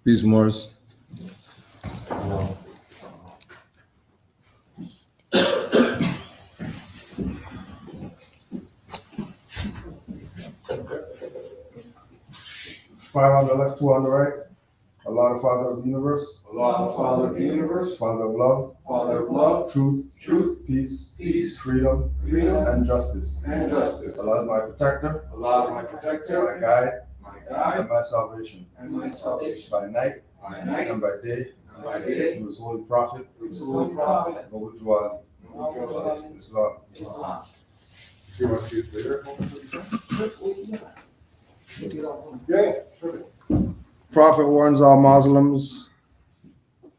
Peace, Morris. Five on the left, two on the right. Allah, the Father of the universe. Allah, the Father of the universe. Father of love. Father of love. Truth. Peace. Freedom. And justice. Allah is my protector. Allah is my protector. My guide. My And my salvation. By night. And by day. Through his holy prophet. Noble Juwali. Islam. You want to see it later? Prophet warns all Muslims,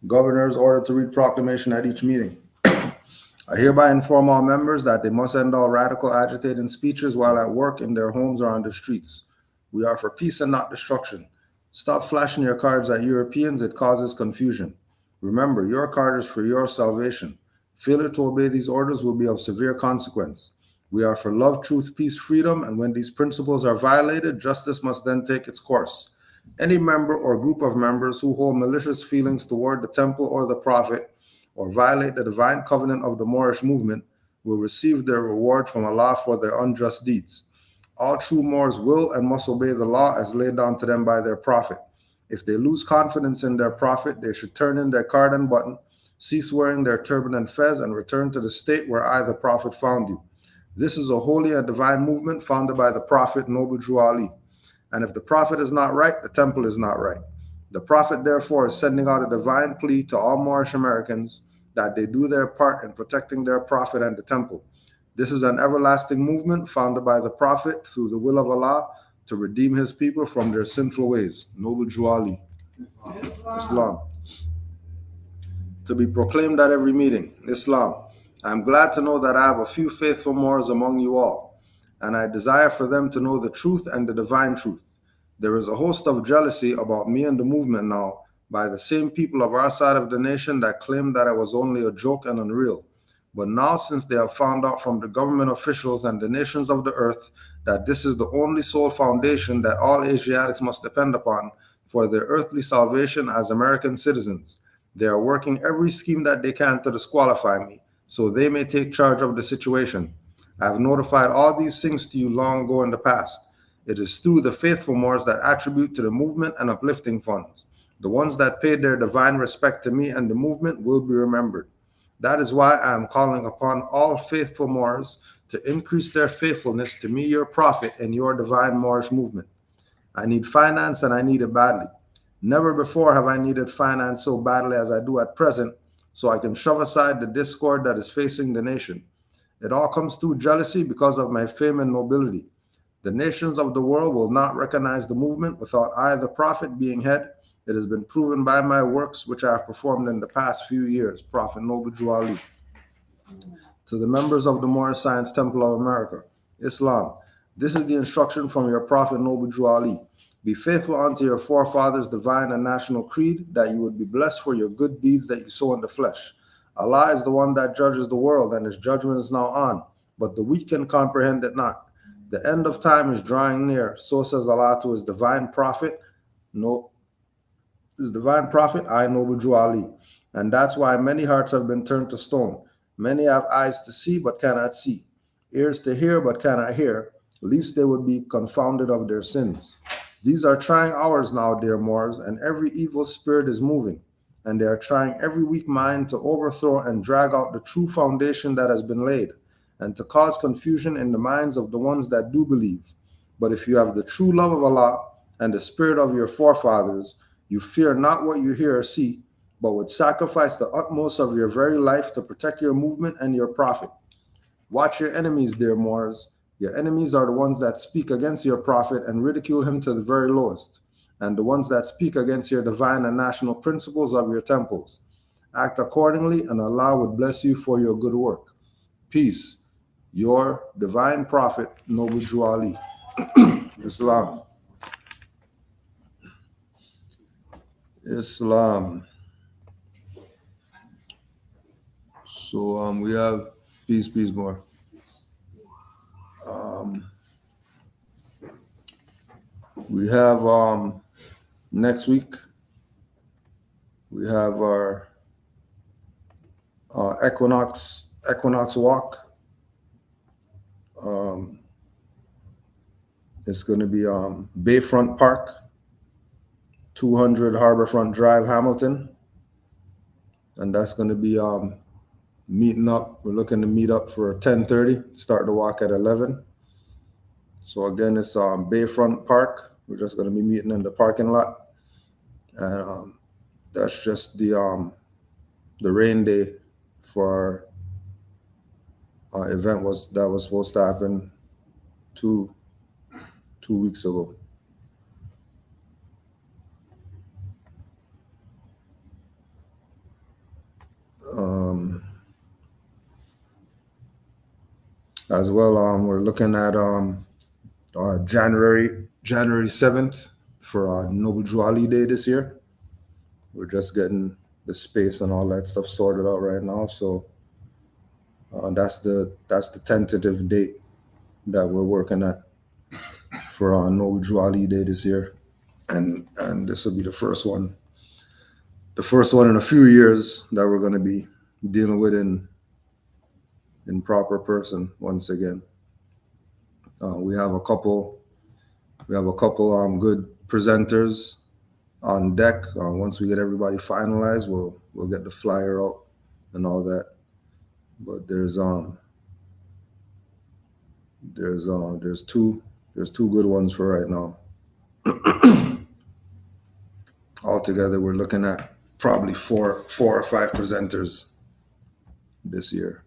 governors ordered to read proclamation at each meeting. I hereby inform all members that they must end all radical agitating speeches while at work, in their homes, or on the streets. We are for peace and not destruction. Stop flashing your cards at Europeans, it causes confusion. Remember, your card is for your salvation. Failure to obey these orders will be of severe consequence. We are for love, truth, peace, freedom, and when these principles are violated, justice must then take its course. Any member or group of members who hold malicious feelings toward the temple or the prophet, or violate the divine covenant of the Moorish movement, will receive their reward from Allah for their unjust deeds. All true Moors will and must obey the law as laid down to them by their prophet. If they lose confidence in their prophet, they should turn in their card and button, cease wearing their turban and fez, and return to the state where I, the prophet, found you. This is a holy and divine movement founded by the prophet Noble Ali. And if the prophet is not right, the temple is not right. The prophet, therefore, is sending out a divine plea to all Moorish Americans that they do their part in protecting their prophet and the temple. This is an everlasting movement founded by the prophet through the will of Allah to redeem his people from their sinful ways. Noble Ali. Islam. To be proclaimed at every meeting. Islam. I am glad to know that I have a few faithful Moors among you all, and I desire for them to know the truth and the divine truth. There is a host of jealousy about me and the movement now by the same people of our side of the nation that claimed that I was only a joke and unreal. But now, since they have found out from the government officials and the nations of the earth that this is the only sole foundation that all Asiatics must depend upon for their earthly salvation as American citizens, they are working every scheme that they can to disqualify me, so they may take charge of the situation. I have notified all these things to you long ago in the past. It is through the faithful Moors that attribute to the movement and uplifting funds. The ones that paid their divine respect to me and the movement will be remembered. That is why I am calling upon all faithful Moors to increase their faithfulness to me, your prophet, and your divine Moorish movement. I need finance and I need it badly. Never before have I needed finance so badly as I do at present, so I can shove aside the discord that is facing the nation. It all comes through jealousy because of my fame and nobility. The nations of the world will not recognize the movement without I, the prophet, being head. It has been proven by my works, which I have performed in the past few years. Prophet Noble Ali. To the members of the Moorish Science Temple of America, Islam. This is the instruction from your Prophet Noble Ali. Be faithful unto your forefathers' divine and national creed, that you would be blessed for your good deeds that you sow in the flesh. Allah is the one that judges the world, and his judgment is now on, but the weak can comprehend it not. The end of time is drawing near, so says Allah to his divine prophet, I, Noble Ali. And that's why many hearts have been turned to stone. Many have eyes to see, but cannot see, ears to hear, but cannot hear, lest they would be confounded of their sins. These are trying hours now, dear Moors, and every evil spirit is moving, and they are trying every weak mind to overthrow and drag out the true foundation that has been laid, and to cause confusion in the minds of the ones that do believe. But if you have the true love of Allah and the spirit of your forefathers, you fear not what you hear or see, but would sacrifice the utmost of your very life to protect your movement and your prophet. Watch your enemies, dear Moors. Your enemies are the ones that speak against your prophet and ridicule him to the very lowest, and the ones that speak against your divine and national principles of your temples. Act accordingly, and Allah would bless you for your good work. Peace. Your divine prophet, Noble Ali. Islam. Islam. So we have peace more. We have next week We have our Equinox Walk. It's going to be Bayfront Park, 200 Harborfront Drive, Hamilton. And that's going to be meeting up. We're looking to meet up for 10:30, start the walk at 11. So again, it's Bayfront Park. We're just going to be meeting in the parking lot. And that's just the rain day for our event that was supposed to happen two weeks ago. As well, we're looking at January 7th for our Noble Drew Ali Day this year. We're just getting the space and all that stuff sorted out right now. So that's the tentative date that we're working at for our Noble Drew Ali Day this year, and this will be the first one in a few years that we're going to be dealing with in proper person once again. We have a couple good presenters on deck. Once we get everybody finalized, we'll get the flyer out and all that. But there's two good ones for right now. Altogether, we're looking at probably four or five presenters this year.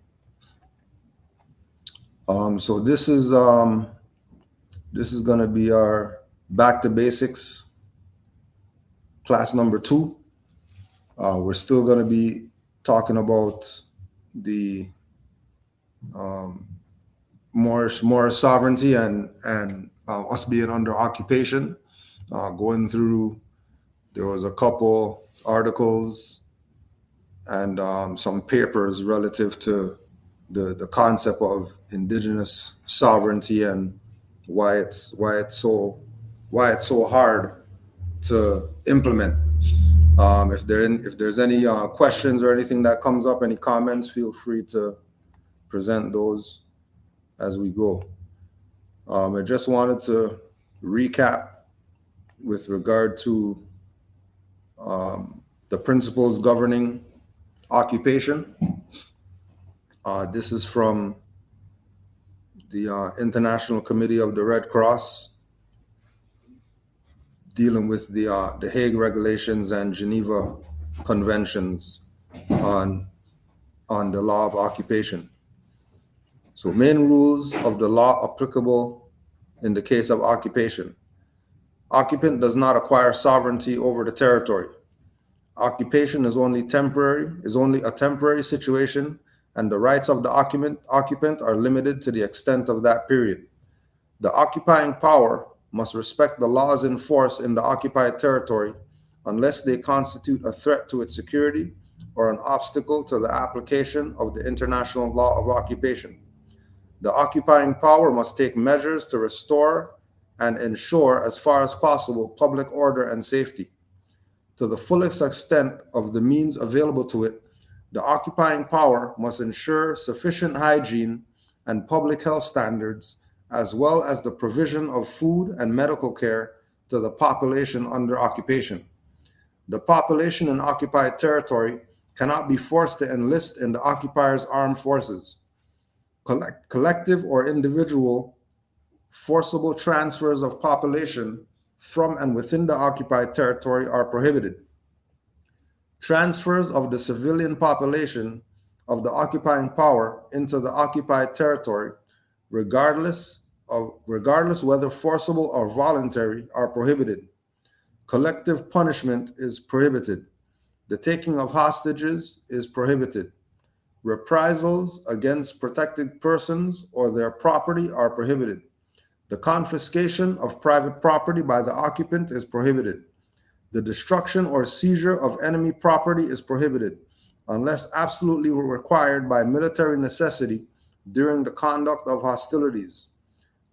So this is going to be our Back to Basics class number 2. We're still going to be talking about the Moorish sovereignty and us being under occupation. Going through, there was a couple articles and some papers relative to the concept of indigenous sovereignty and why it's so hard to implement. If there's any questions or anything that comes up, any comments, feel free to present those as we go. I just wanted to recap with regard to the principles governing occupation. This is from the International Committee of the Red Cross, dealing with the Hague Regulations and Geneva Conventions on the law of occupation. So main rules of the law applicable in the case of occupation. Occupant does not acquire sovereignty over the territory. Occupation is only a temporary situation, and the rights of the occupant are limited to the extent of that period. The occupying power must respect the laws in force in the occupied territory unless they constitute a threat to its security or an obstacle to the application of the international law of occupation. The occupying power must take measures to restore and ensure, as far as possible, public order and safety. To the fullest extent of the means available to it, the occupying power must ensure sufficient hygiene and public health standards, as well as the provision of food and medical care to the population under occupation. The population in occupied territory cannot be forced to enlist in the occupier's armed forces. Collective or individual forcible transfers of population from and within the occupied territory are prohibited. Transfers of the civilian population of the occupying power into the occupied territory, regardless whether forcible or voluntary, are prohibited. Collective punishment is prohibited. The taking of hostages is prohibited. Reprisals against protected persons or their property are prohibited. The confiscation of private property by the occupant is prohibited. The destruction or seizure of enemy property is prohibited, unless absolutely required by military necessity during the conduct of hostilities.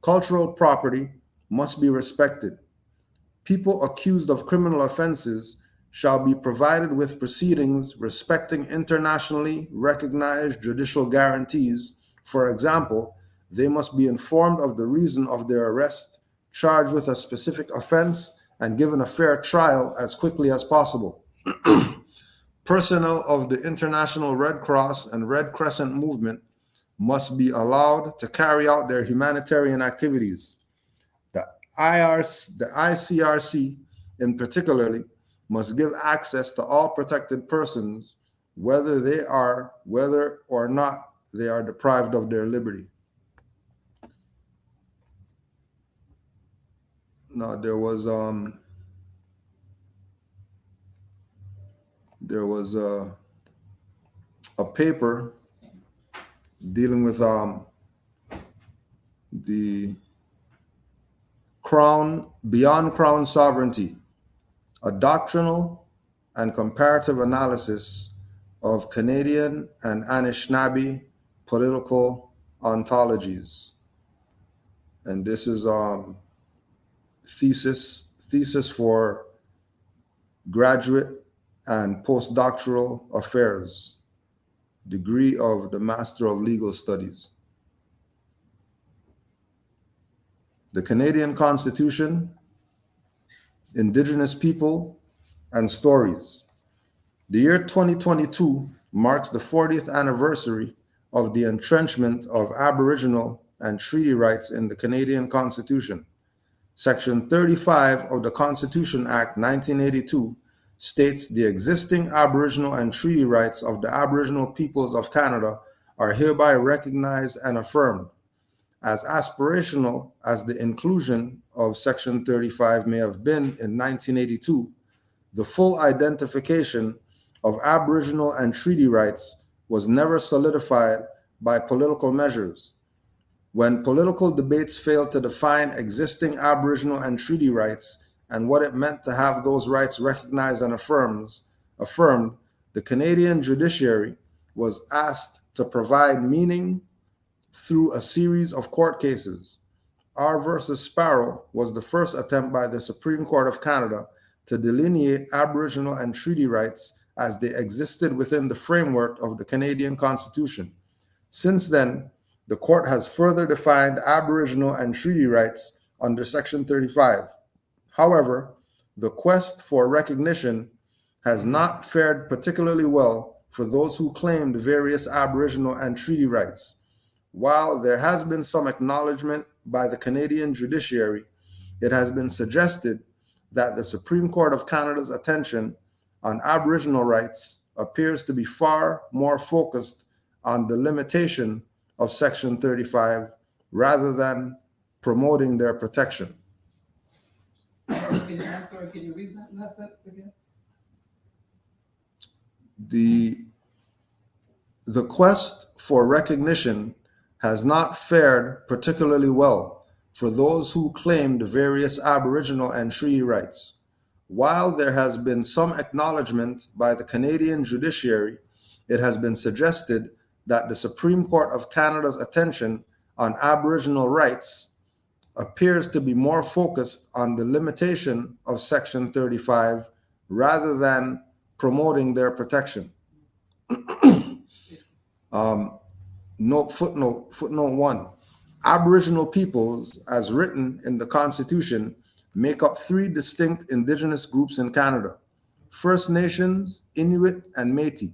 Cultural property must be respected. People accused of criminal offenses shall be provided with proceedings respecting internationally recognized judicial guarantees. For example, they must be informed of the reason of their arrest, charged with a specific offense, and given a fair trial as quickly as possible. Personnel of the International Red Cross and Red Crescent movement must be allowed to carry out their humanitarian activities. The ICRC, in particularly, must give access to all protected persons, whether or not they are deprived of their liberty. Now, there was a paper dealing with the beyond crown sovereignty, a doctrinal and comparative analysis of Canadian and Anishinaabe political ontologies. And this is thesis for graduate and postdoctoral affairs, degree of the Master of Legal Studies. The Canadian Constitution, Indigenous People, and Stories. The year 2022 marks the 40th anniversary of the entrenchment of Aboriginal and treaty rights in the Canadian Constitution. Section 35 of the Constitution Act 1982 states the existing Aboriginal and treaty rights of the Aboriginal peoples of Canada are hereby recognized and affirmed. As aspirational as the inclusion of Section 35 may have been in 1982, the full identification of Aboriginal and treaty rights was never solidified by political measures. When political debates failed to define existing Aboriginal and treaty rights and what it meant to have those rights recognized and affirmed, the Canadian judiciary was asked to provide meaning through a series of court cases. R versus Sparrow was the first attempt by the Supreme Court of Canada to delineate Aboriginal and treaty rights as they existed within the framework of the Canadian Constitution. Since then, the court has further defined Aboriginal and treaty rights under Section 35. However, the quest for recognition has not fared particularly well for those who claimed various Aboriginal and treaty rights. While there has been some acknowledgement by the Canadian judiciary, it has been suggested that the Supreme Court of Canada's attention on Aboriginal rights appears to be far more focused on the limitation of Section 35 rather than promoting their protection. I'm sorry, can you read that sentence again? The quest for recognition has not fared particularly well for those who claimed various Aboriginal and treaty rights. While there has been some acknowledgement by the Canadian judiciary, it has been suggested that the Supreme Court of Canada's attention on Aboriginal rights appears to be more focused on the limitation of Section 35 rather than promoting their protection. Footnote 1. Aboriginal peoples, as written in the Constitution, make up three distinct Indigenous groups in Canada: First Nations, Inuit, and Métis.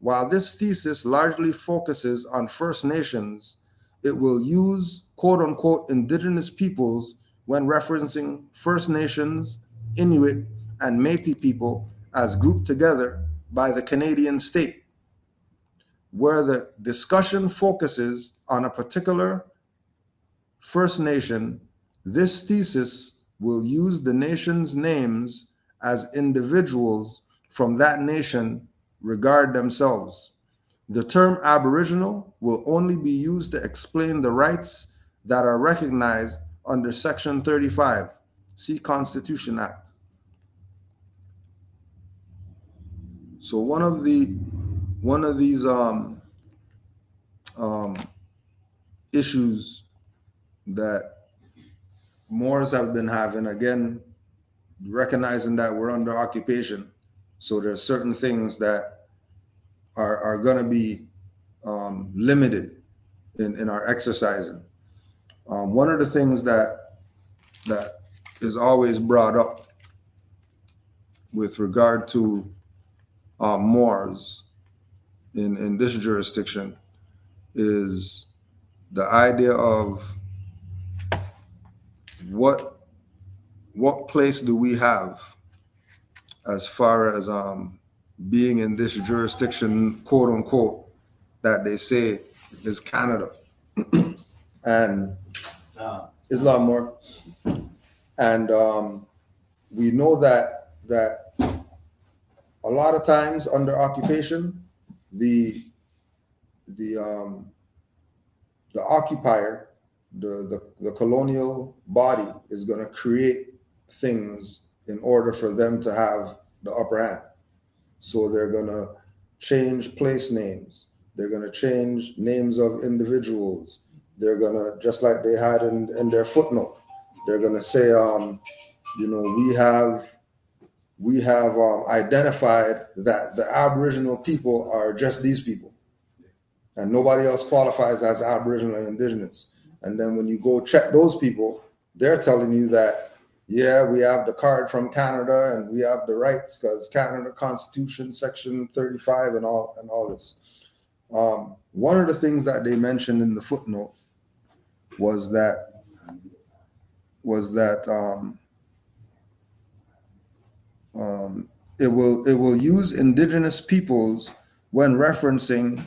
While this thesis largely focuses on First Nations, it will use quote-unquote Indigenous peoples when referencing First Nations, Inuit, and Métis people as grouped together by the Canadian state. Where the discussion focuses on a particular First Nation, this thesis will use the nation's names as individuals from that nation regard themselves. The term Aboriginal will only be used to explain the rights that are recognized under Section 35. See Constitution Act. So one of these issues that Moors have been having, again, recognizing that we're under occupation. So there's certain things that are going to be limited in our exercising. One of the things that is always brought up with regard to Moors in this jurisdiction is the idea of what place do we have as far as being in this jurisdiction, quote unquote, that they say is Canada. And Islam more. And we know that a lot of times under occupation, the occupier, the colonial body is going to create things in order for them to have the upper hand. So they're going to change place names. They're going to change names of individuals. They're going to, just like they had in their footnote, they're going to say, we have identified that the Aboriginal people are just these people, and nobody else qualifies as Aboriginal and Indigenous. And then when you go check those people, they're telling you that, yeah, we have the card from Canada and we have the rights because Canada Constitution, Section 35 and all this. One of the things that they mentioned in the footnote was that it will use Indigenous peoples when referencing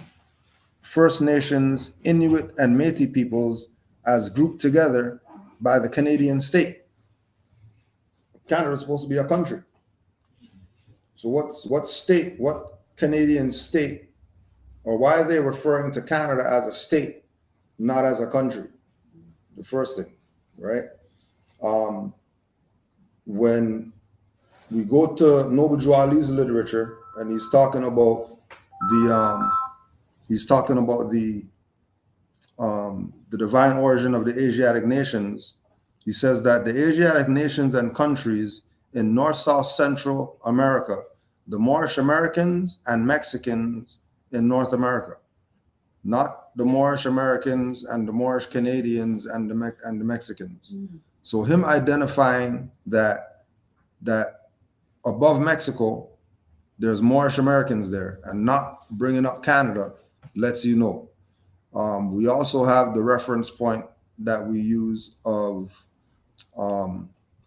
First Nations, Inuit, and Métis peoples as grouped together by the Canadian state. Canada is supposed to be a country. So what Canadian state, or why are they referring to Canada as a state, not as a country? The first thing, right? When we go to Noble Ali's literature, and he's talking about the divine origin of the Asiatic nations. He says that the Asiatic nations and countries in North, South, Central America, the Moorish Americans and Mexicans in North America, not the Moorish Americans and the Moorish Canadians and the Mexicans. Mm-hmm. So him identifying that above Mexico, there's Moorish Americans there, and not bringing up Canada lets you know. We also have the reference point that we use of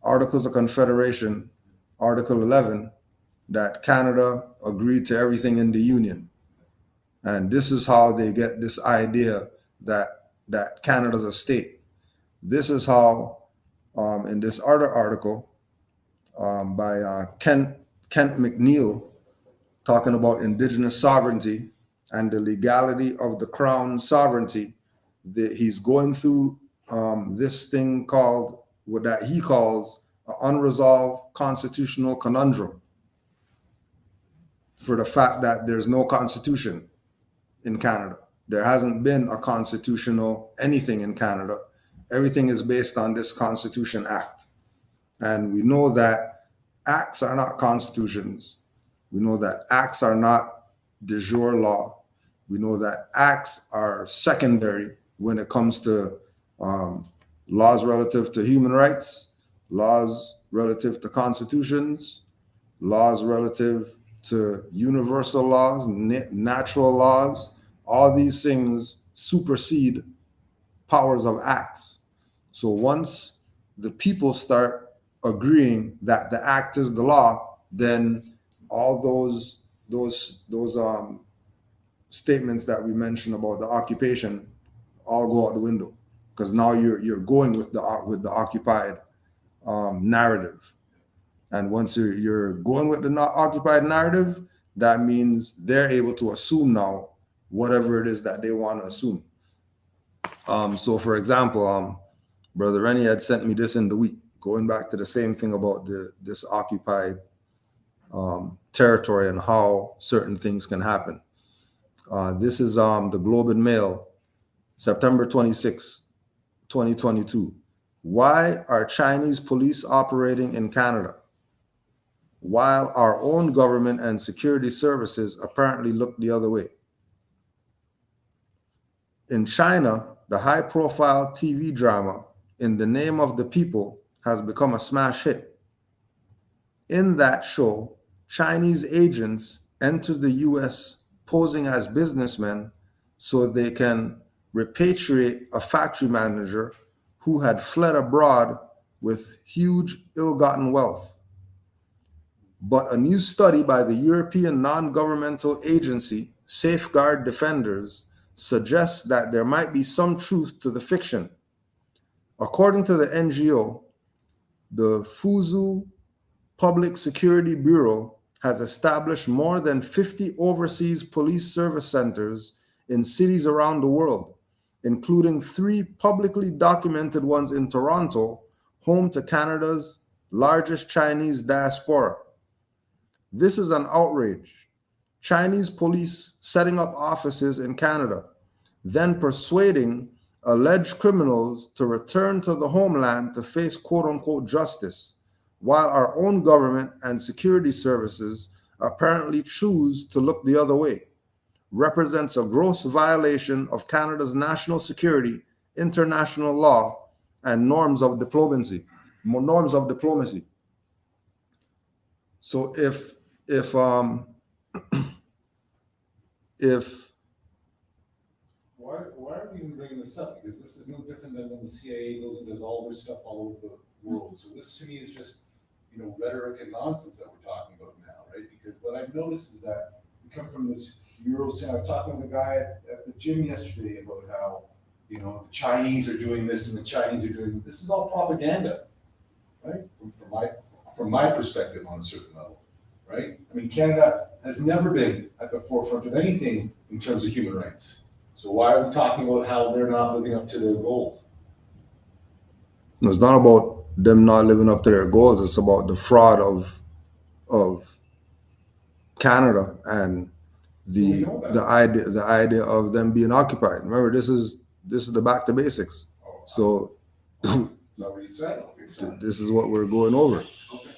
Articles of Confederation, Article 11, that Canada agreed to everything in the Union. And this is how they get this idea that Canada's a This is how, in this other article by Kent McNeil, talking about Indigenous sovereignty and the legality of the Crown sovereignty, he's going through this thing called, what that he calls an unresolved constitutional conundrum, for the fact that there's no constitution in Canada. There hasn't been a constitutional anything in Canada. Everything is based on this Constitution Act. And we know that acts are not constitutions. We know that acts are not de jure law. We know that acts are secondary when it comes to laws relative to human rights, laws relative to constitutions, laws relative to universal laws, natural laws. All these things supersede powers of acts. So once the people start agreeing that the act is the law, then all those statements that we mentioned about the occupation all go out the window, because now you're going with the occupied narrative. And once you're going with the not occupied narrative, that means they're able to assume now whatever it is that they want to assume. So for example, Brother Rennie had sent me this in the week, going back to the same thing about this occupied territory and how certain things can happen. This is the Globe and Mail, September 26, 2022. Why are Chinese police operating in Canada? while our own government and security services apparently look the other way. In China, the high-profile TV drama In the Name of the People has become a smash hit. In that show, Chinese agents enter the US posing as businessmen so they can repatriate a factory manager who had fled abroad with huge ill-gotten wealth. But a new study by the European non-governmental agency Safeguard Defenders suggests that there might be some truth to the fiction. According to the NGO, the Fuzhou Public Security Bureau has established more than 50 overseas police service centers in cities around the world, including 3 publicly documented ones in Toronto, home to Canada's largest Chinese diaspora. This is an outrage. Chinese police setting up offices in Canada, then persuading alleged criminals to return to the homeland to face quote-unquote justice, while our own government and security services apparently choose to look the other way, represents a gross violation of Canada's national security, international law, and norms of diplomacy. So if Why are we even bringing this up? Because this is no different than when the CIA goes and does all their stuff all over the world. So this to me is just, rhetoric and nonsense that we're talking about now, right? Because what I've noticed is that we come from this Eurocentrism. I was talking with a guy at the gym yesterday about how, the Chinese are doing this and the Chinese are doing this. Is all propaganda, right? From my perspective on a certain level, right? I mean, Canada has never been at the forefront of anything in terms of human rights. So why are we talking about how they're not living up to their goals? it's not about them not living up to their goals. It's about the fraud of Canada and the idea of them being occupied. Remember, this is the back to basics. So Is that what you said? Okay, so- this is what we're going over, Okay.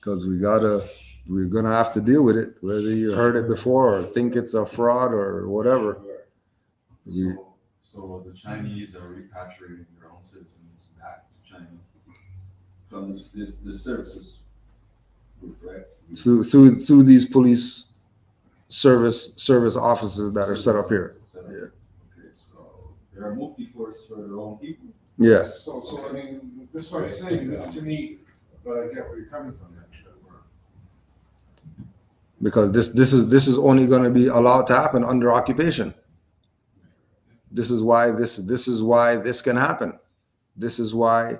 because we're gonna have to deal with it, whether you heard it before or think it's a fraud or whatever. So the Chinese are repatriating their own citizens back to China from this services group, right? Through these police service offices that are set up here. Okay, so they're a multi-force for their own people. Yeah. So I mean, this is what I'm saying, this to me, but I get where you're coming from. Because this is only going to be allowed to happen under occupation. This is why this can happen. This is why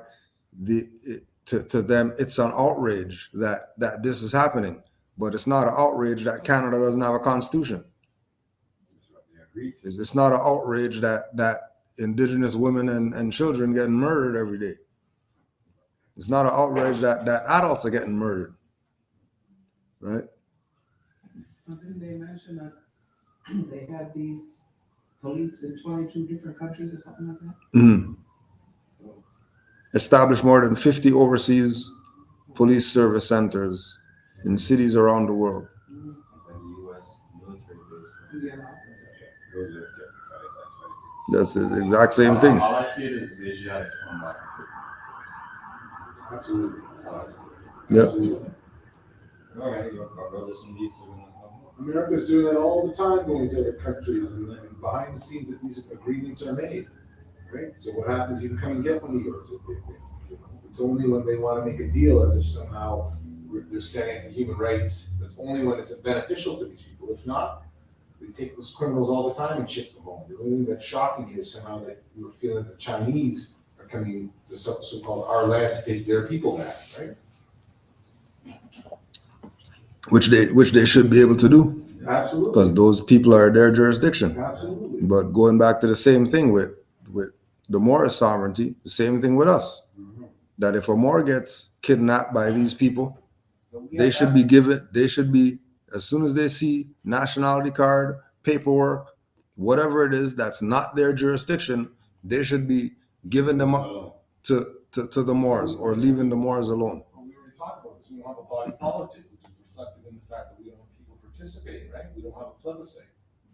to them it's an outrage that this is happening, but it's not an outrage that Canada doesn't have a constitution. It's not an outrage that Indigenous women and children getting murdered every day. It's not an outrage that adults are getting murdered, right? Didn't they mention that they had these police in 22 different countries or something like that? Mm-hmm. So, Established more than 50 overseas police service centers in cities around the world. Sounds like the U.S. military base. yeah. That's the exact same thing. All I see it is the Asiatics coming back. Absolutely. That's how I see Yep. it. All right, our brothers from the East are gonna come. America's doing that all the time, going to other countries and behind the scenes that these agreements are made, right? So what happens, you can come and get one of yours. It's only when they want to make a deal as if somehow they're standing for human rights. That's only when it's beneficial to these people. If not, they take those criminals all the time and ship them home. The only thing that's shocking here is somehow that we're feeling the Chinese are coming to so-called our land to take their people back, right? Which they should be able to do, Absolutely. because those people are their jurisdiction. Absolutely. But going back to the same thing with the Moorish sovereignty, the same thing with us. Mhm. That if a Moor gets kidnapped by these people, they should be, as soon as they see nationality card, paperwork, whatever it is that's not their jurisdiction, they should be giving them up to the Moors or leaving the Moors alone. We already talked about because we don't have a body politic, which is reflected in the fact that we don't have people participating, right? We don't have a plebiscite.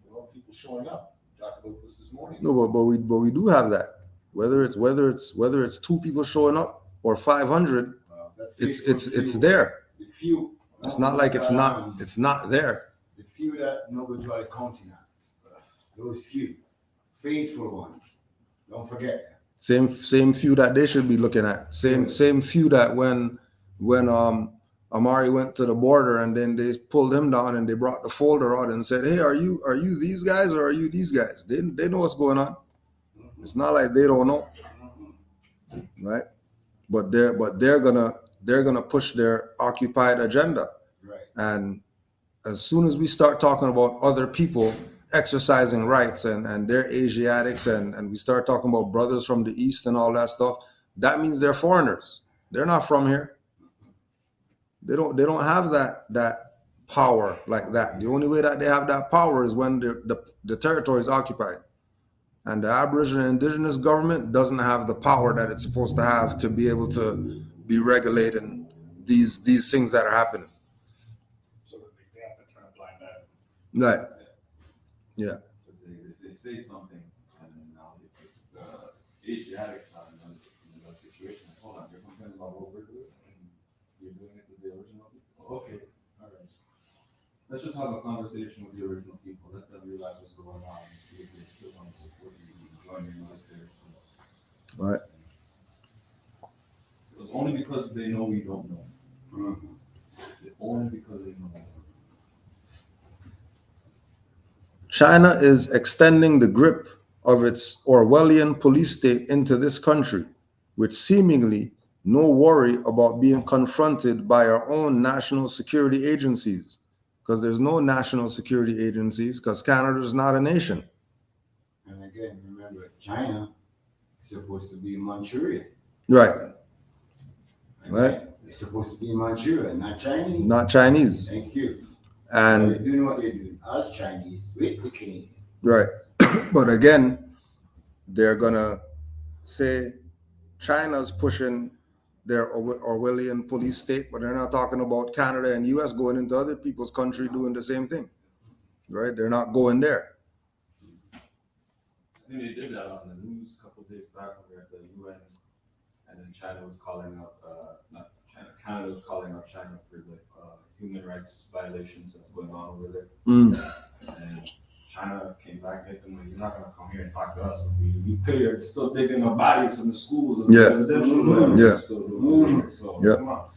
We don't have people showing up. We talked about this morning. No, but we do have that. Whether it's 2 people showing up or 500, it's there. The few. It's not like it's not there. The few that nobody try counting on. Those few. Faithful ones. Don't forget that. Same few that they should be looking at. Same few that when Amari went to the border and then they pulled him down and they brought the folder out and said, "Hey, are you these guys or are you these guys?" They know what's going on. It's not like they don't know, right? But they're gonna push their occupied agenda. Right. And as soon as we start talking about other people exercising rights and they're Asiatics and we start talking about brothers from the East and all that stuff, that means they're foreigners. They're not from here. They don't have that power like that. The only way that they have that power is when the territory is occupied. And the Aboriginal and Indigenous government doesn't have the power that it's supposed to have to be able to be regulating these things that are happening. So that they have to turn a blind eye. Right. Yeah. If they say something, and then now the Asiatics are in another situation. Like, hold on, you're complaining about what we're doing, and you're doing it to the original people. Okay, all right. Let's just have a conversation with the original people. Let them realize what's going on and see if they still want to support you and join your military. Right. It was only because they know we don't know. Mm-hmm. Only because they know. China is extending the grip of its Orwellian police state into this country, with seemingly no worry about being confronted by our own national security agencies, because there's no national security agencies, because Canada is not a nation. And again, remember, China is supposed to be Manchuria. Right. And Right. It's supposed to be Manchuria, not Chinese. Not Chinese. Thank you. And They're doing what they're doing as Chinese with the Canadian. right. But again, they're gonna say China's pushing their Orwellian police state, but they're not talking about Canada and US going into other people's country doing the same thing. Right? They're not going there. I think they did that on the news a couple of days back when we were at the UN, and then China was calling out, not China, Canada was calling out China for the human rights violations that's going on over there. And China came back and hit them like, "You're not gonna come here and talk to us. We clear still digging up bodies in the schools and Yeah. residential. Yeah. So Yeah. come on.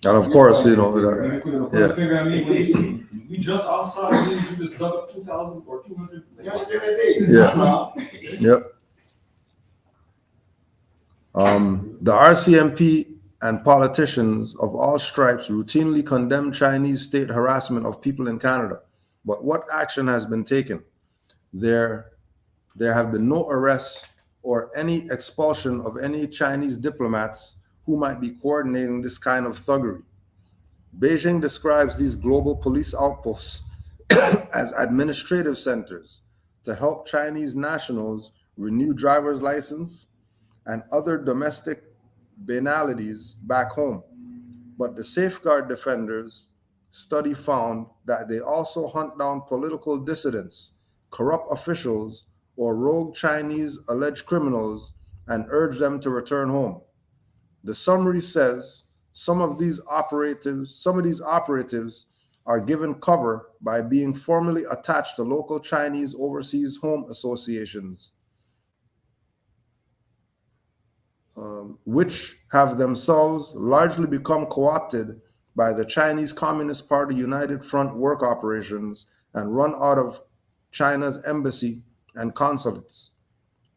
And of course, you know, We just outside, we just dug up 2,000 or 200. Just the other day. Yeah. Yep. The RCMP and politicians of all stripes routinely condemn Chinese state harassment of people in Canada. But what action has been taken? There have been no arrests or any expulsion of any Chinese diplomats who might be coordinating this kind of thuggery. Beijing describes these global police outposts as administrative centers to help Chinese nationals renew driver's license and other domestic banalities back home. But the Safeguard Defenders study found that they also hunt down political dissidents, corrupt officials, or rogue Chinese alleged criminals and urge them to return home. The summary says some of these operatives are given cover by being formally attached to local Chinese overseas home associations, which have themselves largely become co-opted by the Chinese Communist Party United Front work operations and run out of China's embassy and consulates.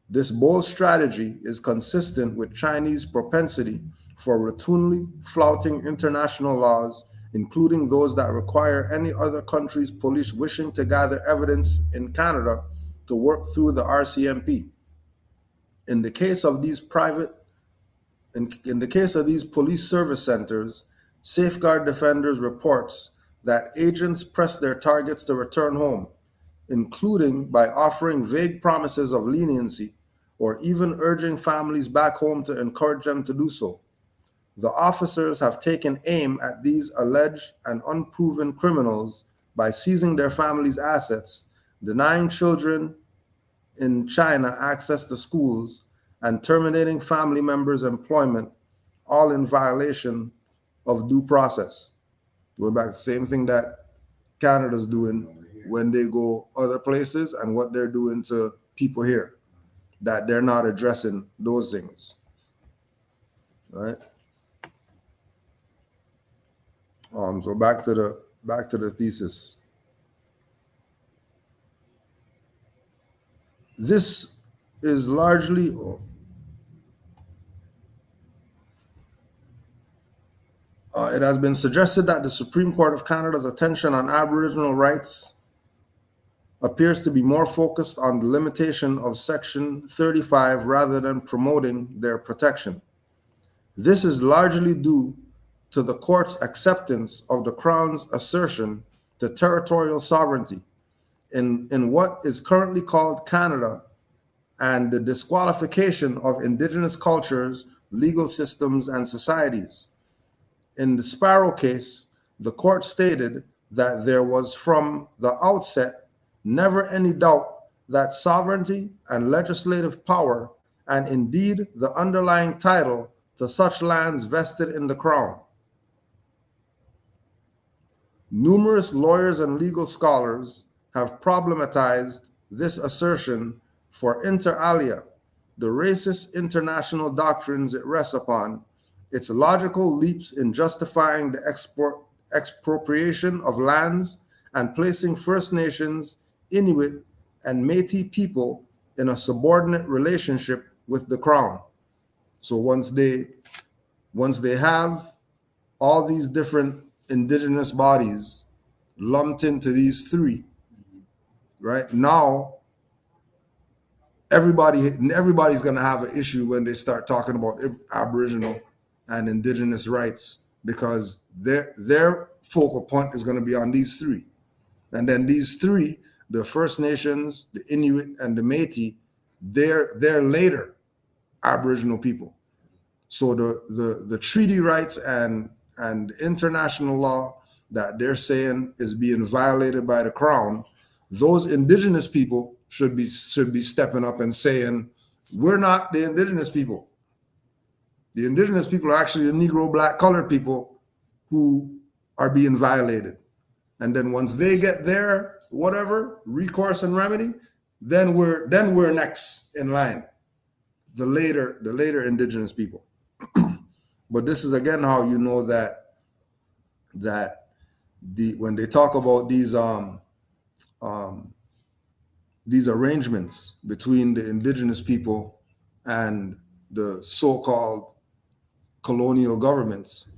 This bold strategy is consistent with Chinese propensity for routinely flouting international laws, including those that require any other country's police wishing to gather evidence in Canada to work through the RCMP. In the case of these police service centers, Safeguard Defenders reports that agents press their targets to return home, including by offering vague promises of leniency or even urging families back home to encourage them to do so. the officers have taken aim at these alleged and unproven criminals by seizing their families' assets, denying children in China access to schools, and terminating family members' employment, all in violation of due process. Going back to the same thing that Canada's doing when they go other places and what they're doing to people here, that they're not addressing those things. Right? So back to the thesis. This is largely it has been suggested that the Supreme Court of Canada's attention on Aboriginal rights appears to be more focused on the limitation of Section 35 rather than promoting their protection. This is largely due to the court's acceptance of the Crown's assertion to territorial sovereignty in what is currently called Canada, and the disqualification of Indigenous cultures, legal systems, and societies. In the Sparrow case, the court stated that there was from the outset never any doubt that sovereignty and legislative power, and indeed the underlying title to such lands, vested in the Crown. Numerous lawyers and legal scholars have problematized this assertion, for inter alia, the racist international doctrines it rests upon, its logical leaps in justifying the expropriation of lands and placing First Nations, Inuit, and Métis people in a subordinate relationship with the Crown. So once they have all these different Indigenous bodies lumped into these three, right? Now, everybody's going to have an issue when they start talking about Aboriginal and Indigenous rights, because their focal point is going to be on these three. And then these three, the First Nations, the Inuit, and the Métis, they're later Aboriginal people. So the treaty rights and international law that they're saying is being violated by the Crown, those Indigenous people should be stepping up and saying, we're not the Indigenous people. The Indigenous people are actually the Negro, Black, colored people who are being violated. And then once they get their whatever recourse and remedy, then we're next in line. The later Indigenous people. But this is again how you know that when they talk about these arrangements between the Indigenous people and the so-called colonial governments,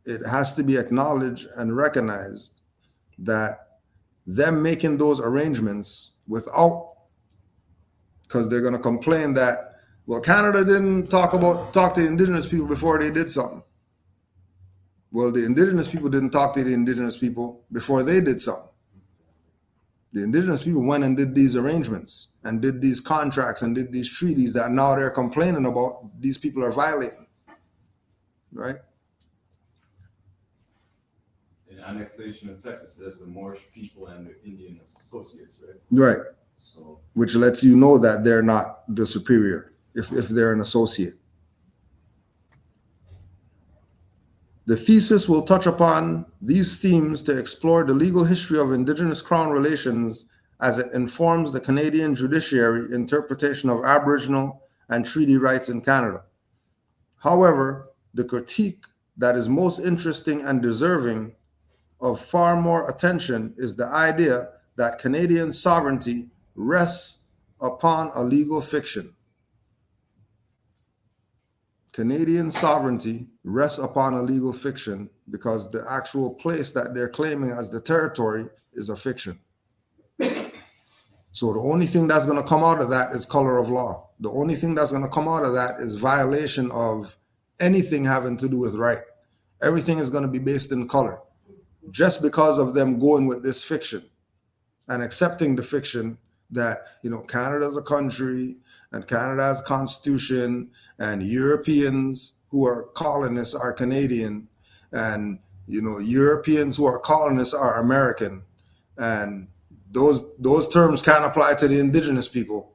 it has to be acknowledged and recognized that them making those arrangements without, because they're going to complain that, well, Canada didn't talk to Indigenous people before they did something. Well, the Indigenous people didn't talk to the Indigenous people before they did something. The Indigenous people went and did these arrangements and did these contracts and did these treaties that now they're complaining about these people are violating, right? In annexation of Texas, there's the Moorish people and the Indian associates, right? Right. So, which lets you know that they're not the superior if they're an associate. The thesis will touch upon these themes to explore the legal history of Indigenous Crown relations as it informs the Canadian judiciary interpretation of Aboriginal and treaty rights in Canada. However, the critique that is most interesting and deserving of far more attention is the idea that Canadian sovereignty rests upon a legal fiction. Canadian sovereignty rests upon a legal fiction because the actual place that they're claiming as the territory is a fiction. So the only thing that's going to come out of that is color of law. The only thing that's going to come out of that is violation of anything having to do with right. Everything is going to be based in color, just because of them going with this fiction and accepting the fiction that, you know, Canada's a country and Canada has a constitution and Europeans who are colonists are Canadian, and Europeans who are colonists are American, and those terms can't apply to the indigenous people,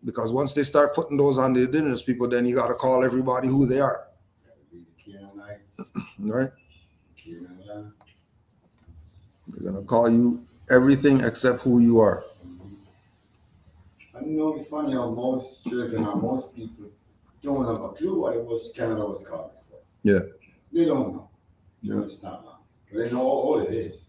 because once they start putting those on the indigenous people, then you got to call everybody who they are, Be the Canaanites, right? Canaanland. They're gonna call you everything except who you are. I know it's funny how most children or most people don't have a clue what it was Canada was called before. Yeah. They don't know. Yeah. It's not long. But they know how old it is.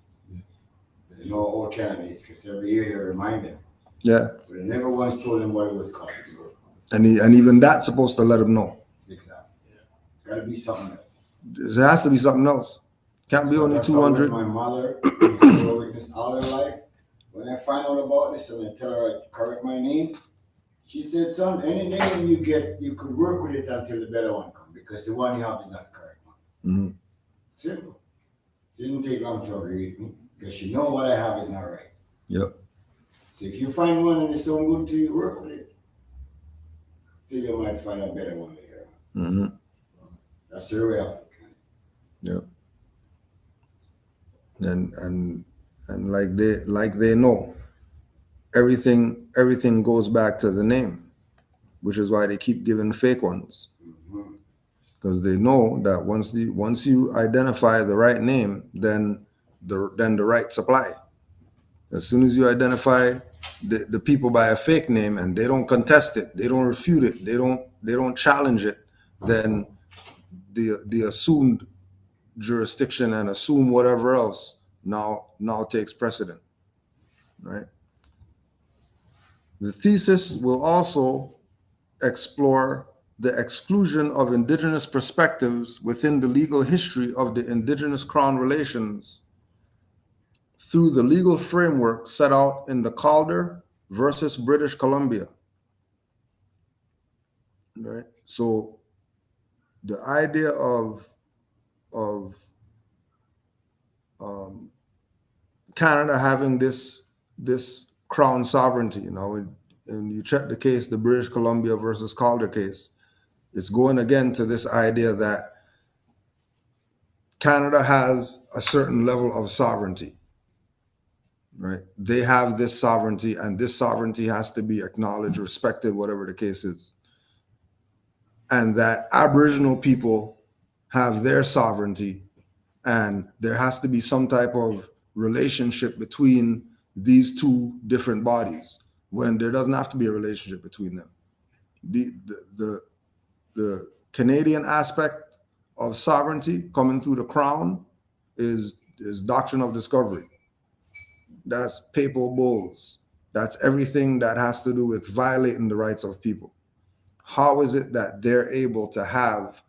They know how old Canada is because every year they remind them. Yeah. But they never once told them what it was called before. And even that's supposed to let them know. Exactly. Yeah. Gotta be something else. There has to be something else. Can't be So only that's why 200. My mother, who witnessed all her life, when I find out about this and I tell her I correct my name, she said, son, any name you get, you could work with it until the better one comes, because the one you have is not the correct one. Mm-hmm. Simple. Didn't take long to agree with me, because she know what I have is not right. Yep. So if you find one and it's so good to you, work with it, till you might find a better one later. Mm-hmm. That's your way of looking at it. Yep. And like they know, everything goes back to the name, which is why they keep giving fake ones, because they know that once you identify the right name, then the rights apply. As soon as you identify the people by a fake name and they don't contest it, they don't refute it, they don't challenge it, then the assumed jurisdiction and assume whatever else now takes precedent, right? The thesis will also explore the exclusion of indigenous perspectives within the legal history of the indigenous-crown relations through the legal framework set out in the Calder versus British Columbia, right? So the idea of Canada having this crown sovereignty, and you check the case, the British Columbia versus Calder case, it's going again to this idea that Canada has a certain level of sovereignty, right? They have this sovereignty, and this sovereignty has to be acknowledged, respected, whatever the case is. And that Aboriginal people have their sovereignty, and there has to be some type of relationship between these two different bodies, when there doesn't have to be a relationship between them. The Canadian aspect of sovereignty coming through the crown is doctrine of discovery. That's papal bulls. That's everything that has to do with violating the rights of people. How is it that they're able to have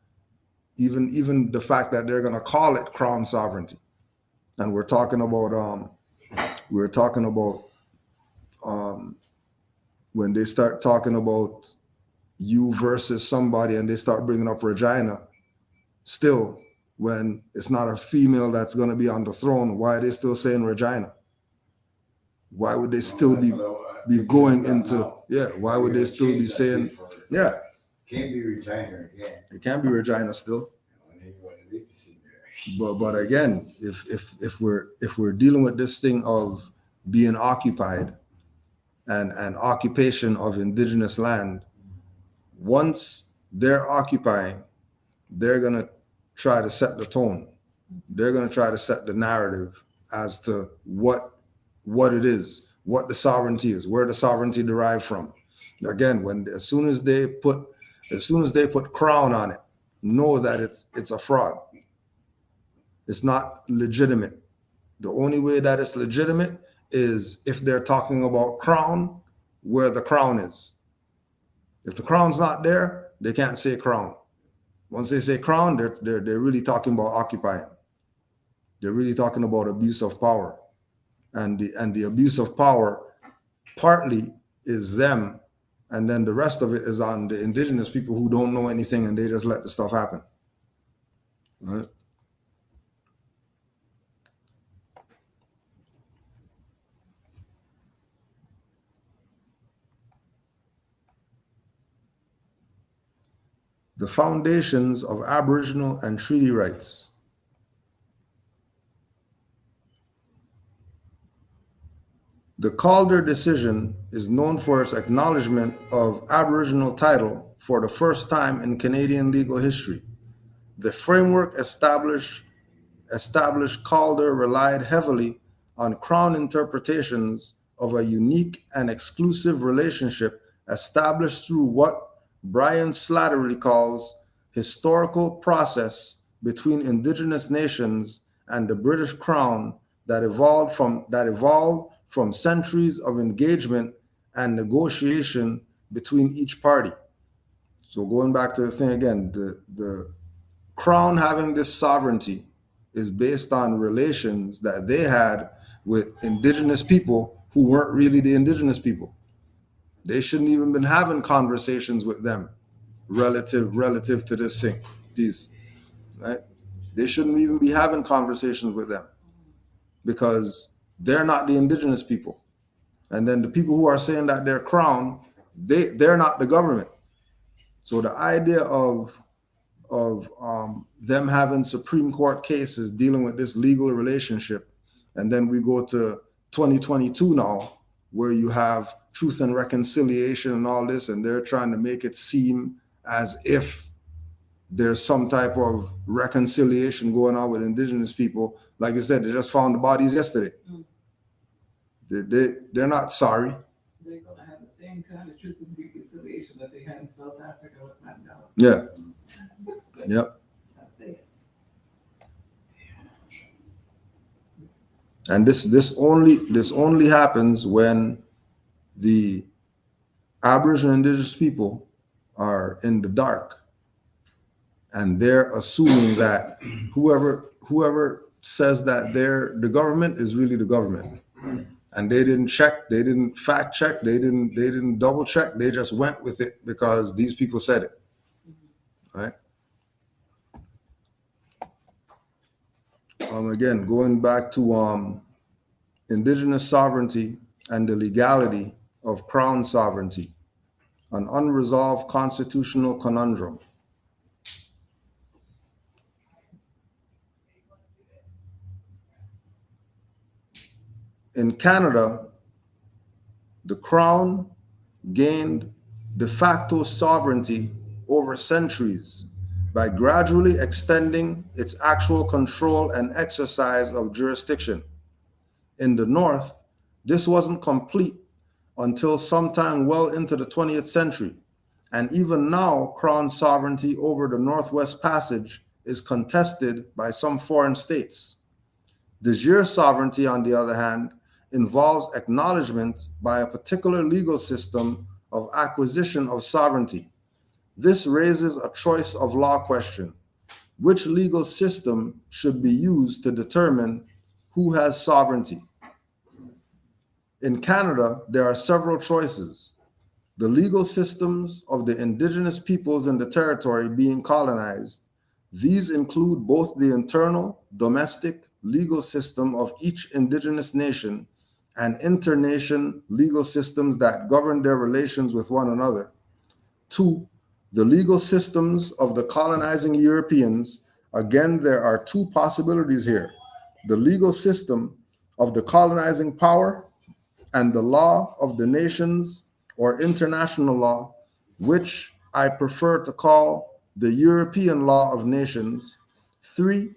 even the fact that they're going to call it crown sovereignty? And we're talking about when they start talking about you versus somebody and they start bringing up Regina, still, when it's not a female that's going to be on the throne, why are they still saying Regina? Why would they still be going into, why would they still be saying, Can't be Regina again. It can't be Regina still. But again, if we're dealing with this thing of being occupied and occupation of indigenous land, once they're occupying, they're gonna try to set the tone. They're gonna try to set the narrative as to what it is, what the sovereignty is, where the sovereignty derived from. Again, as soon as they put crown on it, know that it's a fraud. It's not legitimate. The only way that it's legitimate is if they're talking about crown, where the crown is. If the crown's not there, they can't say crown. Once they say crown, they're really talking about occupying. They're really talking about abuse of power. And the abuse of power partly is them, and then the rest of it is on the indigenous people who don't know anything and they just let the stuff happen. Right? the foundations of Aboriginal and treaty rights. The Calder decision is known for its acknowledgement of Aboriginal title for the first time in Canadian legal history. The framework established Calder relied heavily on Crown interpretations of a unique and exclusive relationship established through what Brian Slattery calls historical process between Indigenous nations and the British Crown that evolved from centuries of engagement and negotiation between each party. So going back to the thing again, the Crown having this sovereignty is based on relations that they had with Indigenous people who weren't really the Indigenous people. They shouldn't even been having conversations with them relative to this thing, these, right? They shouldn't even be having conversations with them because they're not the Indigenous people. And then the people who are saying that they're Crown, they're not the government. So the idea of them having Supreme Court cases dealing with this legal relationship, and then we go to 2022 now, where you have truth and reconciliation and all this, and they're trying to make it seem as if there's some type of reconciliation going on with Indigenous people. Like I said, they just found the bodies yesterday. They're not sorry. They're gonna have the same kind of truth and reconciliation that they had in South Africa with Mandela. Yeah. Yep. That's it. And this only happens when the Aboriginal and Indigenous people are in the dark, and they're assuming that whoever says that they're the government is really the government, and they didn't check, they didn't fact check, they didn't double check, they just went with it because these people said it, right? Again, going back to Indigenous sovereignty and the legality of Crown sovereignty, an unresolved constitutional conundrum. In Canada, the Crown gained de facto sovereignty over centuries by gradually extending its actual control and exercise of jurisdiction. In the North, this wasn't complete until sometime well into the 20th century, and even now, Crown sovereignty over the Northwest Passage is contested by some foreign states. De jure sovereignty, on the other hand, involves acknowledgement by a particular legal system of acquisition of sovereignty. This raises a choice of law question. Which legal system should be used to determine who has sovereignty? In Canada, there are several choices. The legal systems of the Indigenous peoples in the territory being colonized. These include both the internal, domestic legal system of each Indigenous nation and internation legal systems that govern their relations with one another. 2, the legal systems of the colonizing Europeans. Again, there are 2 possibilities here. The legal system of the colonizing power and the law of the nations or international law, which I prefer to call the European law of nations. 3,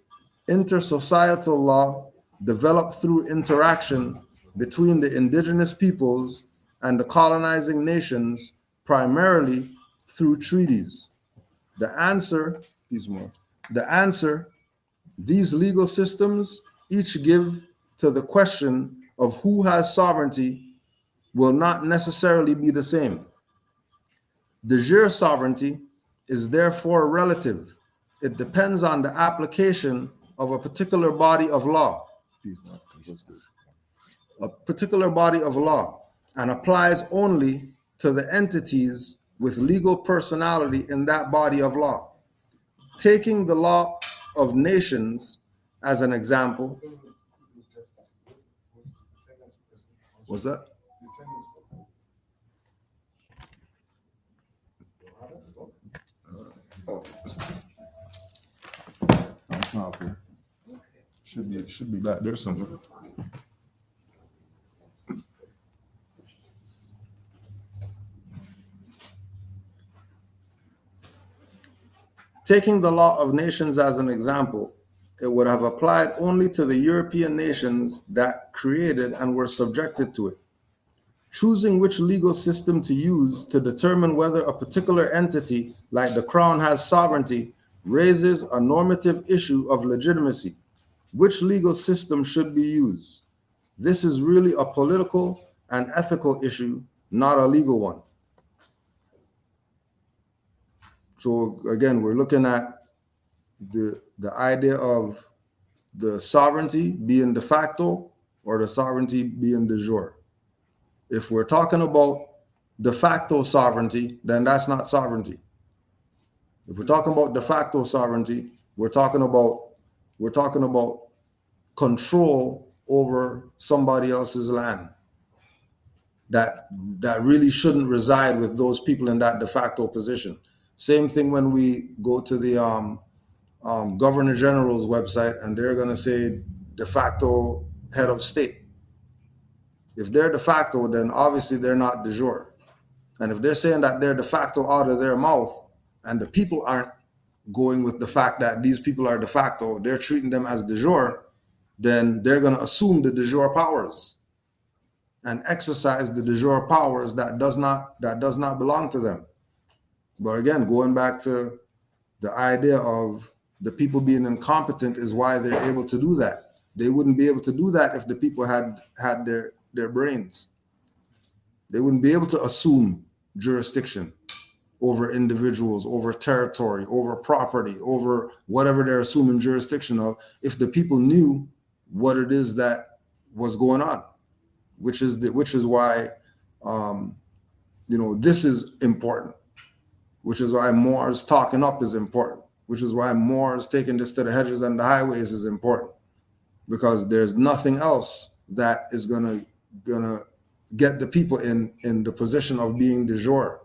intersocietal law developed through interaction between the Indigenous peoples and the colonizing nations, primarily through treaties. The answer, these legal systems each give to the question of who has sovereignty will not necessarily be the same. De jure sovereignty is therefore relative. It depends on the application of a particular body of law. And applies only to the entities with legal personality in that body of law. Taking the law of nations as an example. What's that? Oh, it's not up here. Should be back there somewhere. Taking the law of nations as an example, it would have applied only to the European nations that created and were subjected to it. Choosing which legal system to use to determine whether a particular entity, like the Crown, has sovereignty raises a normative issue of legitimacy. Which legal system should be used? This is really a political and ethical issue, not a legal one. So again, we're looking at the idea of the sovereignty being de facto or the sovereignty being de jure. If we're talking about de facto sovereignty, then that's not sovereignty. If we're talking about de facto sovereignty, we're talking about control over somebody else's land that really shouldn't reside with those people in that de facto position. Same thing when we go to the Governor General's website and they're going to say de facto head of state. If they're de facto, then obviously they're not de jure. And if they're saying that they're de facto out of their mouth and the people aren't going with the fact that these people are de facto, they're treating them as de jure, then they're going to assume the de jure powers and exercise the de jure powers that does not belong to them. But again, going back to the idea of the people being incompetent is why they're able to do that. They wouldn't be able to do that if the people had their brains. They wouldn't be able to assume jurisdiction over individuals, over territory, over property, over whatever they're assuming jurisdiction of, if the people knew what it is that was going on, which is why this is important, which is why Moore's talking up is important, which is why Moore's taking this to the hedges and the highways is important, because there's nothing else that is gonna get the people in the position of being de jure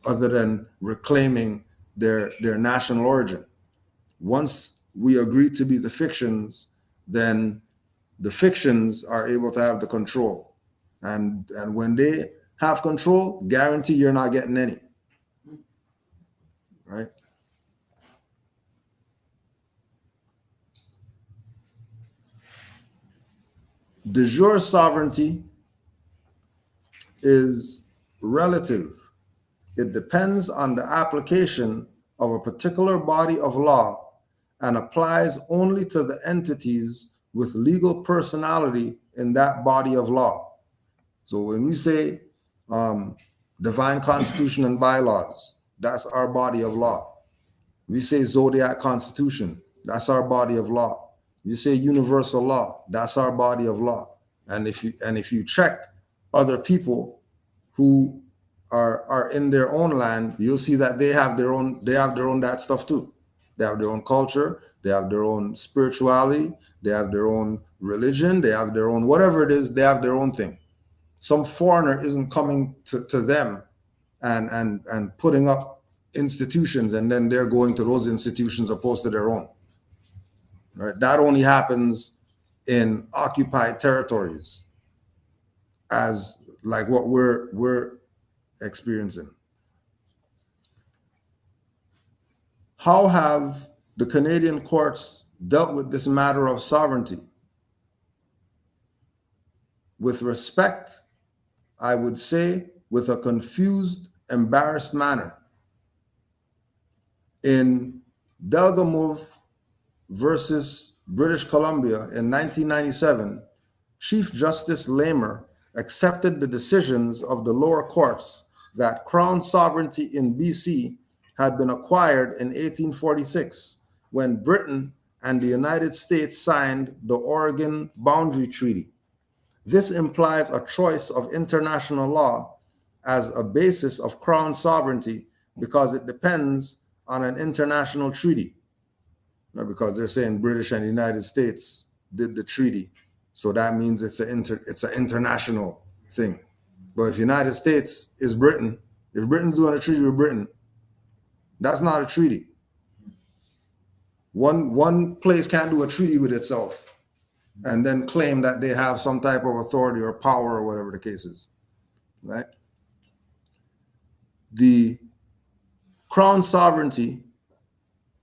other than reclaiming their national origin. Once we agree to be the fictions, then the fictions are able to have the control. And when they have control, guarantee you're not getting any. Right? De jure sovereignty is relative. It depends on the application of a particular body of law and applies only to the entities with legal personality in that body of law. So when we say divine constitution and bylaws, that's our body of law. We say Zodiac Constitution, that's our body of law. You say universal law, that's our body of law. And if you check other people who are in their own land, you'll see that they have their own that stuff too. They have their own culture, they have their own spirituality, they have their own religion, they have their own whatever it is, they have their own thing. Some foreigner isn't coming to them and putting up institutions and then they're going to those institutions opposed to their own. Right? That only happens in occupied territories, as like what we're experiencing. How have the Canadian courts dealt with this matter of sovereignty? With respect, I would say with a confused, embarrassed manner. In Delgamove versus British Columbia in 1997, Chief Justice Lamer accepted the decisions of the lower courts that Crown sovereignty in BC had been acquired in 1846 when Britain and the United States signed the Oregon Boundary Treaty. This implies a choice of international law as a basis of Crown sovereignty because it depends on an international treaty. Because they're saying British and the United States did the treaty. So that means it's an international thing. But if United States is Britain, if Britain's doing a treaty with Britain, that's not a treaty. One place can't do a treaty with itself and then claim that they have some type of authority or power or whatever the case is, right? The crown sovereignty,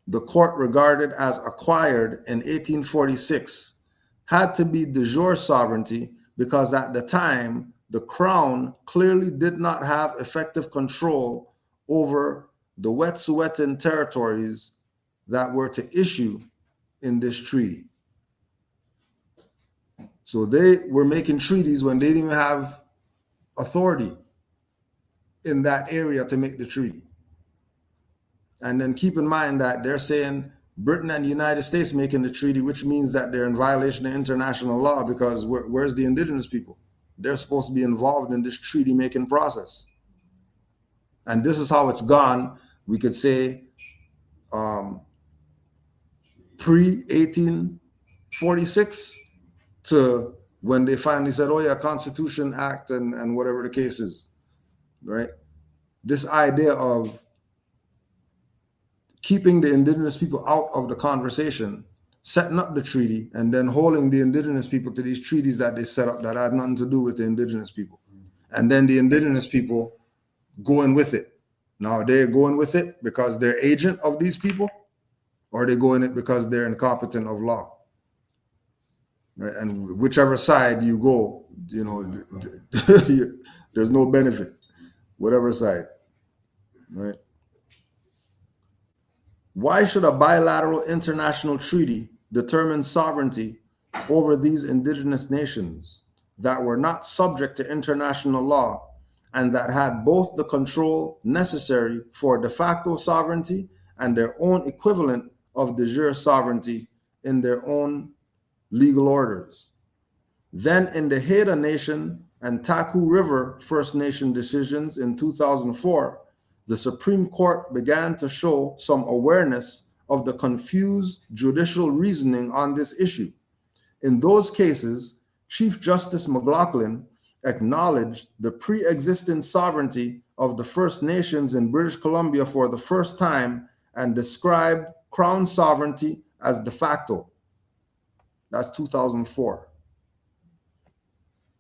the court regarded as acquired in 1846, had to be de jure sovereignty because at the time, the crown clearly did not have effective control over the Wet'suwet'en territories that were to issue in this treaty. So they were making treaties when they didn't even have authority in that area to make the treaty. And then keep in mind that they're saying Britain and the United States making the treaty, which means that they're in violation of international law because where's the indigenous people? They're supposed to be involved in this treaty making process. And this is how it's gone. We could say pre-1846 to when they finally said, oh yeah, Constitution Act and whatever the case is, right? This idea of keeping the indigenous people out of the conversation, setting up the treaty, and then holding the indigenous people to these treaties that they set up that had nothing to do with the indigenous people. And then the indigenous people going with it. Now they're going with it because they're agent of these people, or they go in it because they're incompetent of law. Right? And whichever side you go, you know, there's no benefit, whatever side, right? Why should a bilateral international treaty determine sovereignty over these indigenous nations that were not subject to international law and that had both the control necessary for de facto sovereignty and their own equivalent of de jure sovereignty in their own legal orders? Then in the Haida Nation and Taku River First Nation decisions in 2004, the Supreme Court began to show some awareness of the confused judicial reasoning on this issue. In those cases, Chief Justice McLaughlin acknowledged the pre-existing sovereignty of the First Nations in British Columbia for the first time and described Crown sovereignty as de facto. That's 2004.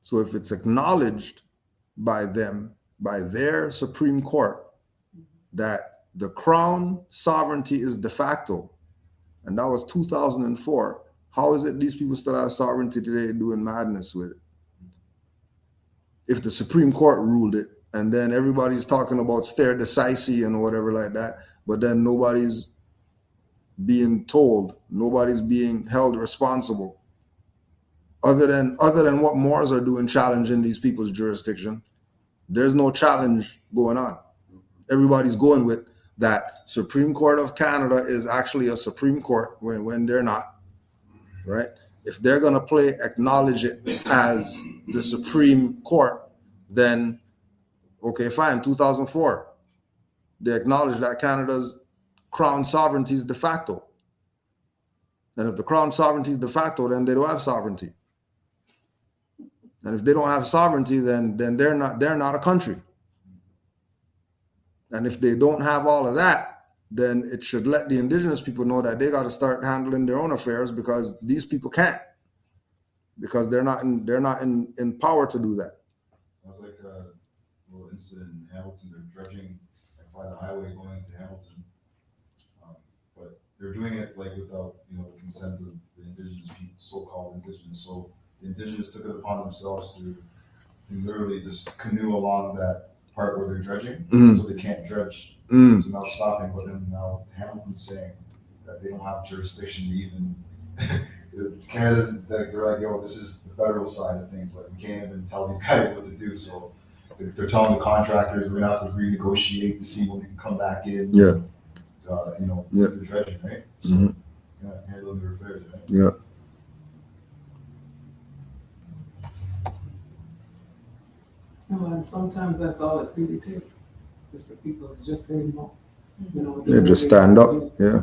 So if it's acknowledged by them, by their Supreme Court, that the Crown sovereignty is de facto, and that was 2004, how is it these people still have sovereignty today doing madness with it? If the Supreme Court ruled it, and then everybody's talking about stare decisis and whatever like that, but then nobody's being told, nobody's being held responsible, other than what Moors are doing, challenging these people's jurisdiction. There's no challenge going on. Everybody's going with that Supreme Court of Canada is actually a Supreme Court when they're not, right? If they're going to acknowledge it as the Supreme Court, then, okay, fine, 2004. They acknowledge that Canada's Crown sovereignty is de facto. And if the Crown sovereignty is de facto, then they don't have sovereignty. And if they don't have sovereignty, then they're not a country. And if they don't have all of that, then it should let the indigenous people know that they got to start handling their own affairs because these people can't, because they're not in power to do that. Sounds like a little incident in Hamilton. They're dredging by the highway going to Hamilton, but they're doing it like without the consent of the indigenous people, so-called indigenous. So the indigenous took it upon themselves to literally just canoe along that part where they're dredging, so they can't dredge. So now stopping, but then now Hamilton's saying that they don't have jurisdiction to even. Canada's like they're like, yo, this is the federal side of things. Like we can't even tell these guys what to do. So they're telling the contractors we're gonna have to renegotiate to see when we can come back in. Yeah. The dredging, right? So handling their affairs, right? Yeah. No, and sometimes that's all it really takes, just for people to just say no. Yeah, just stand up. Yeah.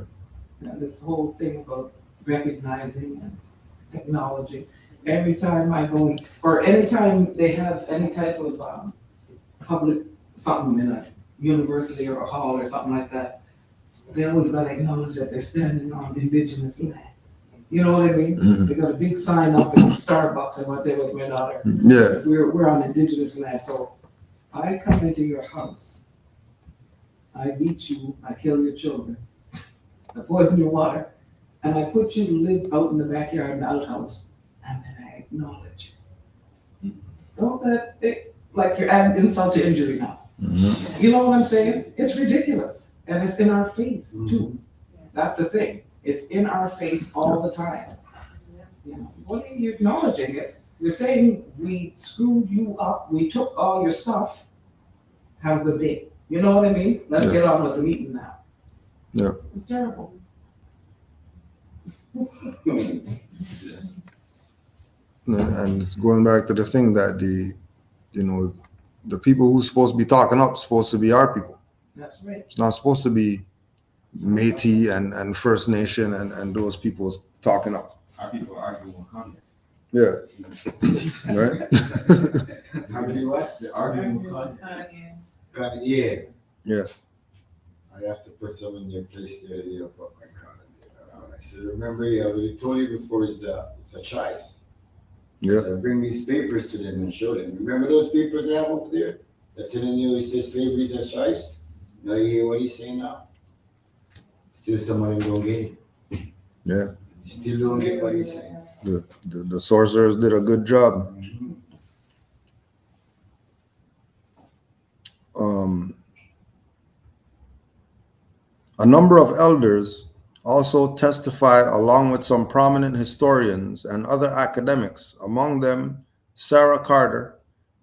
And this whole thing about recognizing and acknowledging. Every time I go, or anytime they have any type of public something in a university or a hall or something like that, they always gotta acknowledge that they're standing on indigenous land. You know what I mean? Mhm. They got a big sign up in Starbucks. I went there with my daughter. Yeah, We're on indigenous land, so I come into your house, I beat you, I kill your children, I poison your water, and I put you to live out in the backyard in the outhouse, and then I acknowledge you. Don't that, like you're adding insult to injury now. Mhm. You know what I'm saying? It's ridiculous, and it's in our face too. That's the thing. It's in our face all the time. You know, what are you acknowledging it? You're saying we screwed you up, we took all your stuff. Have a good day. You know what I mean? Let's Yeah. get on with the meeting now. Yeah. It's terrible. And it's going back to the thing that the people who's supposed to be talking up supposed to be our people. That's right. It's not supposed to be Métis and First Nation and those people talking up. Our people are arguing with Congress. Yeah. Right? How many what? They're arguing with Congress. Yeah. Yeah. I have to put some in their place there. They have put my card in there. I said, remember, I already told you before, it's a choice. Yeah. So I bring these papers to them and show them. Remember those papers I have over there? That telling you he said slavery is a choice? Now you hear what he's saying now? Still some of them don't get it. Yeah. You still don't get what he's saying. The sorcerers did a good job. A number of elders also testified along with some prominent historians and other academics, among them Sarah Carter,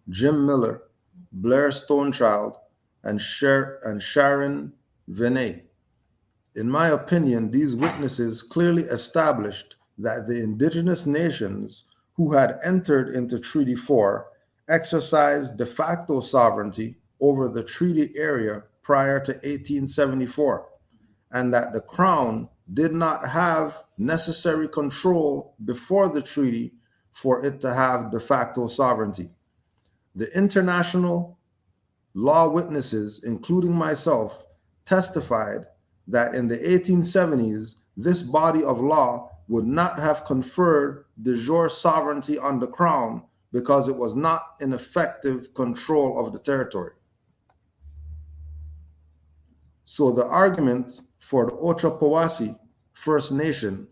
Jim Miller, Blair Stonechild, and Sharon Vinay. In my opinion, these witnesses clearly established that the indigenous nations who had entered into Treaty 4 exercised de facto sovereignty over the treaty area prior to 1874, and that the Crown did not have necessary control before the treaty for it to have de facto sovereignty. The international law witnesses, including myself, testified that in the 1870s, this body of law would not have conferred de jure sovereignty on the Crown because it was not in effective control of the territory. So the argument for the Ocha-Powassi First Nation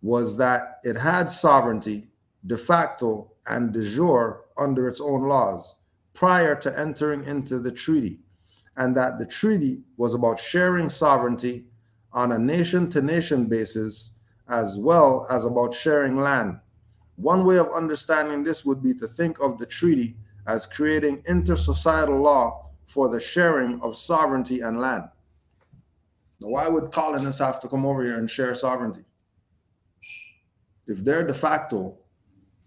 was that it had sovereignty de facto and de jure under its own laws prior to entering into the treaty, and that the treaty was about sharing sovereignty on a nation-to-nation basis as well as about sharing land. One way of understanding this would be to think of the treaty as creating intersocietal law for the sharing of sovereignty and land. Now, why would colonists have to come over here and share sovereignty? If they're de facto,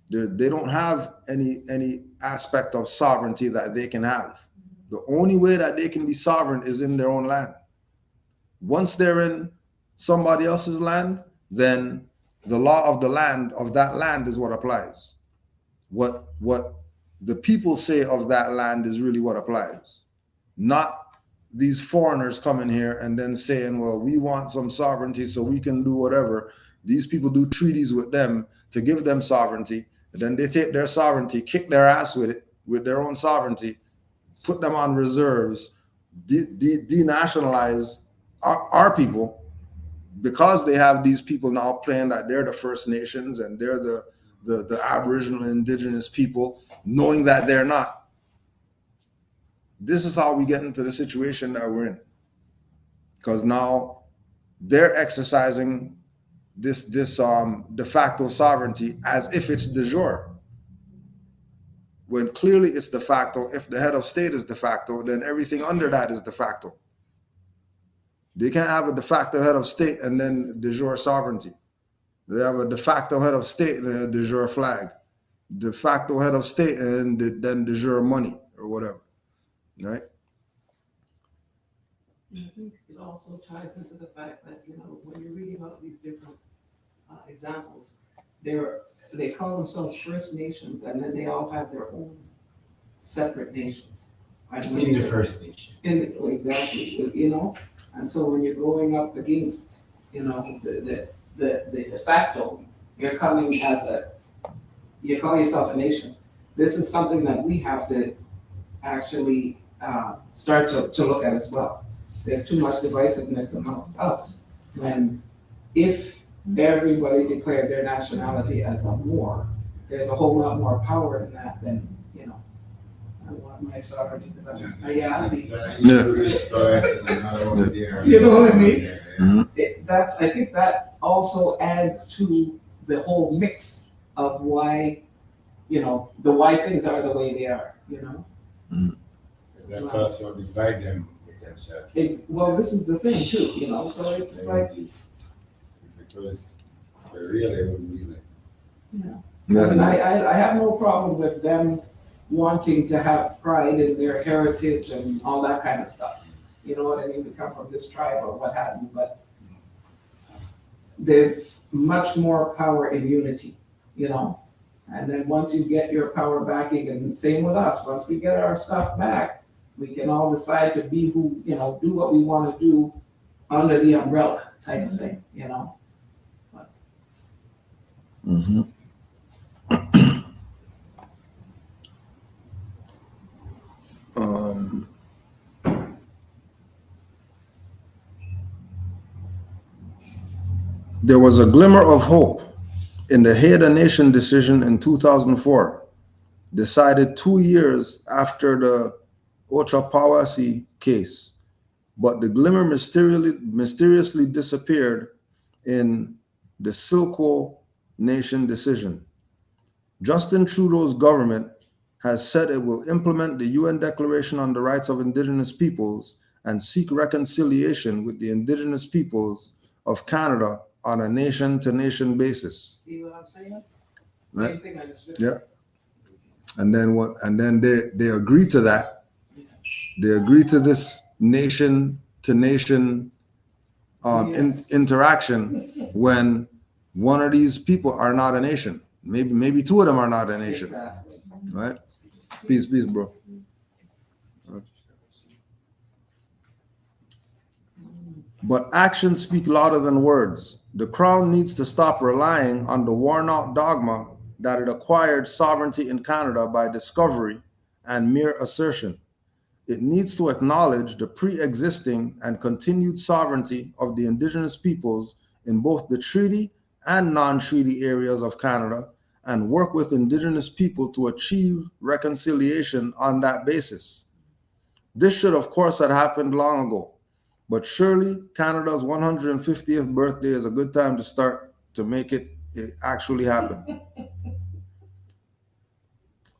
they don't have any aspect of sovereignty that they can have. The only way that they can be sovereign is in their own land. Once they're in somebody else's land, then the law of the land, of that land, is what applies. What the people say of that land is really what applies. Not these foreigners coming here and then saying, well, we want some sovereignty so we can do whatever. These people do treaties with them to give them sovereignty. And then they take their sovereignty, kick their ass with it, with their own sovereignty, put them on reserves, denationalize our people, because they have these people now playing that they're the First Nations and they're the Aboriginal indigenous people, knowing that they're not. This is how we get into the situation that we're in. Because now they're exercising this de facto sovereignty as if it's de jure. When clearly it's de facto. If the head of state is de facto, then everything under that is de facto. They can't have a de facto head of state and then de jure sovereignty. They have a de facto head of state and a de jure flag. De facto head of state and then de jure money or whatever. Right? I think it also ties into the fact that, when you're reading about these different examples, they call themselves First Nations, and then they all have their own separate nations. Right? In the First Nation. Exactly, And so when you're going up against, you know, the de facto, you're coming you call yourself a nation. This is something that we have to actually start to look at as well. There's too much divisiveness amongst us when if everybody declared their nationality as a war, there's a whole lot more power in that than, you know, I want my sovereignty because I'm a reality. You know what I mean? I think that also adds to the whole mix of why, you know, why things are the way they are, you know? That's also divide them with themselves. Well, this is the thing too, you know, so it's like, because they're really would be like. Yeah. I mean, I have no problem with them wanting to have pride in their heritage and all that kind of stuff. You know what I mean? We come from this tribe or what have you, but there's much more power in unity, you know? And then once you get your power back, and same with us, once we get our stuff back, we can all decide to be who, you know, do what we want to do under the umbrella type of thing, you know? Mm-hmm. There was a glimmer of hope in the Haida Nation decision in 2004, decided 2 years after the Ochapawasi case, but the glimmer mysteriously disappeared in the Silko Nation decision. Justin Trudeau's government has said it will implement the UN Declaration on the Rights of Indigenous Peoples and seek reconciliation with the Indigenous peoples of Canada on a nation-to-nation basis. See what I'm saying? Right? Same thing I understood. Yeah. And then they agree to that. They agree to this nation-to-nation interaction when one of these people are not a nation. Maybe two of them are not a nation. Exactly. Right? Peace, bro. But actions speak louder than words. The Crown needs to stop relying on the worn-out dogma that it acquired sovereignty in Canada by discovery and mere assertion. It needs to acknowledge the pre-existing and continued sovereignty of the Indigenous peoples in both the treaty and non-treaty areas of Canada and work with Indigenous people to achieve reconciliation on that basis. This should, of course, have happened long ago. But surely Canada's 150th birthday is a good time to start to make it actually happen.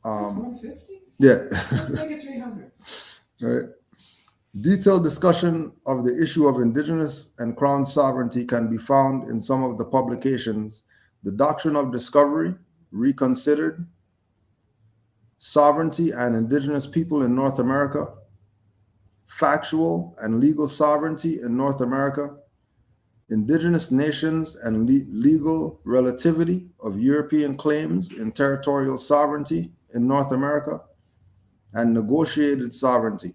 150? Yeah. Let's make it 300. Right. Detailed discussion of the issue of Indigenous and Crown sovereignty can be found in some of the publications: The Doctrine of Discovery, Reconsidered, Sovereignty and Indigenous People in North America, Factual and Legal Sovereignty in North America, Indigenous Nations and Legal Relativity of European Claims in Territorial Sovereignty in North America, and Negotiated Sovereignty,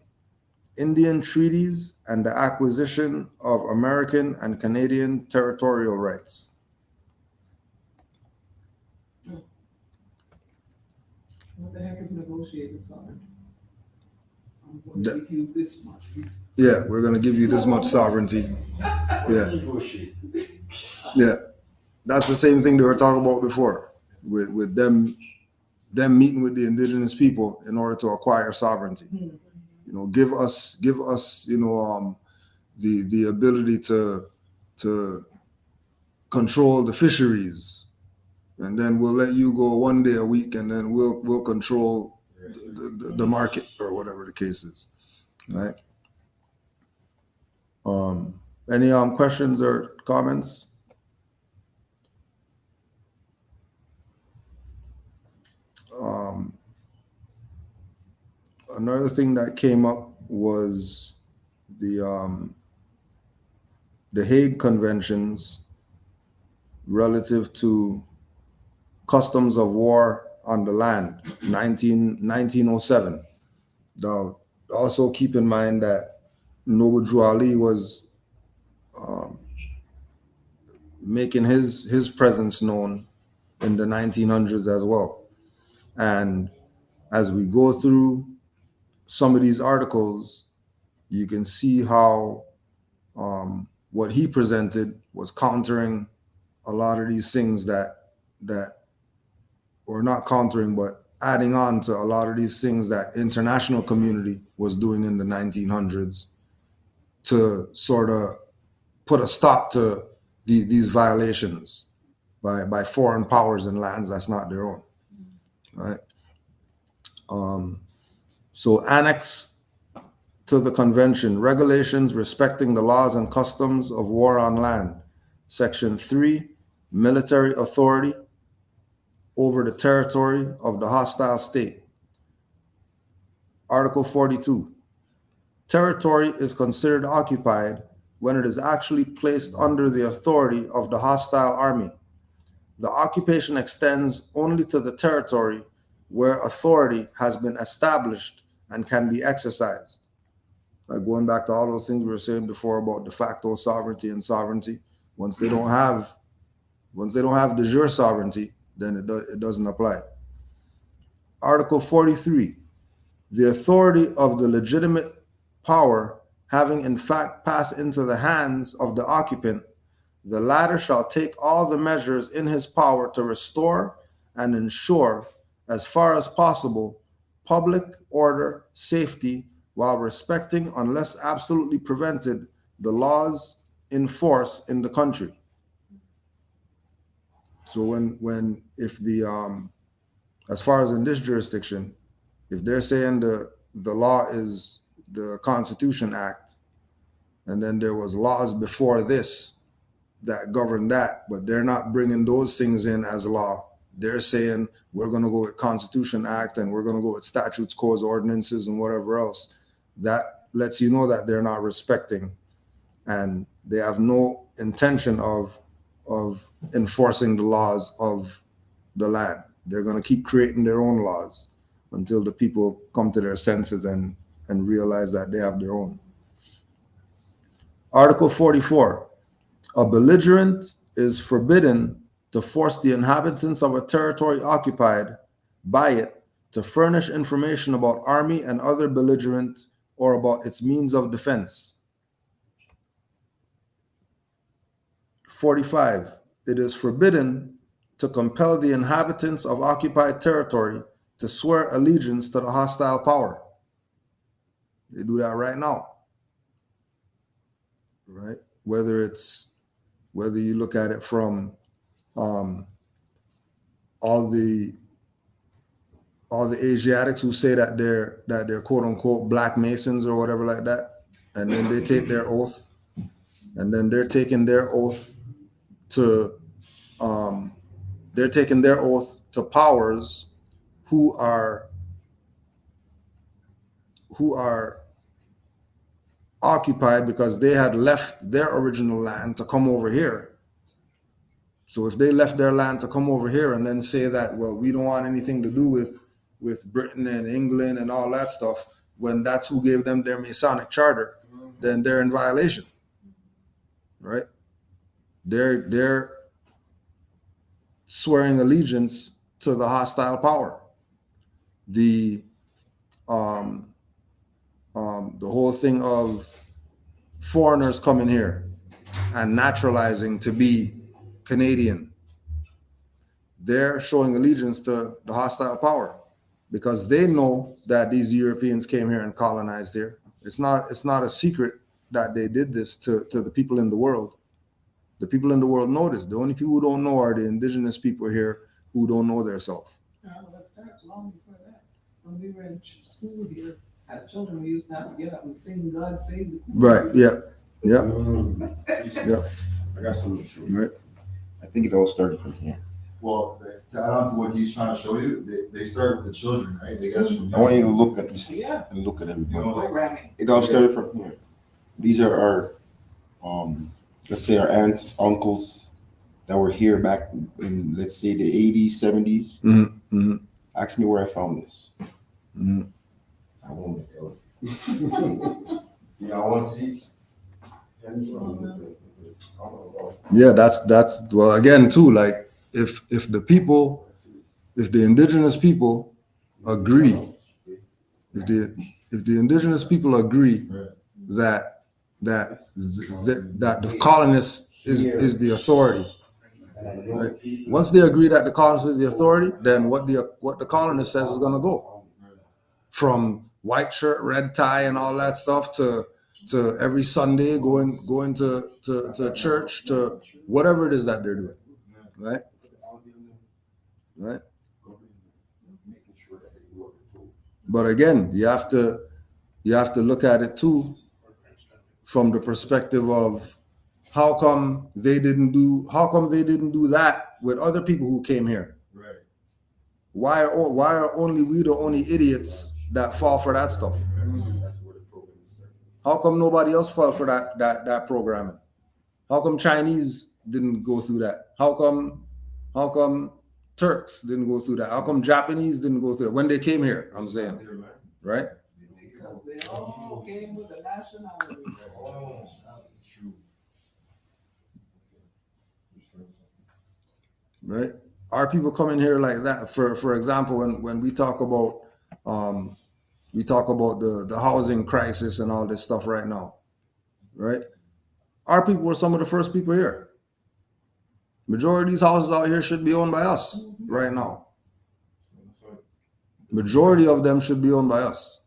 Indian Treaties and the Acquisition of American and Canadian Territorial Rights. What the heck is negotiated sovereignty? I'm going to give you this much. Yeah, we're going to give you this much sovereignty. Yeah. Yeah. That's the same thing they were talking about before with them meeting with the Indigenous people in order to acquire sovereignty. You know, give us, you know, the ability to control the fisheries, and then we'll let you go 1 day a week, and then we'll control the market or whatever the case is, right? Any questions or comments? Another thing that came up was the Hague Conventions relative to customs of war on the land, 1907. Now, also keep in mind that Noble Drew Ali was making his presence known in the 1900s as well. And as we go through some of these articles, you can see how what he presented was countering a lot of these things that or not countering, but adding on to a lot of these things that international community was doing in the 1900s to sort of put a stop to these violations by foreign powers in lands that's not their own, right? So annex to the convention, regulations respecting the laws and customs of war on land. Section 3, military authority over the territory of the hostile state. Article 42, territory is considered occupied when it is actually placed under the authority of the hostile army. The occupation extends only to the territory where authority has been established and can be exercised. Going back to all those things we were saying before about de facto sovereignty and sovereignty, once they don't have de jure sovereignty, then it doesn't apply. Article 43, the authority of the legitimate power having in fact passed into the hands of the occupant, the latter shall take all the measures in his power to restore and ensure, as far as possible, public order, safety, while respecting, unless absolutely prevented, the laws in force in the country. So if the as far as in this jurisdiction, if they're saying the law is the Constitution Act, and then there was laws before this that govern that, but they're not bringing those things in as law. They're saying we're going to go with Constitution Act and we're going to go with statutes, codes, ordinances, and whatever else. That lets you know that they're not respecting, and they have no intention of enforcing the laws of the land. They're going to keep creating their own laws until the people come to their senses and realize that they have their own. Article 44, a belligerent is forbidden to force the inhabitants of a territory occupied by it to furnish information about army and other belligerents or about its means of defense. 45, it is forbidden to compel the inhabitants of occupied territory to swear allegiance to the hostile power. They do that right now, right? Whether you look at it from all the Asiatics who say that they're quote unquote black Masons or whatever like that, and then they take their oath, and then they're taking their oath to powers who are occupied because they had left their original land to come over here. So if they left their land to come over here and then say that, well, we don't want anything to do with Britain and England and all that stuff, when that's who gave them their Masonic charter, then they're in violation, right? They're swearing allegiance to the hostile power. The whole thing of foreigners coming here and naturalizing to be Canadian, they're showing allegiance to the hostile power because they know that these Europeans came here and colonized here. It's not a secret that they did this to the people in the world. The people in the world know this. The only people who don't know are the indigenous people here who don't know their self. That starts long before that. When we were in school here, as children, we used to have to get up and sing God Save the Queen. Right, yeah. Yeah. I got something to show you. Right. I think it all started from here. Well, to add on to what he's trying to show you, they start with the children, right? They got you. I want you to look at this Yeah. and look at everything. You know, like, Programming. It all started from here. These are our, let's say our aunts, uncles that were here back in, let's say, the 80s, 70s. Mm-hmm. Mm-hmm. Ask me where I found this. Mm-hmm. I won't tell you. I want to see. Yeah, that's well again too. Like if the indigenous people agree, if the indigenous people agree that that the colonist is the authority. Right? Once they agree that the colonist is the authority, then what the colonist says is gonna go. From white shirt, red tie, and all that stuff to every Sunday going to church, to whatever it is that they're doing. Right? Right? But again, you have to look at it too from the perspective of how come they didn't do that with other people who came here? Right. Why are only we the only idiots that fall for that stuff? How come nobody else fell for that programming? How come Chinese didn't go through that? How come Turks didn't go through that? How come Japanese didn't go through it when they came here? I'm saying, right? Because they all came with a nationality. Right? Are people coming here like that? For example, when we talk about the housing crisis and all this stuff right now, right? Our people were some of the first people here. Majority of these houses out here should be owned by us right now. Majority of them should be owned by us.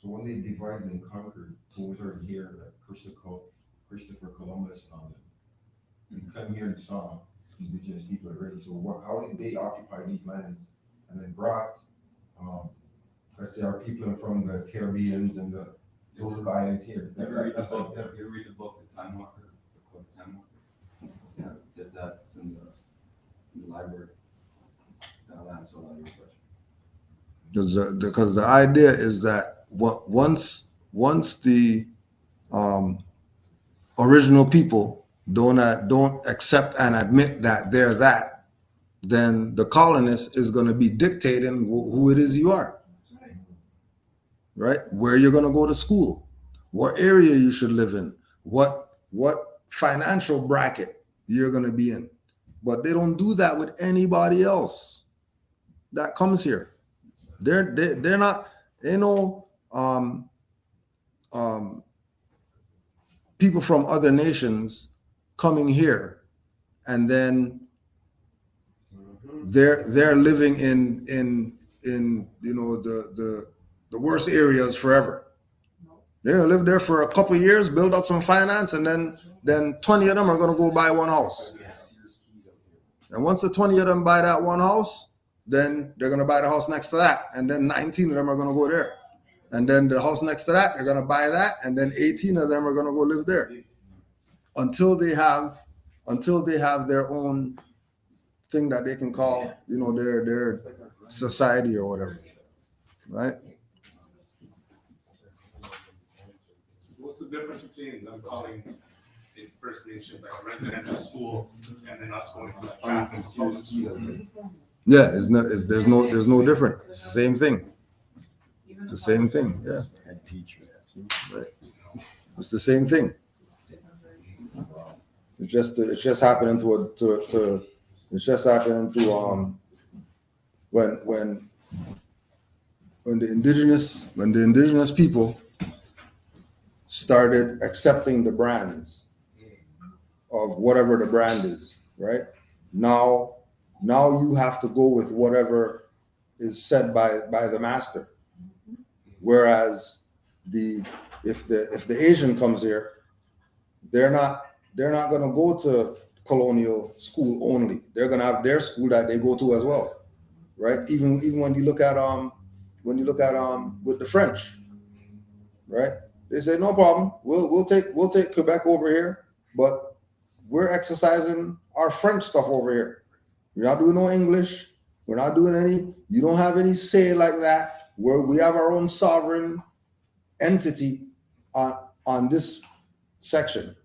So when they divided and conquered, who were here, like Christopher Columbus and all them, you come here and saw indigenous people already. So how did they occupy these lands and then brought, let's say, our people from the Caribbeans and the those islands here? That's like you read the book, The Time Walker, the quote Time Walker. Yeah, that's in the library. That'll answer a lot of your questions. Because the idea is that once the original people don't accept and admit that they're that, then the colonist is going to be dictating who it is you are. Right? Where you're going to go to school, what area you should live in, what financial bracket you're going to be in. But they don't do that with anybody else that comes here. They're not, people from other nations coming here, and then they're living in the worst areas forever. They'll live there for a couple of years, build up some finance, and then 20 of them are going to go buy one house. And once the 20 of them buy that one house, then they're going to buy the house next to that, and then 19 of them are going to go there. And then the house next to that, they're going to buy that, and then 18 of them are going to go live there. Until they have their own thing that they can call, their society or whatever. Right? What's the difference between them calling it First Nations like a residential school and then us going to a Catholic public school? Yeah, there's no different. It's the same thing. It's the same thing. Yeah. Right. It's the same thing. It's just happening when the indigenous people started accepting the brands of whatever the brand is, right? Now you have to go with whatever is said by the master. Whereas if the Asian comes here, they're not going to go to colonial school only. They're going to have their school that they go to as well, right? Even when you look at with the French, right? They say no problem. We'll take Quebec over here, but we're exercising our French stuff over here. We're not doing no English. We're not doing any. You don't have any say like that. Where we have our own sovereign entity on this section,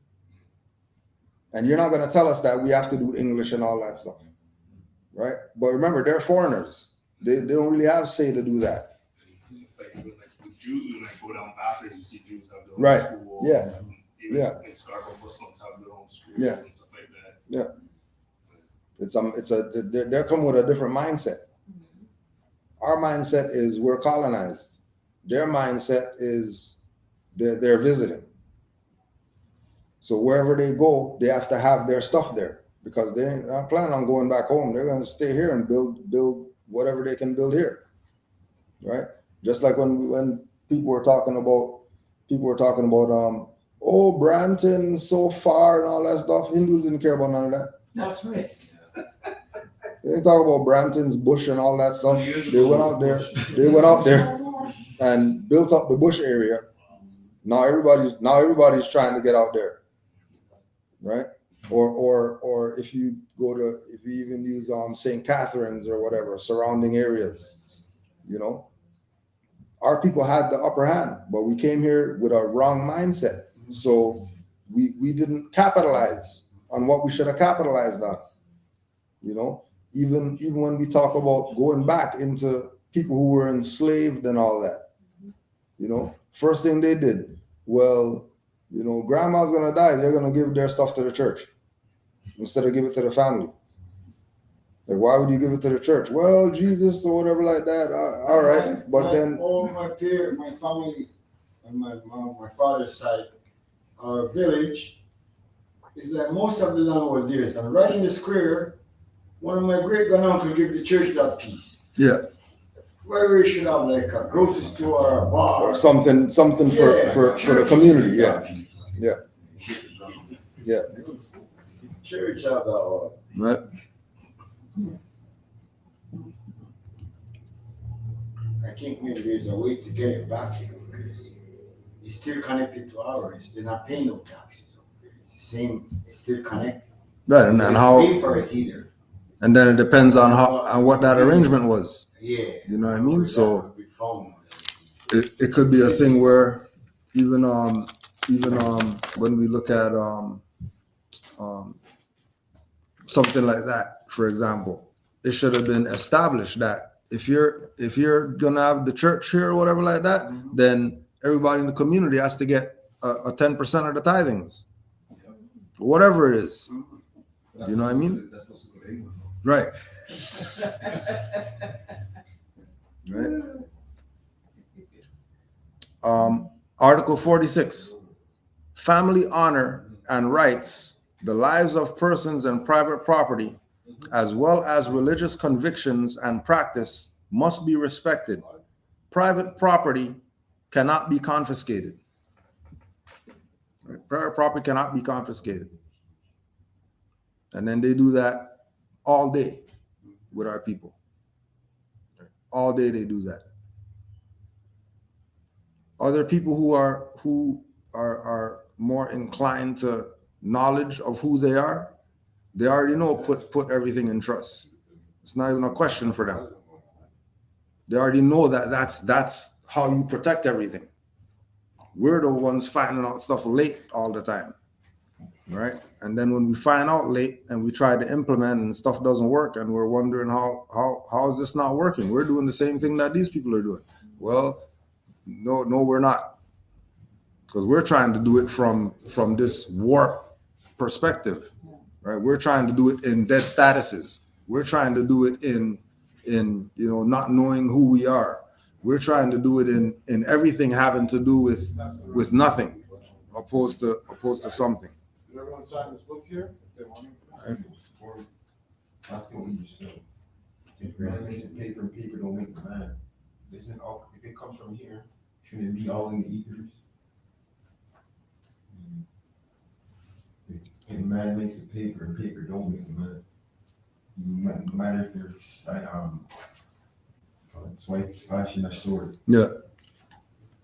and you're not going to tell us that we have to do English and all that stuff, right? But remember, they're foreigners. They don't really have say to do that. It's like with Jews, like go down Baptist, you see Jews have their own Right. school. Yeah. Even Yeah. in Scarborough, Muslims have their own own street Yeah. and stuff like that. They're coming with a different mindset. Our mindset is we're colonized. Their mindset is they're visiting. So wherever they go, they have to have their stuff there because they ain't not planning on going back home. They're going to stay here and build whatever they can build here, right? Just like when people were talking about oh, Brampton so far and all that stuff. Hindus didn't care about none of that. That's right. They didn't talk about Brampton's bush and all that stuff. Years They ago, went it was out there. bush. They went out there and built up the bush area. Now everybody's trying to get out there, right? Or if you even use St. Catherine's or whatever surrounding areas, you know, our people had the upper hand, but we came here with a wrong mindset, so we didn't capitalize on what we should have capitalized on, you know. Even when we talk about going back into people who were enslaved and all that, you know, first thing they did, well, you know, grandma's gonna die, they're gonna give their stuff to the church instead of give it to the family. Like, why would you give it to the church? Well, Jesus or whatever like that. All right, but then all my family, and my father's side, our village, is like most of the land over there is, and right in the square, one of my great granduncle gave the church that piece. yeah, Where we should have like a grocery store or a bar. or something for the community. Yeah, yeah. Church have that one. Right. I think maybe there's a way to get it back, you know, because it's still connected to ours. They're not paying no taxes. It's the same. It's still connected. Right, and They don't how, pay for it either. and then it depends on what that arrangement was. Yeah. You know what I mean? So With phone. it could be a thing where even when we look at something like that, for example, it should have been established that if you're gonna have the church here or whatever like that, then everybody in the community has to get a 10% of the tithings, whatever it is. You know what I mean? That's supposed to go to England. Right. Right. Article 46, family honor and rights, the lives of persons and private property, as well as religious convictions and practice, must be respected. Private property cannot be confiscated. Right? Private property cannot be confiscated. And then they do that all day with our people. All day they do that. Other people who are more inclined to knowledge of who they already know put everything in trust. It's not even a question for them. They already know that's how you protect everything. We're the ones finding out stuff late all the time, right? And then when we find out late and we try to implement and stuff doesn't work and we're wondering how is this not working? We're doing the same thing that these people are doing. Well, no, we're not, because we're trying to do it from this warped perspective, right? We're trying to do it in dead statuses. We're trying to do it in not knowing who we are. We're trying to do it in everything having to do with nothing, opposed to something. Did everyone sign this book here? If they want to? Or back to what you said. If man makes a paper and paper don't make the man, isn't all, if it comes from here, shouldn't it be all in the ethers? If man makes a paper and paper don't make the man, no matter if they're swipe slashing a sword. Yeah.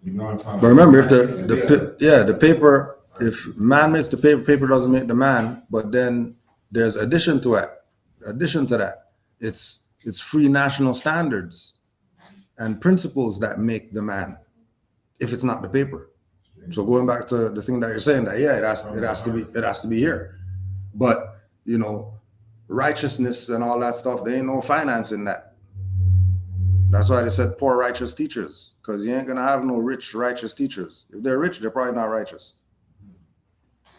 You know what I'm talking about? But remember, if the paper, if man makes the paper, paper doesn't make the man. But then there's addition to that, it's free national standards and principles that make the man. If it's not the paper, so going back to the thing that you're saying, that it has to be here. But righteousness and all that stuff, there ain't no finance in that. That's why they said poor righteous teachers, because you ain't gonna have no rich righteous teachers. If they're rich, they're probably not righteous.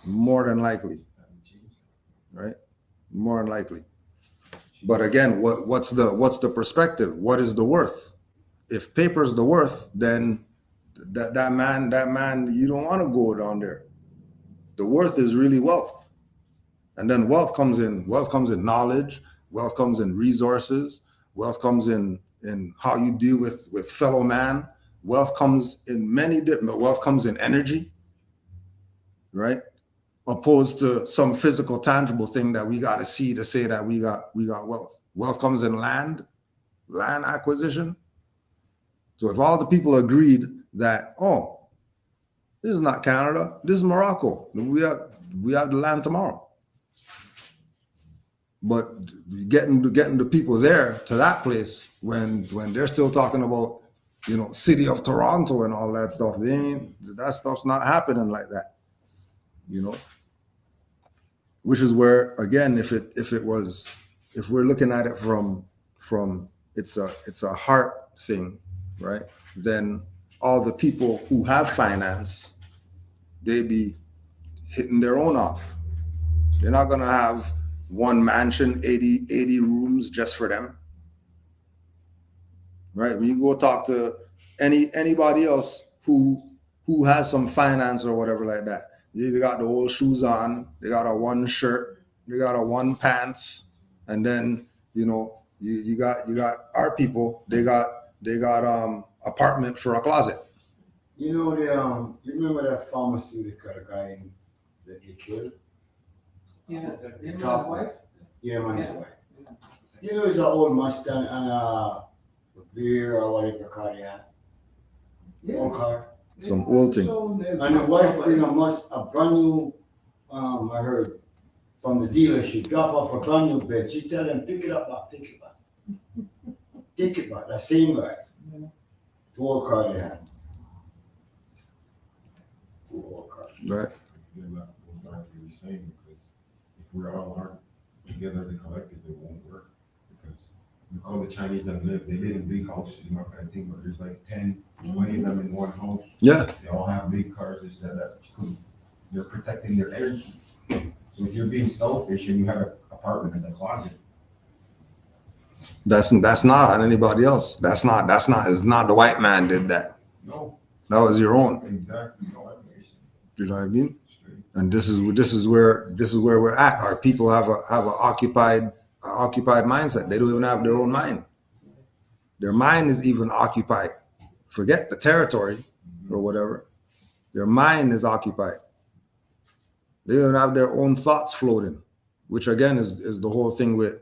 More than likely. right? More than likely. But again, what's the perspective? What is the worth? If paper's the worth, then that man, you don't want to go down there. The worth is really wealth. And then wealth comes in knowledge, wealth comes in resources, wealth comes in how you deal with fellow man, wealth comes in many different, wealth comes in energy, right? Opposed to some physical tangible thing that we got to see to say that we got wealth. Wealth comes in land acquisition. So if all the people agreed that, oh, this is not Canada, this is Morocco, we have the land tomorrow. But getting the people there to that place when they're still talking about, city of Toronto and all that stuff, that stuff's not happening like that, Which is where, again, if we're looking at it from it's a heart thing, right? Then all the people who have finance, they be hitting their own off. They're not gonna have one mansion, 80 rooms just for them, right? When you go talk to anybody else who has some finance or whatever like that, they got the old shoes on, they got a one shirt, they got a one pants, and then you got our people, they got apartment for a closet. You remember that pharmaceutical guy that they killed? Yeah, him and his Top- wife? Yeah, man, his Yeah. wife. It's an old Mustang and a Veer or whatever you call it. Old car. Some old thing. And the wife bring a brand new, I heard from the dealership, drop off a brand new bed. She tell them, pick it up, take it back. Take it back, that same guy. Yeah. Two old car they had. Two old car. Right. They're not the same, because if we're all aren't together as a collective, it won't work. Because we call the Chinese that live in big houses, kind of thing, but there's like 10, 20 of them in one house. Yeah. They all have big cars, this, that, because they're protecting their energy. So if you're being selfish and you have an apartment as a closet, That's not on anybody else. It's not the white man did that. no, That was your own. exactly, no, I understand. You know what I mean? Straight. And this is where we're at. Our people have a occupied mindset. They don't even have their own mind. Their mind is even occupied. Forget the territory or whatever. Their mind is occupied. They don't have their own thoughts floating, which again is the whole thing with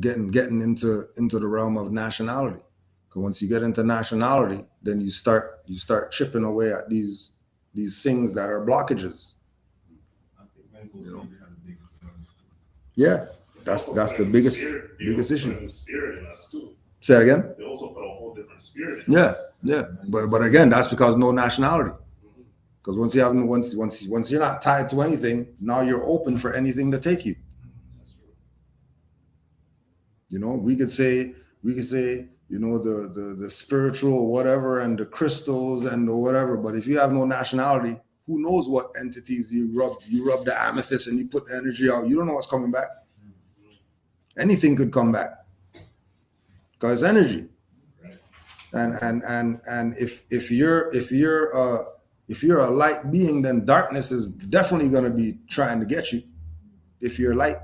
getting into the realm of nationality. Because once you get into nationality, then you start chipping away at these things that are blockages. I think mental state has a big influence. Yeah, that's the biggest issue. Put a spirit in us too. Say it again. They also put a whole different spirit in Yeah, us. yeah. But again, that's because no nationality. Because once you're not tied to anything, now you're open for anything to take you. That's true. We could say, the spiritual whatever and the crystals and the whatever, but if you have no nationality, who knows what entities you rub the amethyst and you put the energy out, you don't know what's coming back. Anything could come back because energy. Right. And if you're a light being, then darkness is definitely going to be trying to get you. If you're light.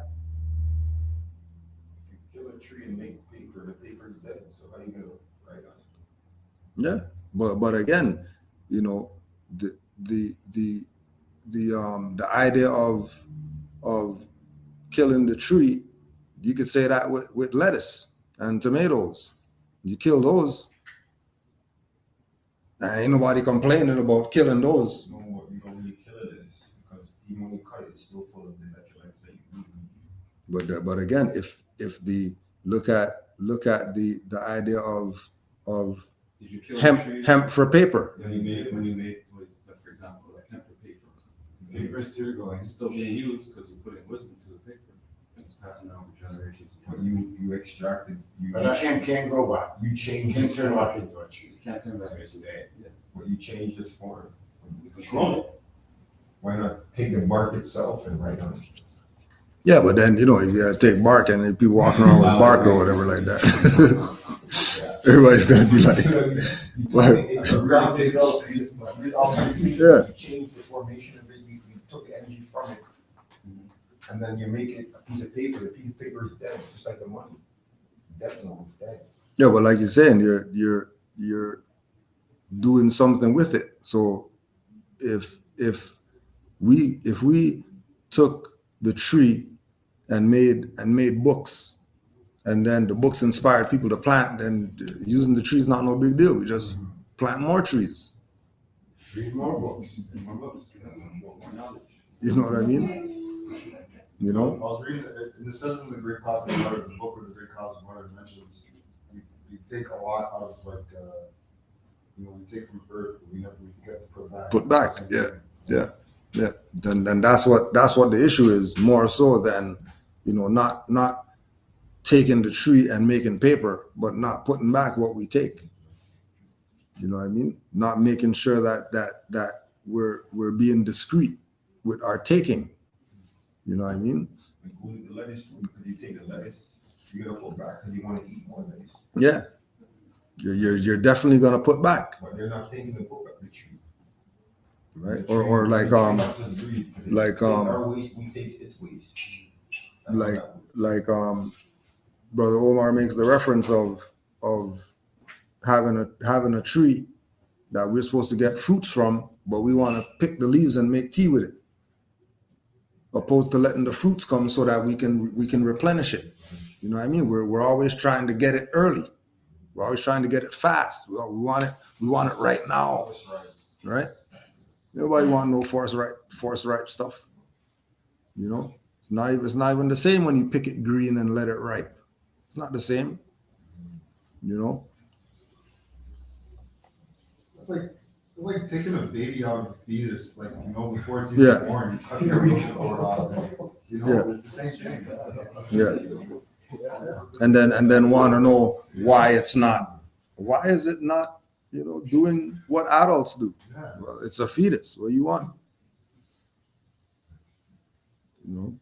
If you kill a tree and make paper, the paper is dead, so how are you gonna write on it? Yeah, but again, the idea of killing the tree, you could say that with lettuce and tomatoes. You kill those, and ain't nobody complaining about killing those. No, what you don't really kill it is because even when you cut it, it's still full of the electrolytes that you need. But again, if the look at the idea of Did you kill the hemp trees for paper. when you made, like, for example, like hemp for paper or something? Paper's still going. It's still being used because you're putting wisdom to the paper. It's passing down for generations. But you extracted, But that hemp can't grow back. you You changed can't its turn form. back into a tree. You can't turn back. So it's dead. But you changed its form. You can clone it. Why not take the bark itself and write on it? Yeah, but then, you know, if you gotta take bark and then people walking around with bark or whatever like that, everybody's gonna be like, It's a rounded out, it's Yeah. you change the formation of it, you took the energy from it. And then you make it a piece of paper, the piece of paper is dead, just like the money. Definitely, it's dead. yeah, but like you're saying, you're doing something with it. So if we took the tree and made books, and then the books inspired people to plant, then using the trees not no big deal. We just plant more trees. Read more books. More knowledge. You know what I mean? You I know? was reading, it says in the Great Cosmic Letters, the book where the Great Cosmic Letters mentions, we take a lot out of like, we take from Earth, but we forget to put back. Put back, yeah. Then that's what the issue is, more so than, you know, not taking the tree and making paper, but not putting back what we take. You know what I mean? Not making sure that we're being discreet with our taking. You know what I mean? Including the lettuce too, because you take the lettuce, you're gonna put back because you want to eat more lettuce. Yeah. You're definitely gonna put back, But they're not taking the put back the tree. right? The Or tree- like the tree not just breathe, because like, it's our waste, we taste its waste. That's like- how that works. Brother Omar makes the reference of having a tree that we're supposed to get fruits from, but we want to pick the leaves and make tea with it, opposed to letting the fruits come so that we can replenish it. You know what I mean? We're always trying to get it early. We're always trying to get it fast. We want it right now, That's right. right? Nobody want no force ripe stuff. You know, it's not even the same when you pick it green and let it ripe. It's not the same. You know. It's like taking a baby out of a fetus, like, before it's even born, you cut the umbilical cord out of it. It's the same thing. Yeah. And then want to know why is it not, doing what adults do? Yeah. Well, it's a fetus. What do you want?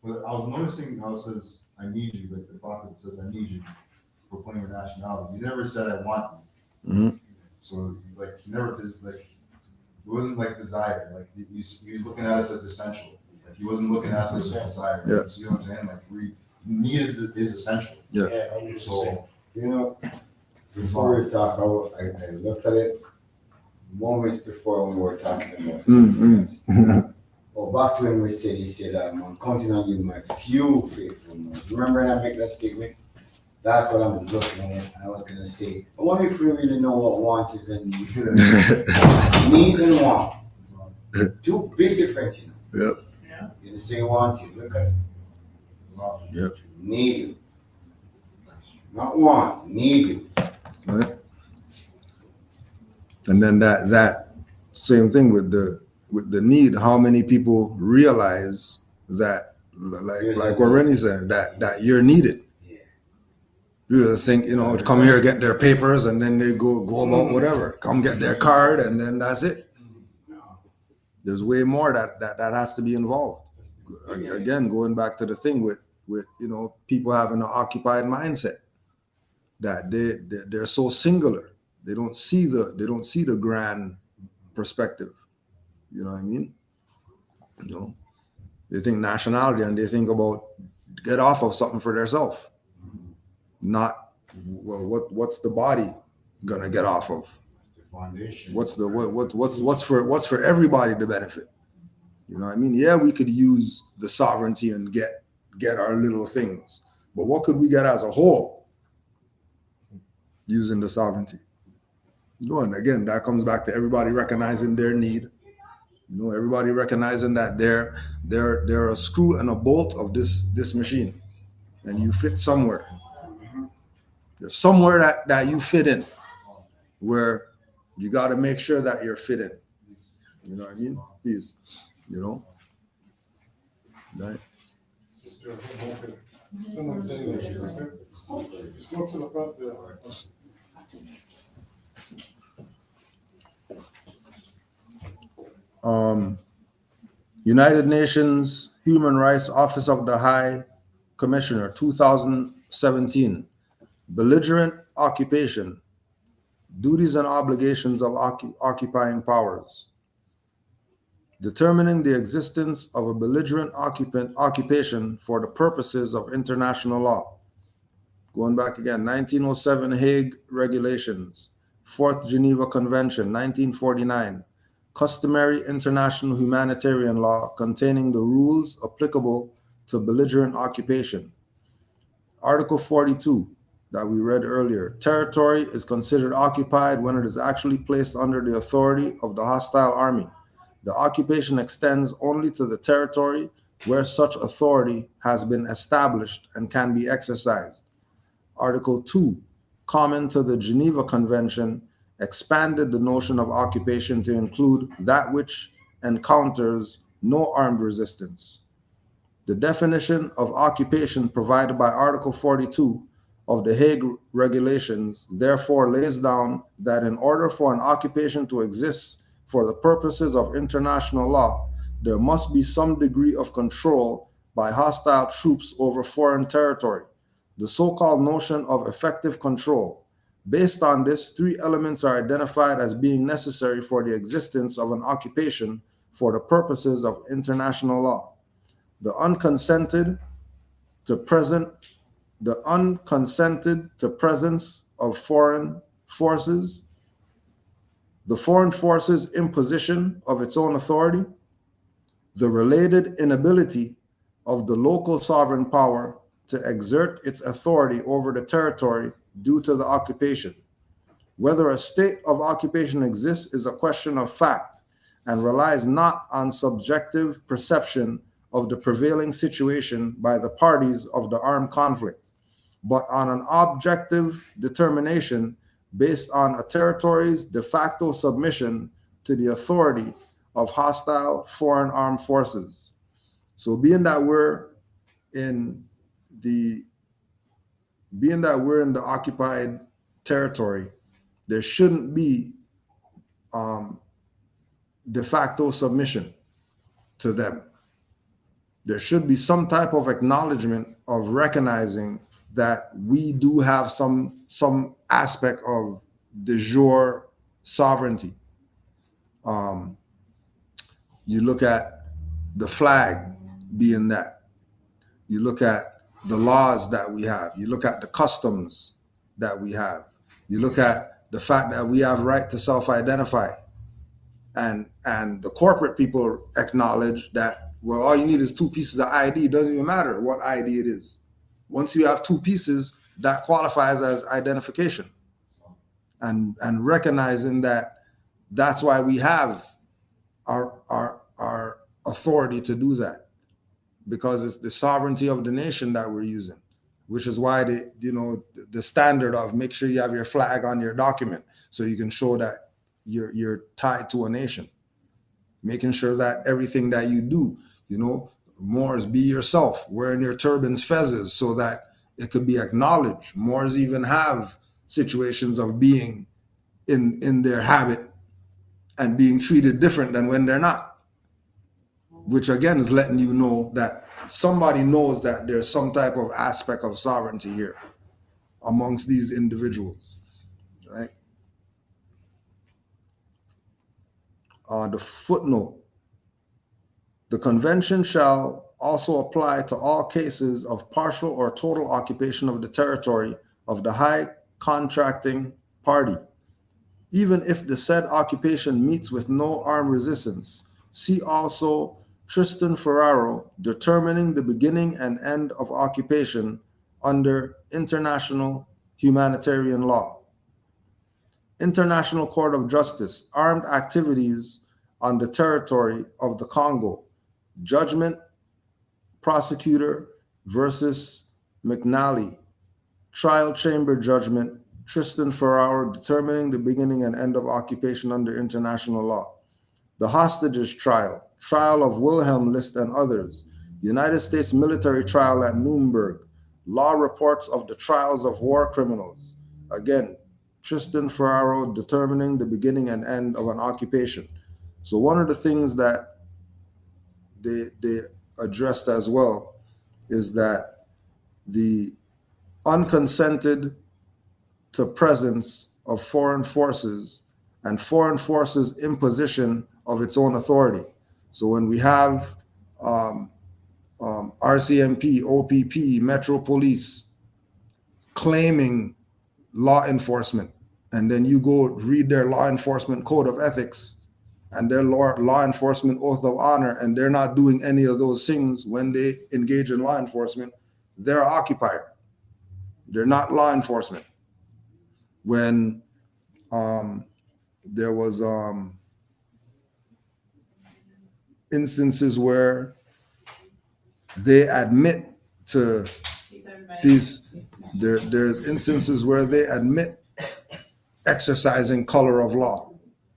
But I was noticing how it says, I need you, like the prophet says, I need you, proclaim your nationality. You never said, I want you. Mhm. So, like, he never, like, it wasn't like desire. Like, he was looking at us as essential. Like, he wasn't looking at us as desire. Yeah. You see what I'm saying? Like, need is essential. Yeah. So, Before we talk, I looked at it moments before when we were talking about Mm-hmm. Well, back when he said, I'm counting on you, my few faithful ones. Remember when I make that statement? That's what I'm looking at. I was going to say, I wonder if we really know what wants is and need. Need and want. Two big difference, Yep. Yeah. You didn't say want you. Look at it. Yep. Need you. Not want, need you. Right. And then that same thing with the need. How many people realize that, like what Rennie said, that you're needed? Yeah. People just think, come here, get their papers, and then they go about whatever. Come get their card, and then that's it. There's way more that has to be involved. Again, going back to the thing with people having an occupied mindset, that they're so singular. They don't see the grand perspective. You know what I mean? They think nationality and they think about get off of something for themselves. Not, well, what's the body gonna get off of? The foundation. What's for everybody to benefit? You know what I mean? Yeah, we could use the sovereignty and get our little things, but what could we get as a whole using the sovereignty? And again, that comes back to everybody recognizing their need. Everybody recognizing that they're a screw and a bolt of this machine, and you fit somewhere. There's somewhere that you fit in, where you got to make sure that you're fit in. You know what I mean? Please, right? Someone saying that, sister. Just go up to the front there. United Nations Human Rights Office of the High Commissioner, 2017. Belligerent occupation, duties and obligations of occupying powers. Determining the existence of a belligerent occupation for the purposes of international law. Going back again, 1907 Hague Regulations, 4th Geneva Convention, 1949, customary international humanitarian law containing the rules applicable to belligerent occupation. Article 42 that we read earlier, territory is considered occupied when it is actually placed under the authority of the hostile army. The occupation extends only to the territory where such authority has been established and can be exercised. Article 2, common to the Geneva Convention, expanded the notion of occupation to include that which encounters no armed resistance. The definition of occupation provided by Article 42 of the Hague Regulations therefore lays down that in order for an occupation to exist for the purposes of international law, there must be some degree of control by hostile troops over foreign territory, the so-called notion of effective control. Based on this, three elements are identified as being necessary for the existence of an occupation for the purposes of international law. The unconsented to presence of foreign forces, the foreign forces' imposition of its own authority, the related inability of the local sovereign power to exert its authority over the territory due to the occupation. Whether a state of occupation exists is a question of fact and relies not on subjective perception of the prevailing situation by the parties of the armed conflict, but on an objective determination based on a territory's de facto submission to the authority of hostile foreign armed forces. So being that we're in the occupied territory, there shouldn't be de facto submission to them. There should be some type of acknowledgement of recognizing that we do have some aspect of de jure sovereignty. You look at the flag being that. You look at the laws that we have. You look at the customs that we have. You look at the fact that we have right to self-identify. And the corporate people acknowledge that, well, all you need is 2 pieces of ID. It doesn't even matter what ID it is. Once you have 2 pieces, that qualifies as identification. And recognizing that that's why we have our authority to do that, because it's the sovereignty of the nation that we're using, which is why the standard of make sure you have your flag on your document so you can show that you're tied to a nation. Making sure that everything that you do, Moors, be yourself, wearing your turbans, fezzes, so that it could be acknowledged. Moors even have situations of being in their habit and being treated different than when they're not, which again is letting you know that somebody knows that there's some type of aspect of sovereignty here amongst these individuals, right? The footnote. The convention shall also apply to all cases of partial or total occupation of the territory of the high contracting party, even if the said occupation meets with no armed resistance. See also Tristan Ferraro, determining the beginning and end of occupation under international humanitarian law. International Court of Justice, armed activities on the territory of the Congo. Judgment, prosecutor versus McNally. Trial chamber judgment, Tristan Ferraro, determining the beginning and end of occupation under international law. The hostages trial, trial of Wilhelm List and others. United States military trial at Nuremberg. Law reports of the trials of war criminals. Again, Tristan Ferraro, determining the beginning and end of an occupation. So one of the things that they addressed as well is that the unconsented to presence of foreign forces and foreign forces imposition of its own authority. So when we have RCMP, OPP, Metro Police claiming law enforcement, and then you go read their law enforcement code of ethics and their law enforcement oath of honor, and they're not doing any of those things when they engage in law enforcement, they're an occupier. They're not law enforcement. When there was instances where they admit to there's instances where they admit exercising color of law.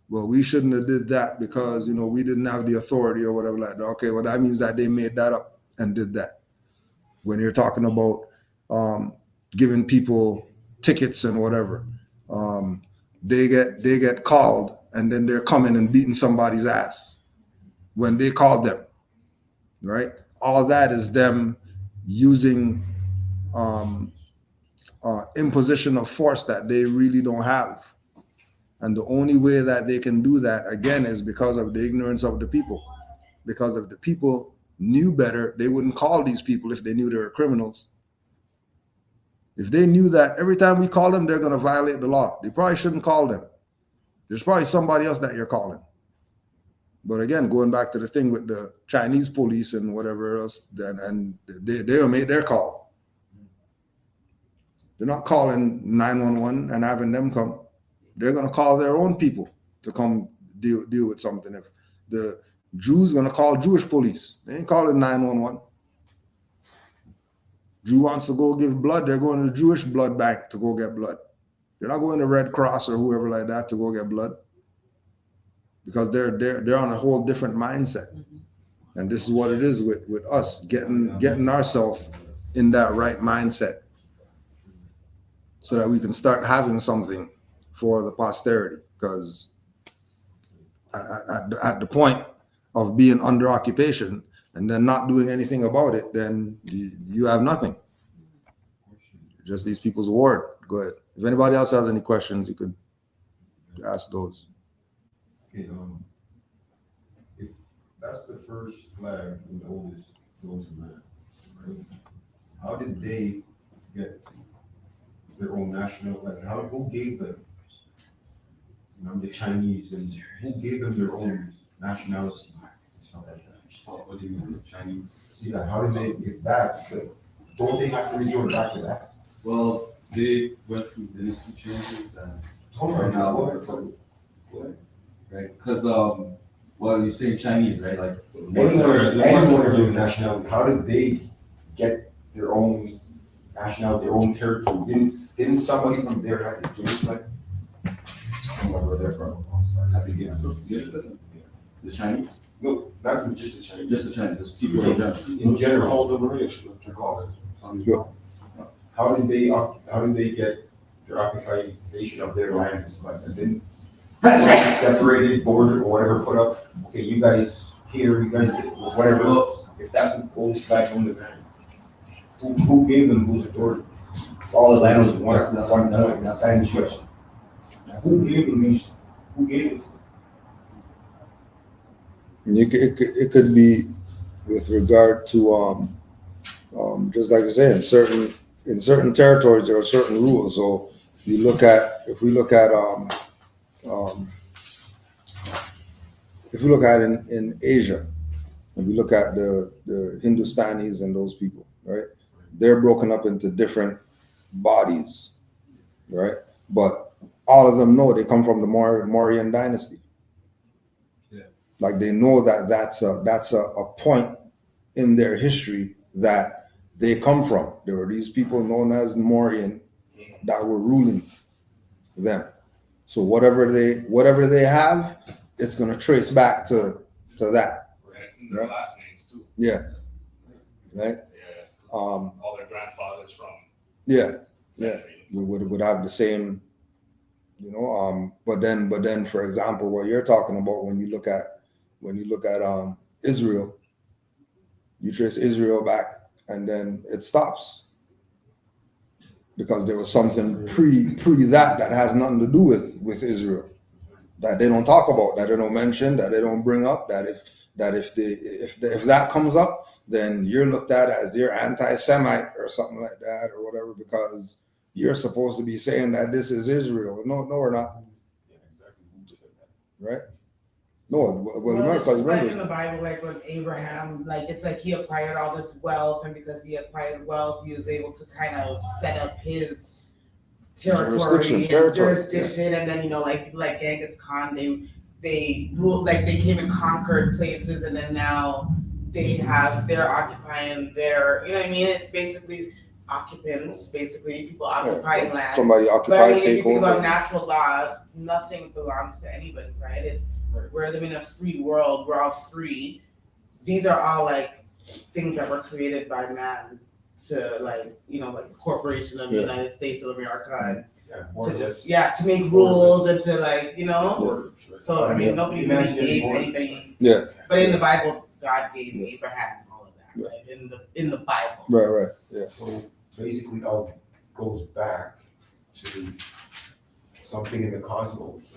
Well, we shouldn't have did that because, we didn't have the authority or whatever like that. Okay, well, that means that they made that up and did that. When you're talking about giving people tickets and whatever, they get called and then they're coming and beating somebody's ass when they called them, right? All that is them using imposition of force that they really don't have. And the only way that they can do that, again, is because of the ignorance of the people. Because if the people knew better, they wouldn't call these people if they knew they were criminals. If they knew that every time we call them, they're going to violate the law, they probably shouldn't call them. There's probably somebody else that you're calling. But again, going back to the thing with the Chinese police and whatever else, and they'll make their call. They're not calling 911 and having them come. They're going to call their own people to come deal with something. If the Jews going to call Jewish police, they ain't calling 911. Jew wants to go give blood, they're going to the Jewish blood bank to go get blood. They're not going to Red Cross or whoever like that to go get blood, because they're on a whole different mindset. And this is what it is with us, getting ourselves in that right mindset so that we can start having something for the posterity. Because at the point of being under occupation and then not doing anything about it, then you have nothing. Just these people's ward. Go ahead. If anybody else has any questions, you could ask those. Okay, if that's the first flag and the oldest known man, right? How did they get their own national flag? Who gave them? The Chinese, and who gave them their own nationality? Something like that. What do you mean, the Chinese? Yeah, how did they get that? Don't they have to resort back to that? Well, they went through dynasty changes and right now, right? Because well, you're saying Chinese, right? Like anyone doing nationality. How did they get their own nationality, their own territory? Didn't somebody from there have to give it? Like, I don't know where they're from. have to give it the Chinese. No, not just the Chinese. Just the Chinese, just people in general. In general, Called the Moorish. They're called. how did they get their occupation of their land? Like, and then separated border or whatever put up. Okay, you guys here, you guys whatever. Well, If that's the oldest flag on the land, who gave them those authority? All the land was one that's land question. Who gave them these? Who gave it? It could be with regard to just like I say, in certain territories there are certain rules. So if we look at in Asia, if we look at the Hindustanis and those people, right? They're broken up into different bodies, right? But all of them know they come from the Mauryan dynasty. Yeah. Like they know that's a point in their history that they come from. There were these people known as Mauryan that were ruling them. So whatever they have, it's going to trace back to that. Right, it's in their last names too. Yeah. Right. Yeah. All their grandfathers from. Yeah. centuries. We would have the same, but then for example, what you're talking about when you look at Israel, You trace Israel back, and then it stops because there was something pre that has nothing to do with Israel, that they don't talk about, that they don't mention, that they don't bring up. That if that comes up, then you're looked at as you're anti-Semite or something like that or whatever, because you're supposed to be saying that this is Israel. No, we're not. Yeah, exactly. Who said that? Right? No, well, it's just like remember, in the Bible, like when Abraham, like it's like he acquired all this wealth, and because he acquired wealth, he was able to kind of set up his jurisdiction, and then like people like Genghis Khan, they ruled, like they came and conquered places, and then now they're occupying their, you know what I mean? It's basically occupants, people occupying land. Somebody But I occupy, mean, if take you think about over. natural law, nothing belongs to anybody, right? We're living in a free world. We're all free. These are all like things that were created by man to like the corporation of the United States of America, and to make rules and to So I mean, nobody really gave anybody. Yeah. But in the Bible, God gave Abraham all of that, right? In the Bible. Right. Yeah. So basically, it all goes back to something in the cosmos.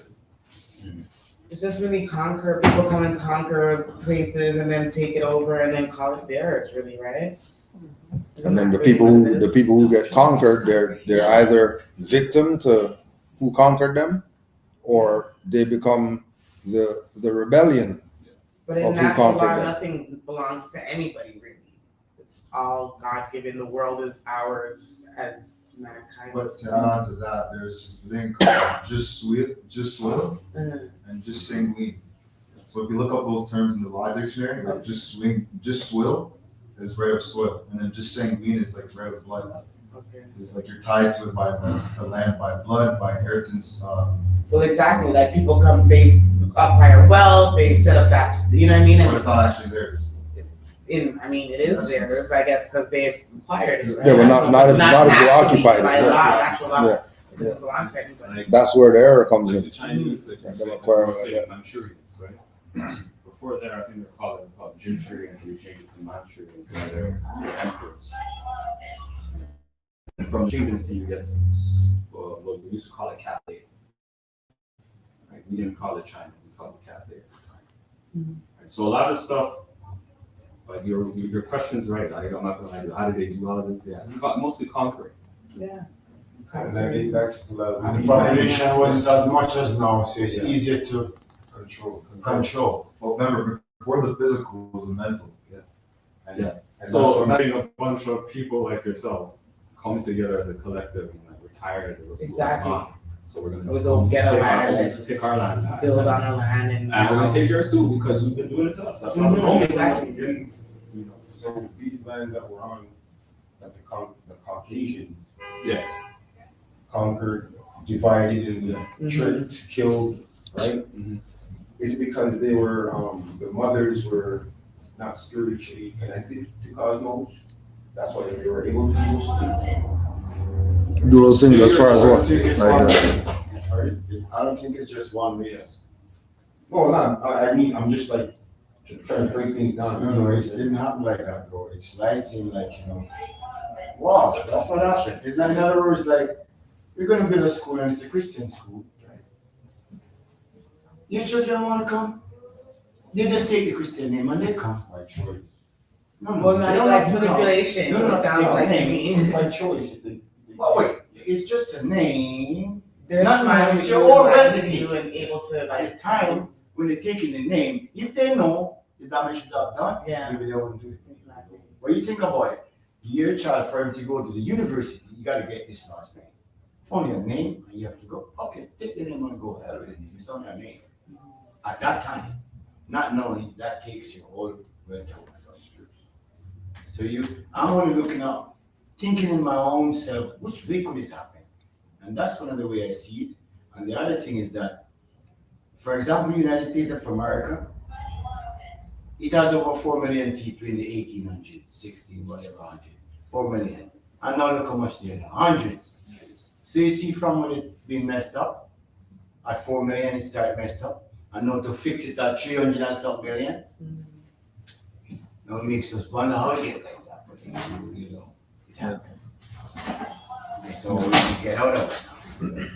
It's just really people come and conquer places and then take it over and then call it theirs, really, right? And then the people who get conquered, they're either victim to who conquered them, or they become the rebellion. But in natural law, nothing belongs to anybody, really. It's all God given. The world is ours as mankind. But to add on to that, there's this thing called just swil, and just sanguine. So if you look up those terms in the law dictionary, like just swil is right of soil, and then just sanguine is like right of blood. Okay. It's like you're tied to it by the land, by blood, by inheritance. Well, exactly. Like people come, they acquire wealth, they set up that, you know what I mean? But it's not actually theirs. It is theirs, I guess, because they've acquired it, right? Yeah, but not if they occupied it. By law, actual law. Yeah. It doesn't belong to anybody. That's where the error comes Like in. the Chinese, like Yeah, you they said, acquire they like say that. Manchurians, right? Before that, I think they're called Jinchurians, so we changed it to Manchurians, so they're emperors. And from Qing dynasty, you get what we used to call it Cathay. Right? We didn't call it China, we called it Cathay. Right? So a lot of stuff, like your question's right. I'm not gonna lie to you. How did they do all of this? Yeah, it's mostly conquering. Yeah. And then it backs to the population wasn't as much as now, so it's easier to control. Well, remember, before the physical was the mental. Yeah. So having a bunch of people like yourself coming together as a collective, and like we're tired of what's going on. So we're gonna We go get our land, take our land back. build on our land, and we're gonna take yours too, because we've been doing it to us. That's how we're exactly. So these lands that we're on, that the Caucasians Yes. conquered, divided, and tricked, killed, right? It's because they were, the mothers were not spiritually connected to cosmos. That's why they were able to do those things. Do those things as far as what? I don't think it's just one way. No, I mean, I'm just like trying to break things down. No, it didn't happen like that, bro. It's like, wow, that's what happened. It's not, in other words, like, we're gonna build a school and it's a Christian school. Your children wanna come? They just take the Christian name and they come. By choice. No, Well, they not don't like have to come. manipulation. They don't have It to sounds take like the to name. me. By choice. Oh wait, it's just a name. They're Not fine knowing with your you own and identity. you and able to At the time when they're taking the name, if they know the damage should have done, Yeah. maybe they wouldn't do it. Exactly. But you think about it, your child, for him to go to the university, you gotta get this last name. Only a name, and you have to go, okay, take the name and go ahead with it. It's only a name. At that time, not knowing that takes your whole mental frustration. So I'm only looking up, thinking in my own self, which way could this happen? And that's one of the way I see it. And the other thing is that, for example, United States of America, it has over 4 million people in the 1800s, 16, whatever, 100, 4 million. And now look how much they're now, hundreds. So you see from when it being messed up, at 4 million it started messed up, and now to fix it at 300 and some million. No makes us wonder how it get like that, but you know, it happens. So we can get out of it.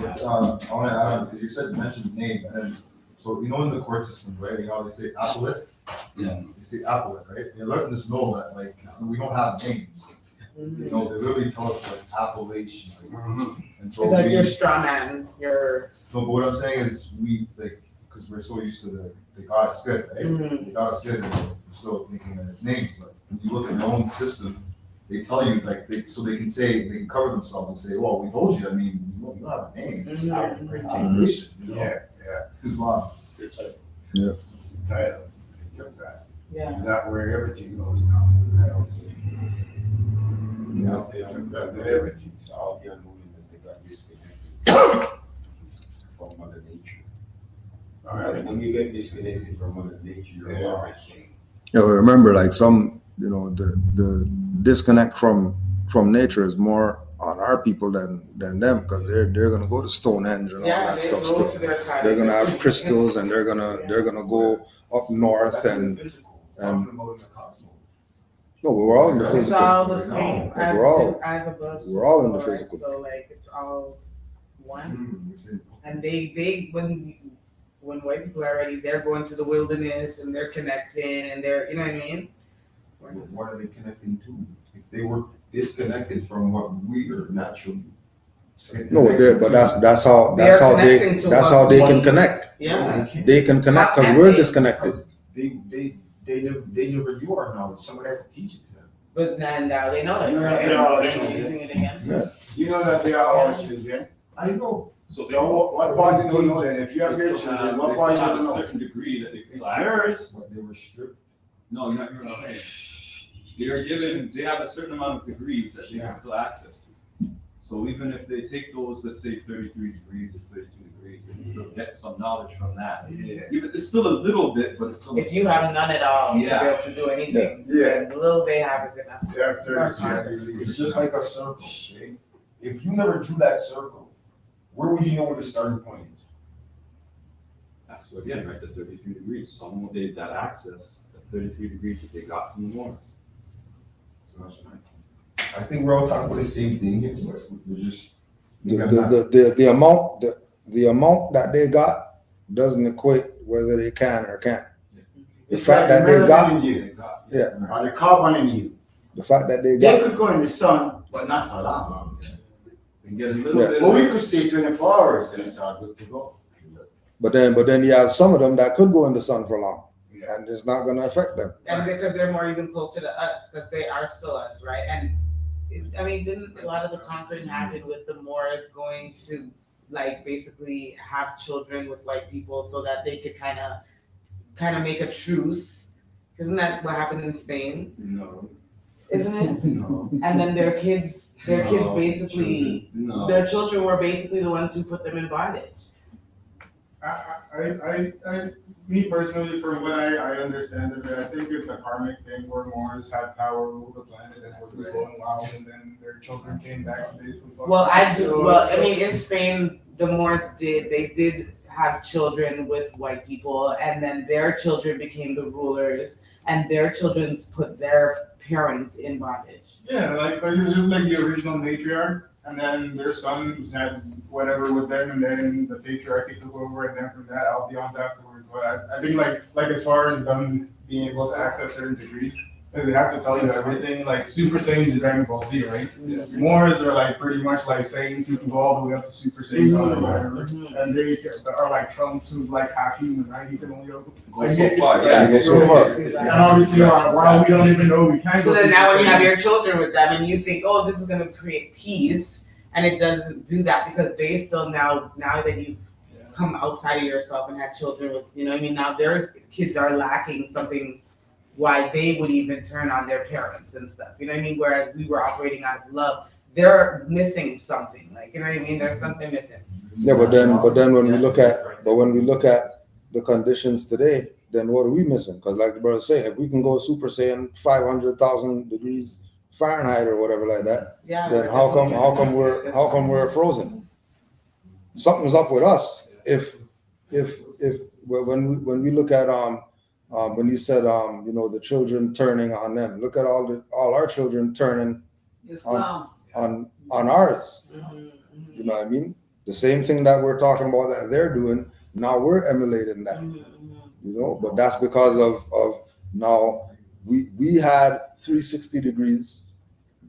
But, I wanna add on, because you said, mentioned the name, and then, so you know in the court system, right, you know, they say appellate? Yeah. They say appellate, right? They're letting us know that, like, we don't have names. You know, they literally tell us like appellation, like, and so It's like we, your straw man, your. no, but what I'm saying is we, like, because we're so used to they got us good, right? Mhm. They got us good, and we're still thinking that it's names, but when you look at their own system, they tell you, like, so they can say, they can cover themselves and say, well, we told you, I mean, you don't have a name, it's Mhm. it's appellation, you know? Yeah, Islam. title. They took that. Yeah. That where everything goes now. I don't see. Yeah. They took that to everything, so I'll be unmoving that they got disconnected from Mother Nature. All right, when you get disconnected from Mother Nature, you're everything. Yeah, well, remember, like some, you know, the disconnect from nature is more on our people than them, because they're gonna go to Stonehenge and all Yeah, that they stuff go still. to their tribe. They're gonna have crystals, and they're gonna go up north and Talking about in the cosmos. no, but we're all in the It's physical. all the same Like, as, we're all- as above. we're all in the so below, right? physical. So like it's all one. Mhm. And they when white people are ready, they're going to the wilderness and they're connecting and they're, you know what I mean? What are they connecting to? If they were disconnected from what we are naturally. No, but that's how They're connecting to that's what how they we- can connect. Yeah. They can connect because we're disconnected. They never knew our knowledge. Somebody had to teach it to them. But now they know it, Yeah, right? they are. They're using it against us. You know that they are our children. I know. So So what part you don't know then? If you have your children, what part you have don't a know? certain degree that they can It's still access. yours. But they were stripped. No, you're not hearing what I'm saying. They have a certain amount of degrees that they Yeah. can still access to. So even if they take those, let's say 33 degrees or 32 degrees, they can still get some knowledge from that. Yeah. Even, it's still a little bit, but it's still. If you have none at all to be Yeah. able to do anything, Yeah. then the little they have is enough. They have 30. It's just like a circle, okay? If you never drew that circle, where would you know where the starting point is? That's what, again, right, the 33 degrees, some they that access, the 33 degrees that they got from the Moors. So that's right. I think we're all talking about the same thing here, but we're just. The amount that they got doesn't equate whether they can or can't. The It's fact like that the they got, melanin in you, yeah, or the carbon in you. the fact that they They got, could go in the sun, but not for long. And get a little Yeah. bit But of. we could stay 24 hours and it's all good to go. but then you have some of them that could go in the sun for long, Yeah. and it's not gonna affect them. And because they're more even closer to us, because they are still us, right? And I mean, didn't a lot of the conquering happen with the Moors going to like basically have children with white people so that they could kind of make a truce? Isn't that what happened in Spain? No. Isn't it? No. And then their kids basically, No. their children were basically the ones who put them in bondage. Me personally, from what I understand of it, I think it's a karmic thing where Moors had power, ruled the planet, and was going wild, and then their children came back and basically. Well, I mean, in Spain, the Moors did have children with white people, and then their children became the rulers, and their children put their parents in bondage. Yeah, like it's just like the original matriarch, and then their sons had whatever with them, and then the patriarchy took over, and then from that, I'll be on afterwards. But I think like as far as them being able to access certain degrees, they have to tell you everything. Like Super Saiyans is Dragon Ball Z, right? Moors are like pretty much like Saiyans who can go all the way up to Super Saiyan or whatever, and they are like Trunks who's like half human, right? He can only go. Go so far, yeah. Go so far. And obviously, while we don't even know we can. So go then Super now when you Saiyan. have your children with them, and you think, oh, this is gonna create peace, and it doesn't do that because they still now that you've come outside of yourself and had children with, you know what I mean? Now their kids are lacking something why they would even turn on their parents and stuff. You know what I mean? Whereas we were operating out of love, they're missing something. Like, you know what I mean? There's something missing. Yeah, but then when we look at the conditions today, then what are we missing? Because like the brother saying, if we can go Super Saiyan 500,000 degrees Fahrenheit or whatever like that, Yeah. then how come we're frozen? Something's up with us. If when we look at when you said, you know, the children turning on them. Look at all our children turning Islam. on ours. Mhm, You know what I mean? The same thing that we're talking about that they're doing, now we're emulating that. mhm, mhm. You know, but that's because of now we had 360 degrees,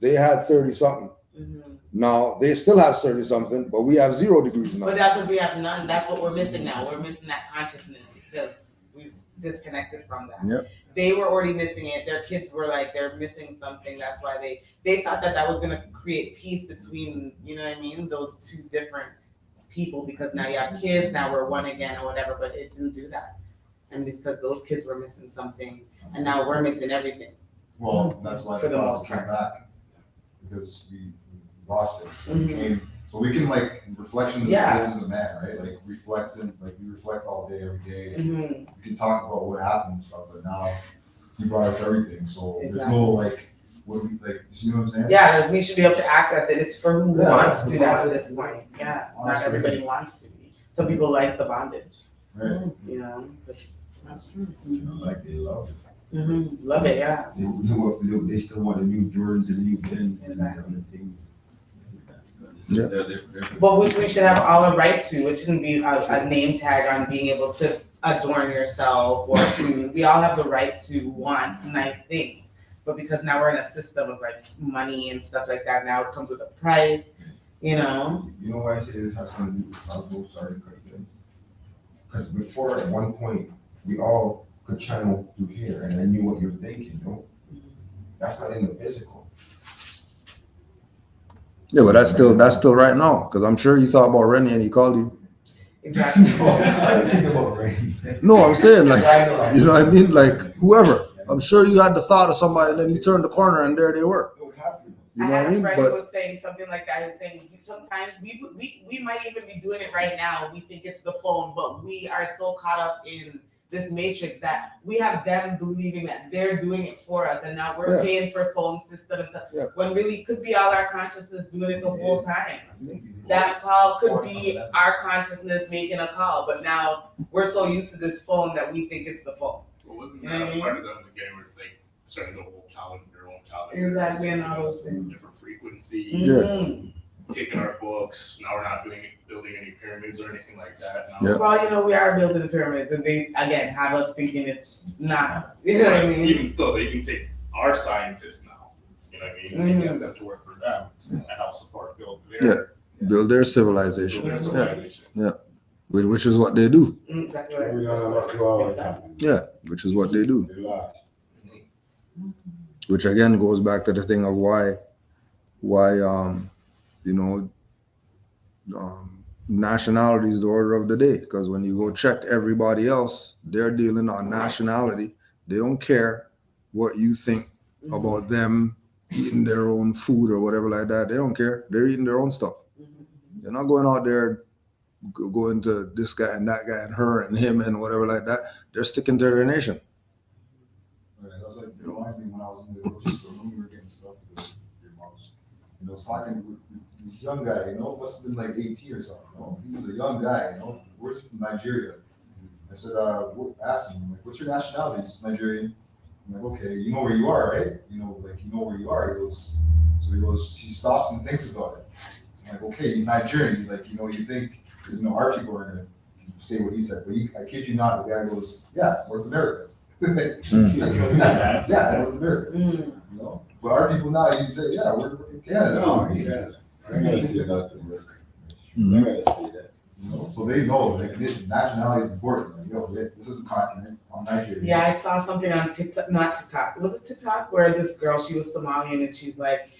they had 30 something. Mhm. Now they still have 30 something, but we have 0 degrees now. But that's because we have none. That's what we're missing now. We're missing that consciousness because we've disconnected from that. Yep. They were already missing it. Their kids were like, they're missing something. That's why they thought that was going to create peace between, you know what I mean, those two different people, because now you have kids, now we're one again or whatever, but it didn't do that. And it's because those kids were missing something and now we're missing everything. Well, that's why For the the dogs most came part. back, because we lost it, so Mhm. we came, so we can like, reflection is Yeah. this is a man, right? Like reflecting, like we reflect all day, every day, Mhm. we can talk about what happened and stuff, but now he brought us everything, so there's Exactly. no like, what we, like, you see what I'm saying? Yeah, like, we should be able to access it. It's for who Yeah, wants to that's do the that at bondage. this point. Yeah, not Honestly. everybody wants to be. Some people like the bondage, Right. you know, 'cause that's true. Like they love it. Love it, yeah. They still want the new Jordans and the new Bens and other things. Yeah. They're- But which we should have all a right to. It shouldn't be a name tag on being able to adorn yourself or to. We all have the right to want nice things. But because now we're in a system of like money and stuff like that, now it comes with a price, you know. You know why I say this has something to do with, I'm so sorry to cut you in. Because before, at one point, we all could channel through here and I knew what you're thinking, no? That's not in the physical. Yeah, but that's still right now, because I'm sure you thought about Rennie and he called you. Exactly. I didn't think about race. No, I'm saying like, you know what I mean? Like whoever. I'm sure you had the thought of somebody and then you turned the corner and there they were. You I know what had I a mean? friend who But was saying something like that. He's saying sometimes we might even be doing it right now. We think it's the phone, but we are so caught up in this matrix that we have them believing that they're doing it for us, and now we're Yeah. paying for phone system and stuff. Yeah. When really it could be all our consciousness doing it the whole time. That call could be our consciousness making a call, but now we're so used to this phone that we think it's the phone. Well, wasn't You know what I that mean? part of them again where like starting the whole calendar, their own calendar? Exactly, and all those things. Different frequency, Mhm. taking our books, now we're not building any pyramids or anything like that. Now, Yeah. For all you know, we are building the pyramids, and they again have us thinking it's not us. You know what I mean? Even still, they can take our scientists now. You know what I mean? They can get them to work for them and help support build build their civilization. their Yeah. civilization. Which is what they do. Exactly right. We don't have a clue all the time. Yeah, which is what they do. They lost. Which again goes back to the thing of why you know, nationality is the order of the day. Because when you go check everybody else, they're dealing on nationality. They don't care what you think about them eating their own food or whatever like that. They don't care. They're eating their own stuff. They're not going out there going to this guy and that guy and her and him and whatever like that. They're sticking to their nation. Right, that's like, it reminds me when I was in the grocery store, when we were getting stuff for your mom's. You know, I was talking with this young guy, you know, must have been like 18 or something, you know? He was a young guy, you know, where's from Nigeria? I said, asked him, like, what's your nationality? He's Nigerian. I'm like, okay, you know where you are, right? You know, like, you know where you are. He goes, he stops and thinks about it. So I'm like, okay, he's Nigerian. He's like, you know, you think, because, you know, our people are going to say what he said, but I kid you not, the guy goes, yeah, North America. Yeah, North America. You know, but our people now, you say, yeah, we're in Canada. No, yeah. I gotta say that to work. I gotta say that. You know, so they know, like, nationality is important. Like, yo, this is a continent. I'm Nigerian. Yeah, I saw something on TikTok, not TikTok. Was it TikTok where this girl, she was Somalian, and she's like,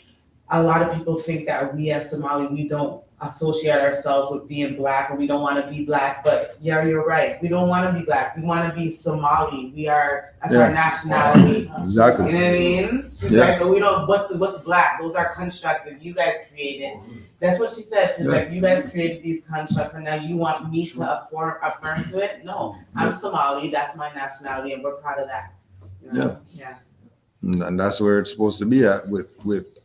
a lot of people think that we as Somali, we don't associate ourselves with being black, and we don't want to be black. But yeah, you're right. We don't want to be black. We want to be Somali. We are, that's our nationality. Exactly. You know what I mean? She's like, we don't, what's black? Those are constructs that you guys created. That's what she said. She's like, you guys created these constructs, and now you want me to affirm to it? No, I'm Somali. That's my nationality, and we're proud of that. You know? Yeah. And that's where it's supposed to be at with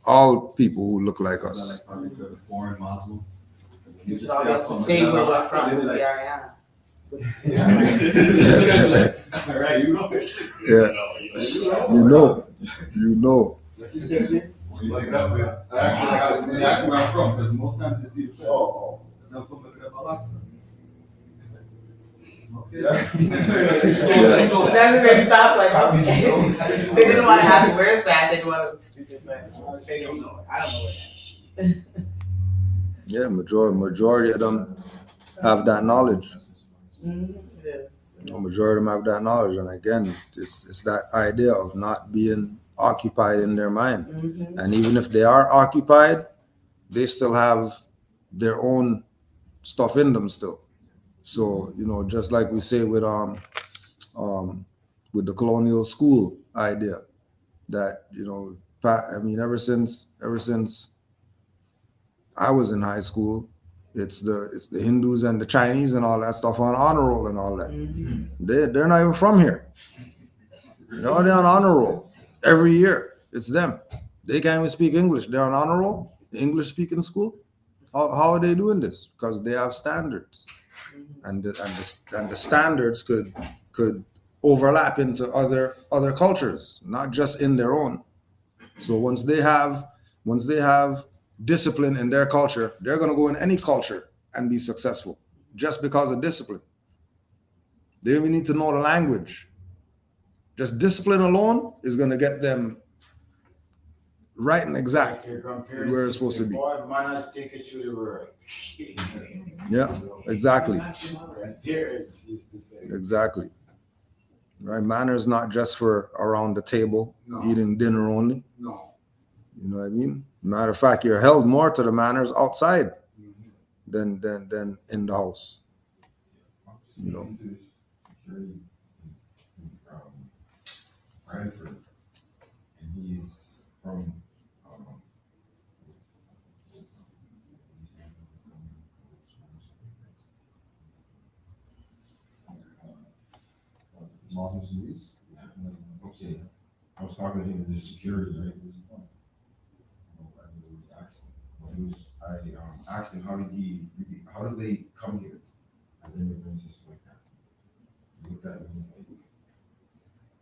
all people who look like us. It's not like probably to a foreign Muslim. You just all have to say where we're from. Yeah. All right, you know. Yeah. You know. What you said, Jim? Look it up, yeah. Actually, that's where I'm from, because most times you see the Oh, because I'm from the Alexa. Okay. That's when they stopped, like, okay. They didn't want to ask, where's that? They didn't want to look stupid, but they don't know it. I don't know what that is. Yeah, majority of them have that knowledge. It is. The majority of them have that knowledge, and again, it's that idea of not being occupied in their mind. And even if they are occupied, they still have their own stuff in them still. So, you know, just like we say with the colonial school idea, that, you know, I mean, ever since I was in high school, it's the Hindus and the Chinese and all that stuff on honor roll and all that. They're not even from here. They're on honor roll every year. It's them. They can't even speak English. They're on honor roll, English speaking school. How are they doing this? Because they have standards, and the standards could overlap into other cultures, not just in their own. So once they have discipline in their culture, they're going to go in any culture and be successful just because of discipline. They even need to know the language. Just discipline alone is going to get them right and exact where it's supposed to be. Boy, manners take you to the world. Yeah, exactly. Grandparents used to say. Exactly. Right? Manners not just for around the table, eating dinner only. No. You know what I mean? Matter of fact, you're held more to the manners outside than in the house. You know. Security Bradford, and he's from Muslim Sunnis. okay. I was talking to him in the security, right? I asked him how did they come here as immigrants and stuff like that. He looked at me and was like,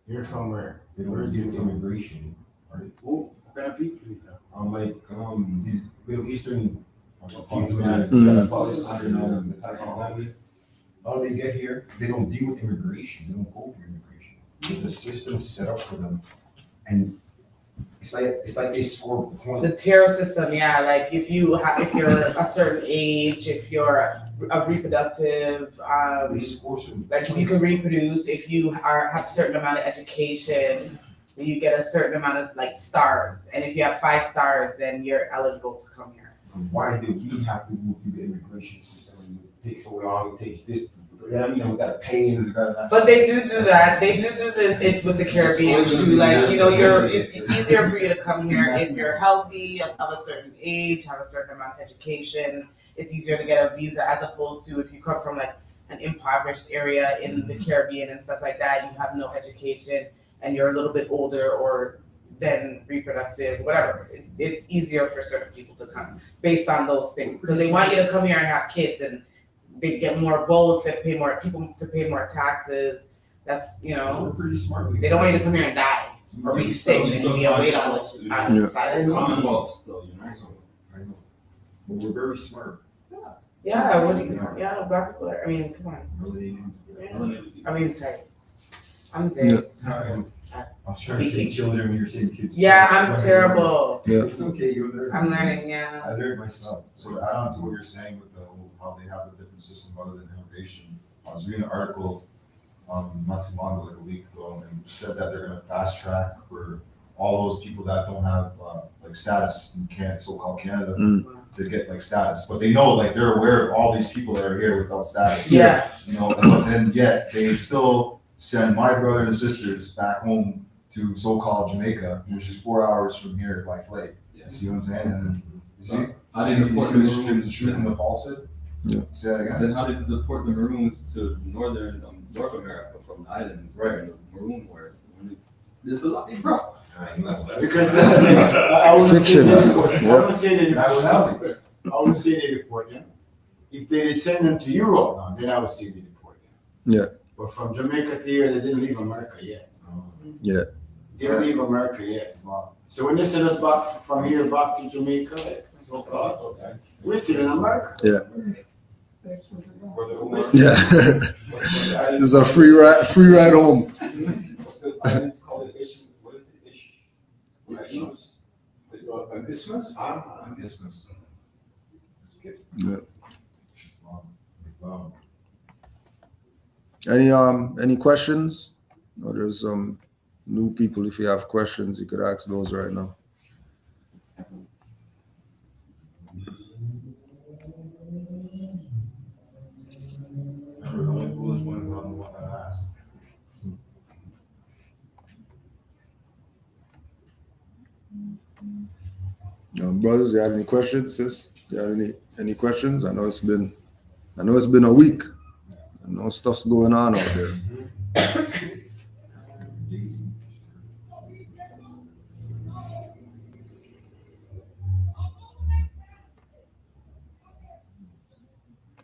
You're from where? they don't Where is deal he with from? immigration, right? Oh, what kind of people is that? I'm like, these Middle Eastern how they get here, they don't deal with immigration, they don't go through immigration. There's a system set up for them, and it's like they score points. The tier system, yeah, like if you're a certain age, if you're a reproductive, They score some like if you can reproduce, if you have a certain amount of education, you get a certain amount of like stars, and if you have 5 stars, then you're eligible to come here. Why do we have to go through the immigration system? It takes so long, it takes this, yeah, you know, we gotta pay and But they do that. They do this with the Caribbean too. Like, you know, it's easier for you to come here if you're healthy, of a certain age, have a certain amount of education. It's easier to get a visa as opposed to if you come from like an impoverished area in the Caribbean and stuff like that. You have no education and you're a little bit older or then reproductive, whatever. It's easier for certain people to come based on those things. So they want you to come here and have kids and they get more votes and pay more people to pay more taxes. That's, you know, pretty smart. they don't want you to come here and die or be sick and be a weight on the society. Commonwealth still, you know. So. I know. But we're very smart. Yeah, black people are, I mean, come on. Yeah. I mean, sorry. I'm very tired. I was trying to say children when you're saying kids. Yeah, I'm terrible. Yeah. It's okay, you're there. I'm learning, yeah. I learned myself. So to add on to what you're saying with the whole, how they have a different system other than immigration, I was reading an article not too long ago, like a week ago, and it said that they're gonna fast track for all those people that don't have like status in so-called Canada to get like status. But they know, like they're aware of all these people that are here without status. Yeah. You know, but then yet they still send my brothers and sisters back home to so-called Jamaica, which is 4 hours from here by flight. You see what I'm saying? And then, you see the truth and the falsehood? Yeah. Say that again? Then how did they deport the Maroons to northern North America from the islands? Right. The Maroon Wars. There's a lot, bro. Because I wouldn't say they deport them. I wouldn't say they That would deport them. help. I wouldn't say they deport them. If they send them to Europe now, then I would say they deport them. Yeah. But from Jamaica to here, they didn't leave America yet. Yeah. They didn't leave America yet. So when they send us back from here back to Jamaica, so far, we're still in America. Yeah. Where the- Yeah. It's a free ride home. What's the island's called? Ish. What is it? Ish. Isthmus? An isthmus? Ah, An isthmus. That's good. Islam. Any questions? No, there's some new people. If you have questions, you could ask those right now. Remember, the only foolish one is on the one that asked. Brothers, you have any questions? Sis, you have any questions? I know it's been a week. I know stuff's going on out there.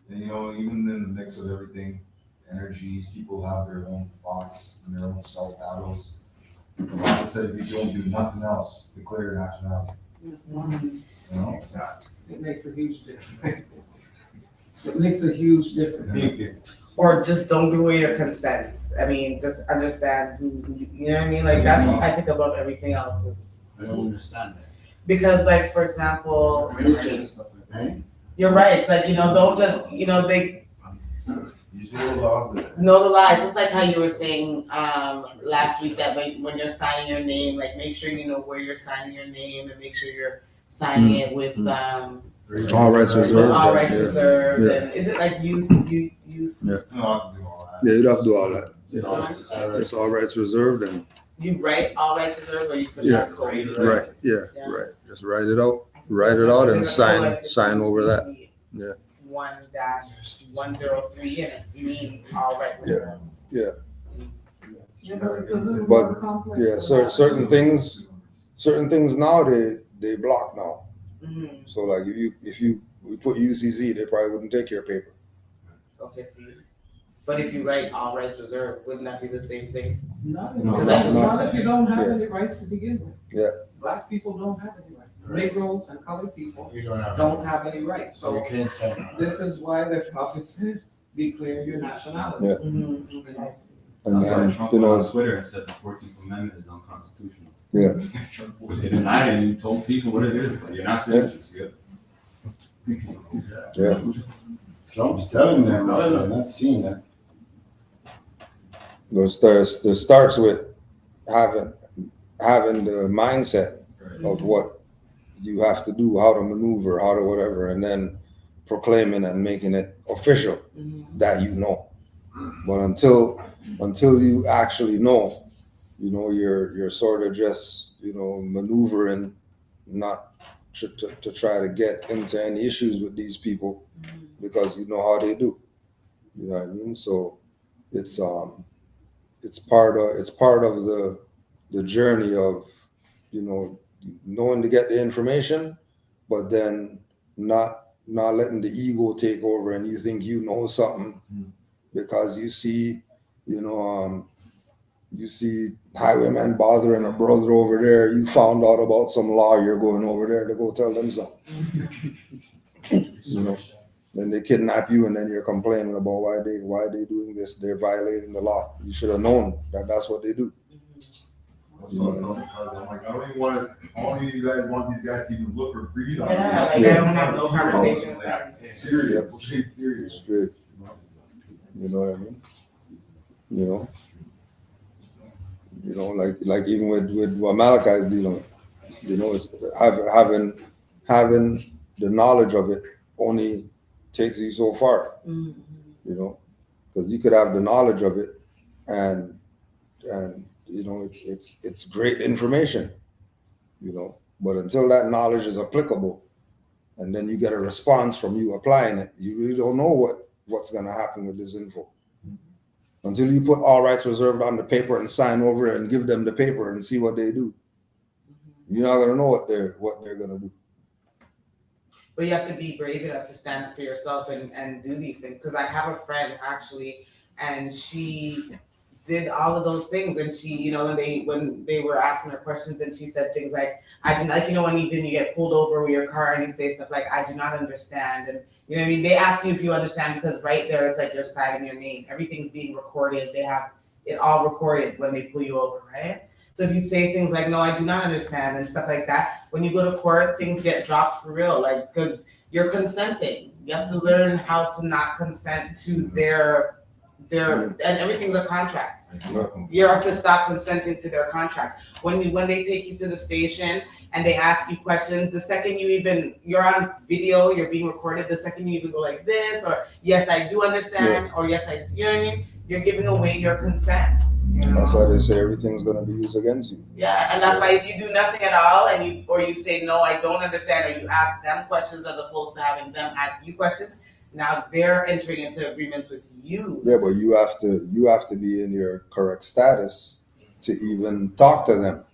And even in the mix of everything, energies, people have their own thoughts and their own self battles. The Bible said if you don't do nothing else, declare your nationality. You know? It makes a huge difference. It makes a huge difference. Or just don't give away your consents. I mean, just understand who, you know what I mean? Like that's, I think about everything else. I don't understand that. Because like, for example, Hey? you're right. It's like, don't just, they You just know the law. know the law. It's just like how you were saying last week that when you're signing your name, like make sure you know where you're signing your name and make sure you're signing it with All rights reserved. all rights Yeah. reserved. Yeah. And is it like use? Yeah. No, I can do all that. Yeah, you'd have to do all that. So It's all rights reserved and you write all rights reserved, or you put Yeah. that code? right. Yeah. Yeah. Right. Just write it out and sign over that. Yeah. 1-103 and it means all right. Yeah. Yeah, but it's a little But, more complex. Yeah, certain things now they block now. Mhm. So like if you put UCZ, they probably wouldn't take your paper. Okay, see. But if you write all rights reserved, wouldn't that be the same thing? Not No, if you don't have yeah. any rights to begin with. Yeah. Black people don't have any rights. Negroes and colored people You don't have. don't have any rights. So you So can't say that. this is why the prophet said, declare your nationality. Yeah. Mm-hmm. I see. And That's why then Trump you went know on it's, Twitter and said the 14th Amendment is unconstitutional. Yeah. But they denied it and you told people what it is. Like, you're not citizens, good. yeah. Trump's telling them, Telling them. I'm not seeing that. It starts with having the mindset of what you have to do, how to maneuver, how to whatever, and then proclaiming and making it official Mhm. that you know. But until you actually know, you're sort of just maneuvering, not to try to get into any issues with these people because you know how they do. You know what I mean? So it's part of the journey of knowing to get the information, but then not letting the ego take over and you think you know something because you see highwaymen bothering a brother over there. You found out about some law, you're going over there to go tell them something. Then they kidnap you, and then you're complaining about why they doing this. They're violating the law. You should have known that that's what they do. So because I'm like, I don't even want you guys want these guys to even look or breathe on me. Yeah, like I Yeah. don't have no conversation with them. Period. Period. Straight. You know what I mean? Like even with what Malachi is dealing with, it's having the knowledge of it only takes you so far, Mhm. because you could have the knowledge of it and it's great information, but until that knowledge is applicable and then you get a response from you applying it, you really don't know what's going to happen with this info. Until you put all rights reserved on the paper and sign over it and give them the paper and see what they do, you're not going to know what they're going to do. But you have to be brave enough to stand up for yourself and do these things. Because I have a friend actually and she did all of those things, and she, you know, when they were asking her questions, and she said things like, I do, like, you know, when even you get pulled over with your car and you say stuff like, I do not understand, and you know what I mean, they ask you if you understand, because right there it's like your side and your name, everything's being recorded, they have it all recorded when they pull you over, right? So if you say things like, no, I do not understand, and stuff like that, when you go to court, things get dropped for real, like, because you're consenting. You have to learn how to not consent to their, and everything's a contract. You have to stop consenting to their contracts. When they take you to the station and they ask you questions, the second you're on video, you're being recorded, the second you even go like this, or yes, I do understand, or yes, you know what I mean? You're giving away your consent. You know? That's why they say everything's gonna be used against you. Yeah, and that's why if you do nothing at all, and you say no, I don't understand, or you ask them questions as opposed to having them ask you questions, now they're entering into agreements with you. Yeah, but you have to be in your correct status to even talk to them,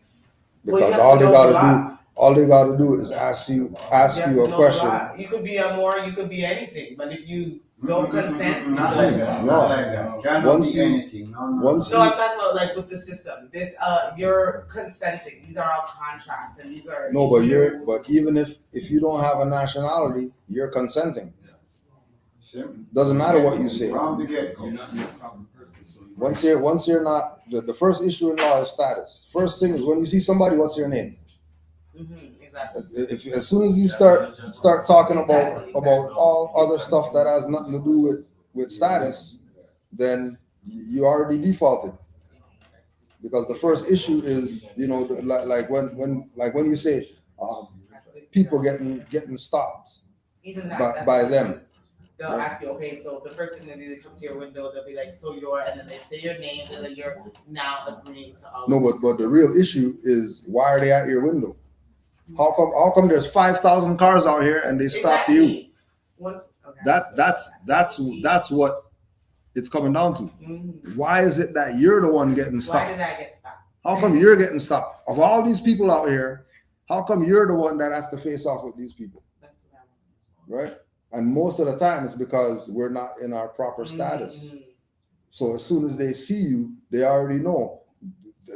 because all they gotta do is ask you a question. You could be a Moor, you could be anything, but if you don't consent, Not like that. Not like that. Cannot Once be you- anything. No. No, I'm talking about like with the system. This, you're consenting. These are all contracts, and these are. No, but even if you don't have a nationality, you're consenting. Doesn't matter what you say. From the get-go. You're not a problem person, so you Once you're not, the first issue in law is status. First thing is when you see somebody, what's your name? Exactly. If as soon as you start talking about all other stuff that has nothing to do with status, then you already defaulted. Because the first issue is, you know, like when you say people getting stopped Even by them. They'll ask you, okay, so the first thing they do, they come to your window, they'll be like, so you're, and then they say your name, and then you're now agreeing to all. No, but the real issue is, why are they at your window? How come there's 5,000 cars out here and they stopped you? That's what it's coming down to. Mm-hmm. Why is it that you're the one getting Why stopped? did I get stopped? How come you're getting stopped? Of all these people out here, how come you're the one that has to face off with these people? That's what I Right? And most of the time it's because we're not in our proper status. So as soon as they see you, they already know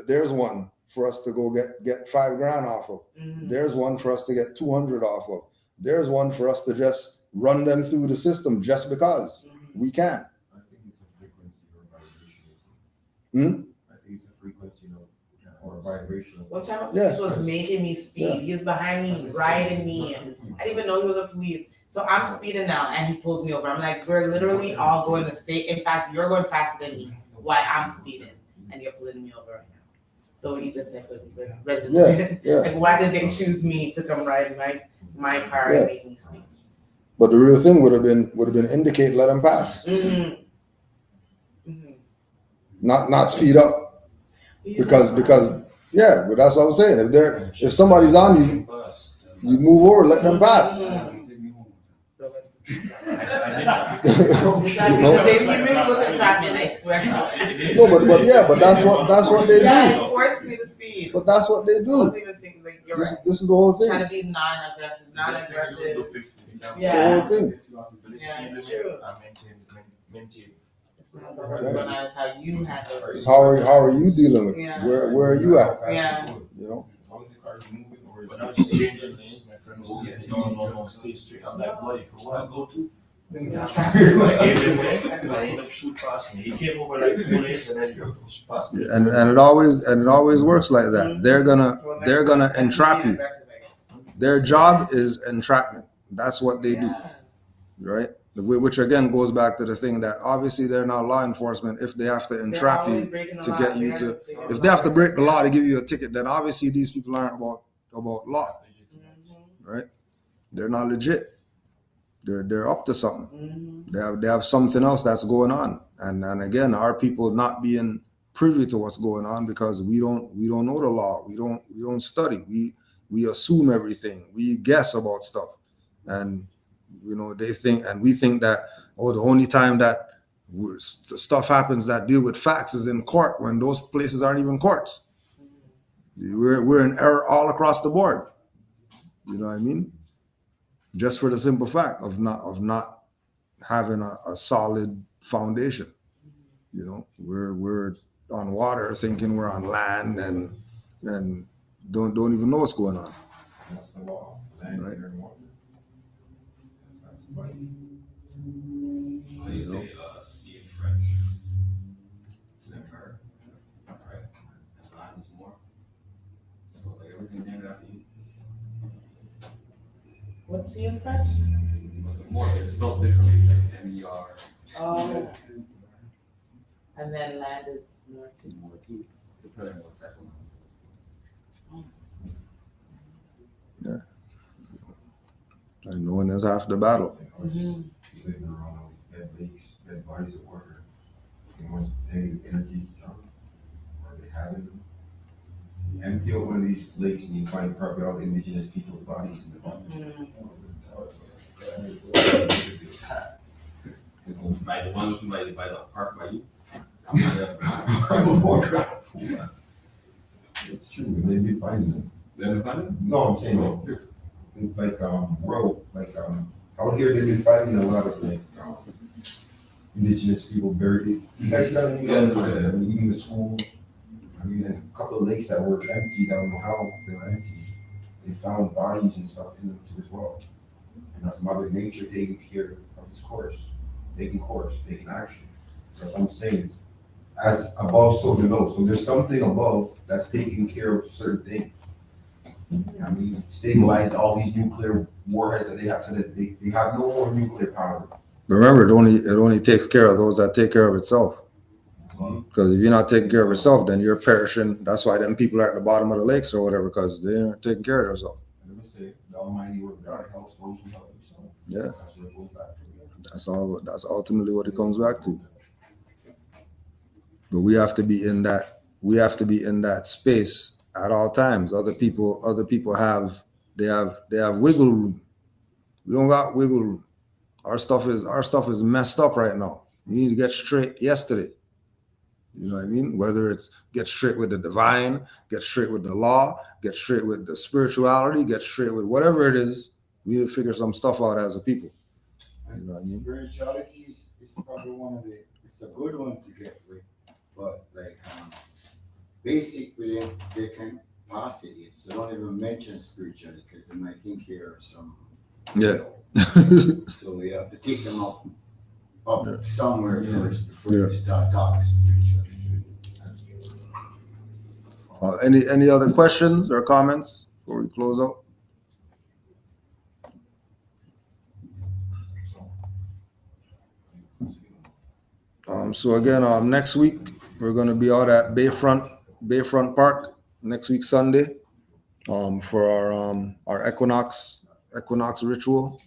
there's one for us to go get $5,000 off of. There's one for us to get 200 off of. There's one for us to just run them through the system just because we can. I think it's a frequency or vibration. I think it's a frequency or vibration. One time a police was making me speed. He was behind me, riding me, and I didn't even know he was a police. So I'm speeding now, and he pulls me over. I'm like, we're literally all going the same. In fact, you're going faster than me. Why I'm speeding, and you're pulling me over right now. So what you just said was resident. Yeah. Like, why did they choose me to come ride my car and make me speed? But the real thing would have been indicate, let them pass. Not speed up. Because yeah, but that's what I'm saying. If somebody's on you, you move over, let them pass. Because they really wasn't traffic, I swear. No, but that's what they Yeah, do. it forced me to speed. But that's what they I do. wasn't even thinking, like, you're right. This is the whole thing. Trying to be non-aggressive. The Yeah. whole thing. Yeah, it's true. Maintain. Recognize how you handle it. How are you dealing with it? Yeah. Where are you at? Yeah. You know? How is the car moving or When I was changing lanes, my friend was like, no, stay straight. I'm like, buddy, for what I go to? I gave him way, I ended up shoot past me. He came over like 2 lanes and then shoot past me. And it always works like that. They're gonna entrap you. Their job is entrapment. That's what they do, right? Which again goes back to the thing that obviously they're not law enforcement if they have to entrap you to get you to. If they have to break the law to give you a ticket, then obviously these people aren't about law, right? They're not legit. They're up to something. They have something else that's going on, and again, our people not being privy to what's going on because we don't know the law. We don't study. We assume everything. We guess about stuff, and you know we think that the only time that stuff happens that deal with facts is in court when those places aren't even courts. We're in error all across the board. You know what I mean? Just for the simple fact of not having a solid foundation. You know, we're on water thinking we're on land and don't even know what's going on. That's the law. Land, Right. air, and water. That's the money. How do you say sea in French? It's in her, right? And land is more. So like everything's named after you. What's the in French? Was it more? It's spelled differently, like MER. Oh. And then land is more too. More too, depending on what type of land. And knowing is half the battle. Living around all these dead lakes, dead bodies of water. And once negative energy is done, or they have it, you empty out one of these lakes and you find probably all the indigenous people's bodies in the bottom. By the ones by the park by you. I'm not there. It's true, they've been finding them. They haven't found it? No, I'm saying like out here they've been finding a lot of like indigenous people buried. You guys got any I mean, even the schools. I mean, a couple of lakes that were empty, I don't know how they were empty. They found bodies and stuff in them too as well. And that's Mother Nature taking care of its course, taking action. That's what I'm saying. It's as above, so below. So there's something above that's taking care of certain things. I mean, stabilized all these nuclear warheads that they have, so that they have no more nuclear power. Remember, it only takes care of those that take care of itself. Because if you're not taking care of yourself, then you're perishing. That's why them people are at the bottom of the lakes or whatever, because they aren't taking care of themselves. Let me say, the Almighty will God helps those who help themselves. Yeah. That's what it goes back to. That's all. That's ultimately what it comes back to. But we have to be in that. We have to be in that space at all times. Other people have wiggle room. We don't got wiggle room. Our stuff is messed up right now. We need to get straight yesterday. You know what I mean? Whether it's get straight with the divine, get straight with the law, get straight with the spirituality, get straight with whatever it is, we need to figure some stuff out as a people. You know what I mean? Spirituality is probably it's a good one to get with, but like basic within they can pass it. So don't even mention spirituality because they might think here are some. Yeah. So we have to take them up somewhere first before Yeah. we start talking spirituality. Any other questions or comments before we close out? So again, next week we're going to be out at Bayfront Park next week Sunday, for our equinox ritual.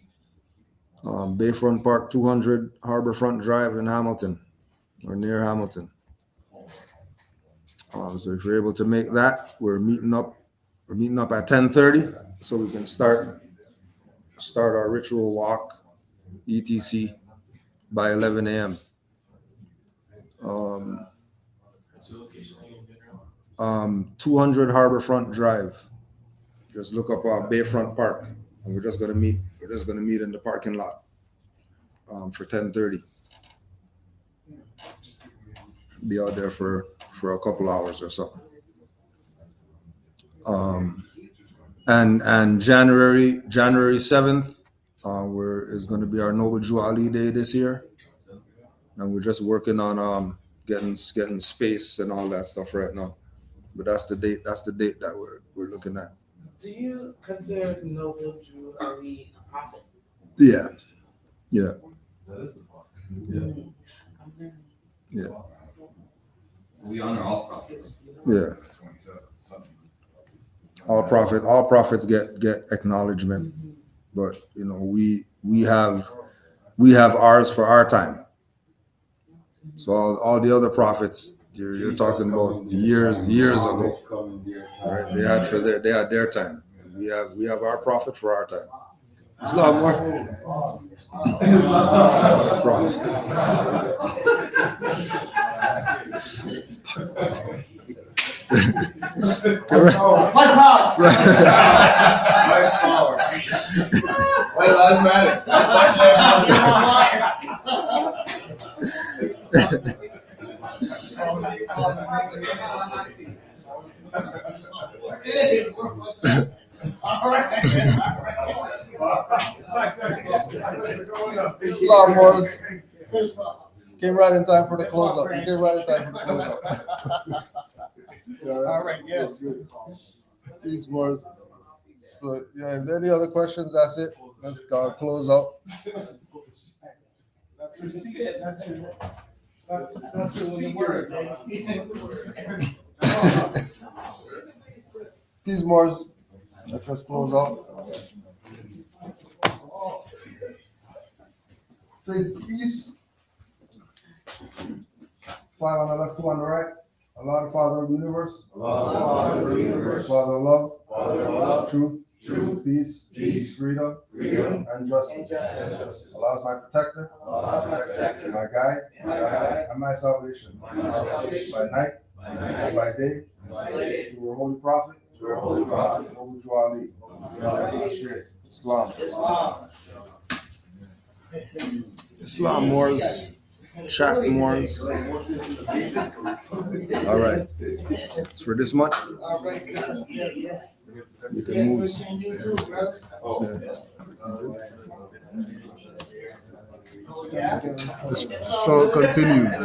Bayfront Park, 200 Harborfront Drive in Hamilton, or near Hamilton. So if you're able to make that, we're meeting up at 10:30 so we can start our ritual walk, ETC, by 11 a.m. 200 Harborfront Drive. Just look up Bayfront Park, and we're just gonna meet in the parking lot for 10:30. Be out there for a couple hours or so. And January 7th is going to be our Noble Drew Ali Day this year, and we're just working on getting space and all that stuff right now. But that's the date that we're looking at. Do you consider Noble Drew Ali a prophet? Yeah. That is the part. Yeah. We honor all prophets. Yeah. All prophets get acknowledgement, but you know we have ours for our time. So all the other prophets you're talking about years ago, right? They had their time. We have our prophet for our time. It's a lot more. Islam Moors. Came right in time for the closeout. You came right in time for the closeout. All right, yeah. Peace, Moors. So, yeah, any other questions? That's it. Let's go close out. That's your secret. That's your secret. Peace, Moors. Let's just close out. Face the east. 5 on the left, 2 on the right. Allah, the Father of the universe. Father of love. Truth. Peace. Freedom. And justice. Allah is my protector. My guide. And my salvation. By night. And by day. Through a holy prophet. Through Ali. Islam Moors. Chat Moors. All right. It's for this much. You can move. The show continues.